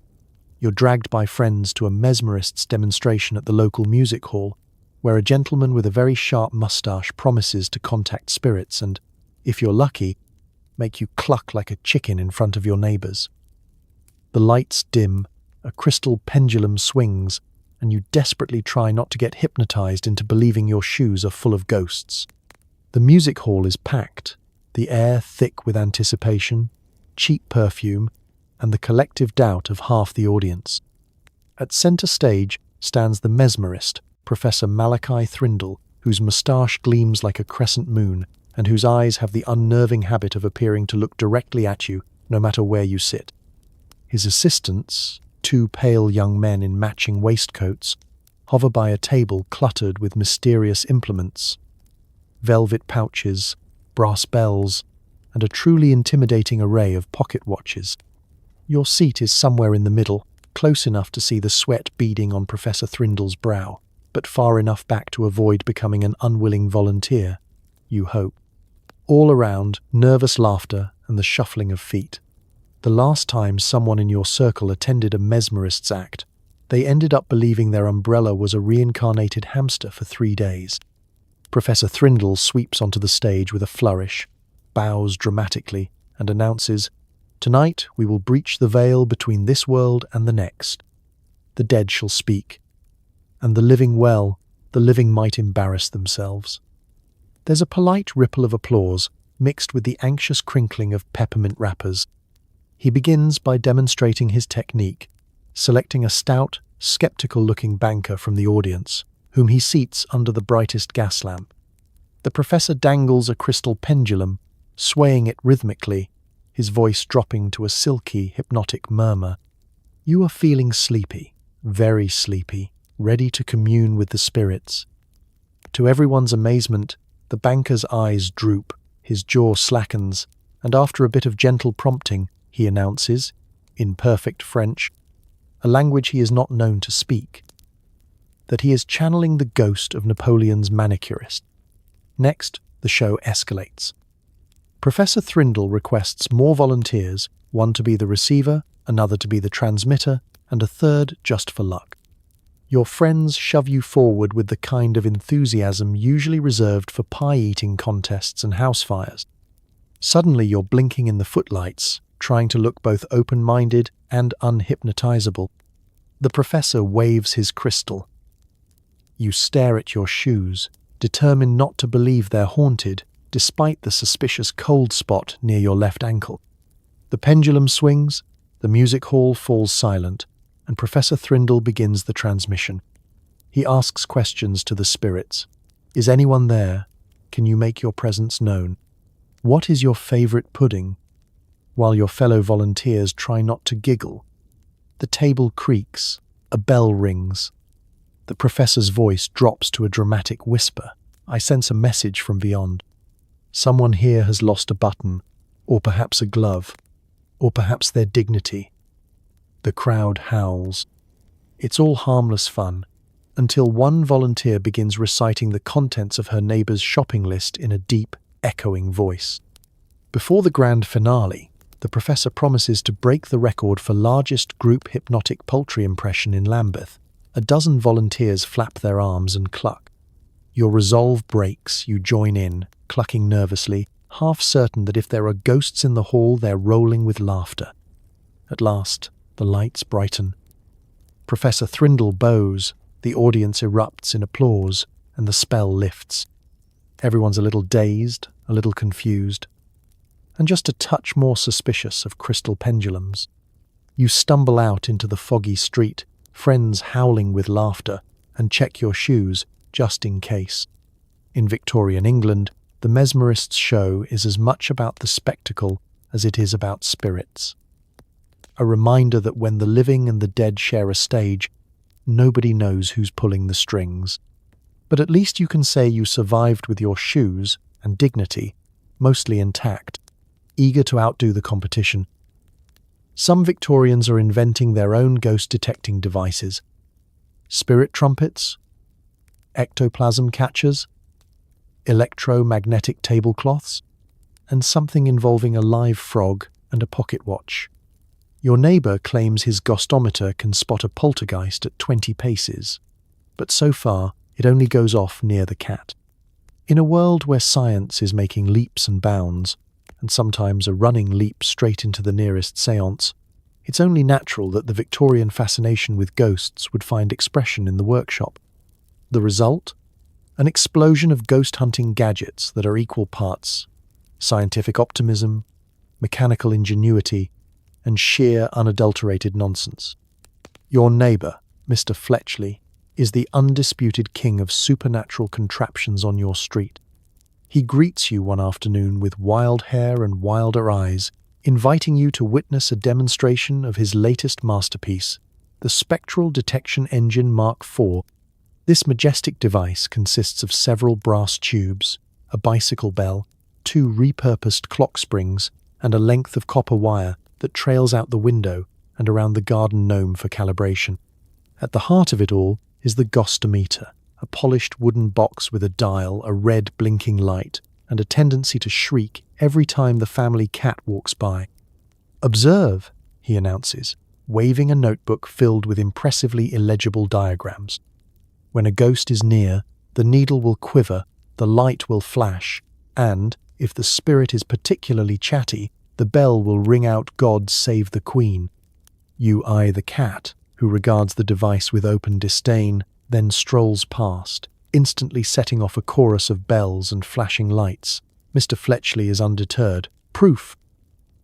You're dragged by friends to a mesmerist's demonstration at the local music hall, where a gentleman with a very sharp moustache promises to contact spirits and, if you're lucky, make you cluck like a chicken in front of your neighbours. The lights dim, a crystal pendulum swings, and you desperately try not to get hypnotised into believing your shoes are full of ghosts. The music hall is packed, the air thick with anticipation, cheap perfume, and the collective doubt of half the audience. At centre stage stands the mesmerist, Professor Malachi Thrindle, whose moustache gleams like a crescent moon and whose eyes have the unnerving habit of appearing to look directly at you, no matter where you sit. His assistants, two pale young men in matching waistcoats, hover by a table cluttered with mysterious implements, velvet pouches, brass bells, and a truly intimidating array of pocket watches. Your seat is somewhere in the middle, close enough to see the sweat beading on Professor Thrindle's brow, but far enough back to avoid becoming an unwilling volunteer, you hope. All around, nervous laughter and the shuffling of feet. The last time someone in your circle attended a mesmerist's act, they ended up believing their umbrella was a reincarnated hamster for 3 days. Professor Thrindle sweeps onto the stage with a flourish, bows dramatically, and announces, "Tonight we will breach the veil between this world and the next. The dead shall speak, and the living well, the living might embarrass themselves." There's a polite ripple of applause, mixed with the anxious crinkling of peppermint wrappers. He begins by demonstrating his technique, selecting a stout, skeptical-looking banker from the audience, whom he seats under the brightest gas lamp. The professor dangles a crystal pendulum, swaying it rhythmically, his voice dropping to a silky, hypnotic murmur. You are feeling sleepy, very sleepy, ready to commune with the spirits. To everyone's amazement, the banker's eyes droop, his jaw slackens, and after a bit of gentle prompting, he announces, in perfect French, a language he is not known to speak, that he is channeling the ghost of Napoleon's manicurist. Next, the show escalates. Professor Thrindle requests more volunteers, one to be the receiver, another to be the transmitter, and a third just for luck. Your friends shove you forward with the kind of enthusiasm usually reserved for pie-eating contests and house fires. Suddenly you're blinking in the footlights, trying to look both open-minded and unhypnotizable. The professor waves his crystal. You stare at your shoes, determined not to believe they're haunted, despite the suspicious cold spot near your left ankle. The pendulum swings, the music hall falls silent, and Professor Thrindle begins the transmission. He asks questions to the spirits. Is anyone there? Can you make your presence known? What is your favorite pudding? While your fellow volunteers try not to giggle. The table creaks. A bell rings. The professor's voice drops to a dramatic whisper. I sense a message from beyond. Someone here has lost a button, or perhaps a glove, or perhaps their dignity. The crowd howls. It's all harmless fun, until one volunteer begins reciting the contents of her neighbour's shopping list in a deep, echoing voice. Before the grand finale, the professor promises to break the record for largest group hypnotic poultry impression in Lambeth. A dozen volunteers flap their arms and cluck. Your resolve breaks, you join in, clucking nervously, half certain that if there are ghosts in the hall, they're rolling with laughter. At last, the lights brighten. Professor Thrindle bows, the audience erupts in applause, and the spell lifts. Everyone's a little dazed, a little confused, and just a touch more suspicious of crystal pendulums. You stumble out into the foggy street, friends howling with laughter, and check your shoes, just in case. In Victorian England, the mesmerist's show is as much about the spectacle as it is about spirits. A reminder that when the living and the dead share a stage, nobody knows who's pulling the strings. But at least you can say you survived with your shoes and dignity, mostly intact, eager to outdo the competition. Some Victorians are inventing their own ghost-detecting devices. Spirit trumpets, ectoplasm catchers, electromagnetic tablecloths, and something involving a live frog and a pocket watch. Your neighbour claims his ghostometer can spot a poltergeist at 20 paces, but so far it only goes off near the cat. In a world where science is making leaps and bounds, and sometimes a running leap straight into the nearest séance, it's only natural that the Victorian fascination with ghosts would find expression in the workshop. The result? An explosion of ghost-hunting gadgets that are equal parts scientific optimism, mechanical ingenuity, and sheer unadulterated nonsense. Your neighbour, Mr. Fletchley, is the undisputed king of supernatural contraptions on your street. He greets you one afternoon with wild hair and wilder eyes, inviting you to witness a demonstration of his latest masterpiece, the Spectral Detection Engine Mark IV. This majestic device consists of several brass tubes, a bicycle bell, 2 repurposed clock springs, and a length of copper wire that trails out the window and around the garden gnome for calibration. At the heart of it all is the ghostometer, a polished wooden box with a dial, a red blinking light, and a tendency to shriek every time the family cat walks by. "Observe," he announces, waving a notebook filled with impressively illegible diagrams. When a ghost is near, the needle will quiver, the light will flash, and, if the spirit is particularly chatty, the bell will ring out God Save the Queen. You eye the cat, who regards the device with open disdain, then strolls past, instantly setting off a chorus of bells and flashing lights. Mr. Fletchley is undeterred. Proof!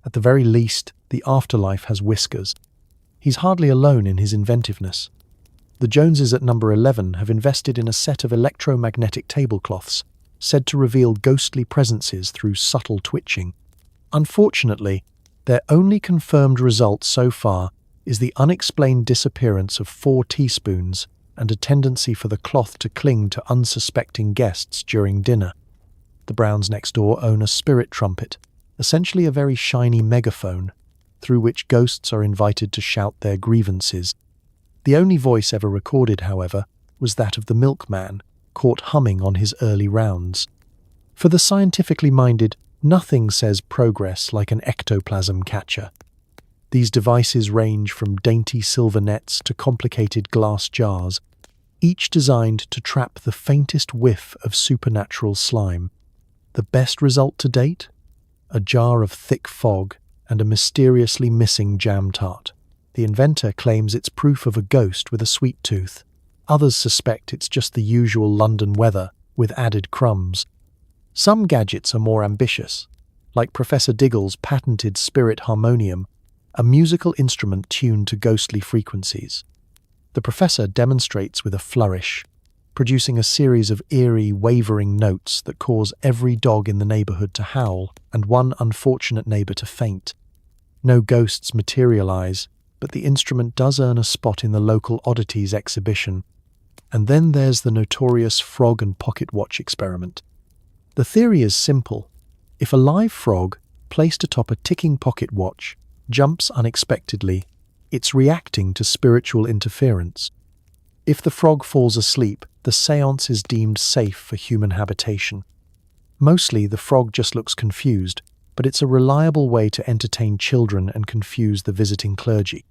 At the very least, the afterlife has whiskers. He's hardly alone in his inventiveness. The Joneses at number 11 have invested in a set of electromagnetic tablecloths, said to reveal ghostly presences through subtle twitching. Unfortunately, their only confirmed result so far is the unexplained disappearance of 4 teaspoons and a tendency for the cloth to cling to unsuspecting guests during dinner. The Browns next door own a spirit trumpet, essentially a very shiny megaphone, through which ghosts are invited to shout their grievances. The only voice ever recorded, however, was that of the milkman, caught humming on his early rounds. For the scientifically minded, nothing says progress like an ectoplasm catcher. These devices range from dainty silver nets to complicated glass jars, each designed to trap the faintest whiff of supernatural slime. The best result to date? A jar of thick fog and a mysteriously missing jam tart. The inventor claims it's proof of a ghost with a sweet tooth. Others suspect it's just the usual London weather with added crumbs. Some gadgets are more ambitious, like Professor Diggle's patented spirit harmonium, a musical instrument tuned to ghostly frequencies. The professor demonstrates with a flourish, producing a series of eerie, wavering notes that cause every dog in the neighborhood to howl and one unfortunate neighbor to faint. No ghosts materialize, but the instrument does earn a spot in the local oddities exhibition. And then there's the notorious frog and pocket watch experiment. The theory is simple. If a live frog, placed atop a ticking pocket watch, jumps unexpectedly, it's reacting to spiritual interference. If the frog falls asleep, the séance is deemed safe for human habitation. Mostly, the frog just looks confused, but it's a reliable way to entertain children and confuse the visiting clergy.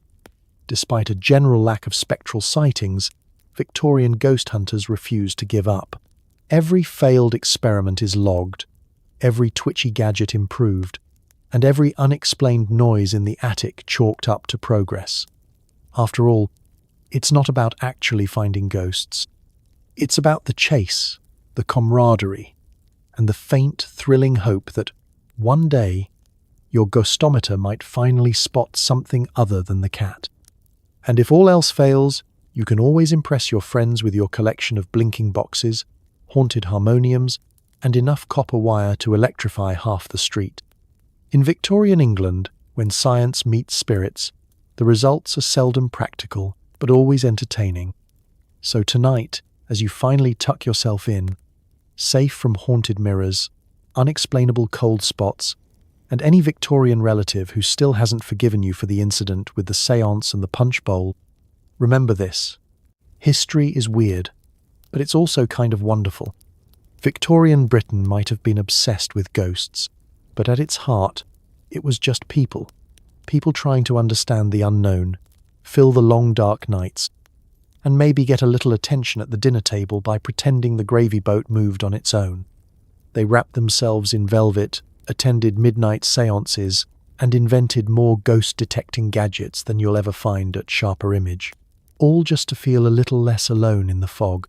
Despite a general lack of spectral sightings, Victorian ghost hunters refuse to give up. Every failed experiment is logged, every twitchy gadget improved, and every unexplained noise in the attic chalked up to progress. After all, it's not about actually finding ghosts. It's about the chase, the camaraderie, and the faint, thrilling hope that one day your ghostometer might finally spot something other than the cat. And if all else fails, you can always impress your friends with your collection of blinking boxes, haunted harmoniums, and enough copper wire to electrify half the street. In Victorian England, when science meets spirits, the results are seldom practical, but always entertaining. So tonight, as you finally tuck yourself in, safe from haunted mirrors, unexplainable cold spots, and any Victorian relative who still hasn't forgiven you for the incident with the séance and the punch bowl, remember this. History is weird, but it's also kind of wonderful. Victorian Britain might have been obsessed with ghosts, but at its heart, it was just people. People trying to understand the unknown, fill the long dark nights, and maybe get a little attention at the dinner table by pretending the gravy boat moved on its own. They wrapped themselves in velvet, attended midnight séances, and invented more ghost-detecting gadgets than you'll ever find at Sharper Image, all just to feel a little less alone in the fog.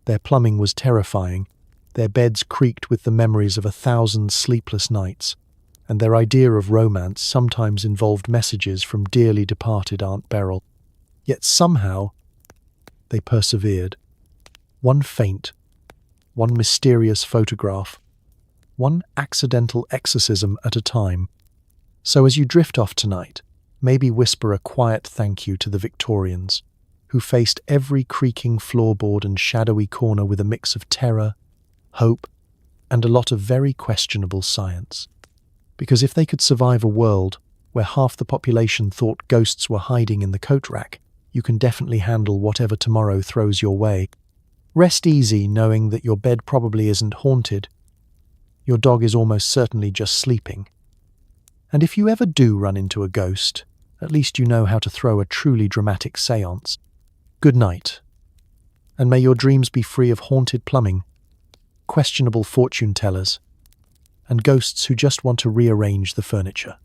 Their plumbing was terrifying, their beds creaked with the memories of 1,000 sleepless nights, and their idea of romance sometimes involved messages from dearly departed Aunt Beryl. Yet somehow, they persevered. One feint, one mysterious photograph, one accidental exorcism at a time. So as you drift off tonight, maybe whisper a quiet thank you to the Victorians, who faced every creaking floorboard and shadowy corner with a mix of terror, hope, and a lot of very questionable science. Because if they could survive a world where half the population thought ghosts were hiding in the coat rack, you can definitely handle whatever tomorrow throws your way. Rest easy knowing that your bed probably isn't haunted. Your dog is almost certainly just sleeping. And if you ever do run into a ghost, at least you know how to throw a truly dramatic séance. Good night. And may your dreams be free of haunted plumbing, questionable fortune tellers, and ghosts who just want to rearrange the furniture.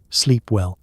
Sleep well.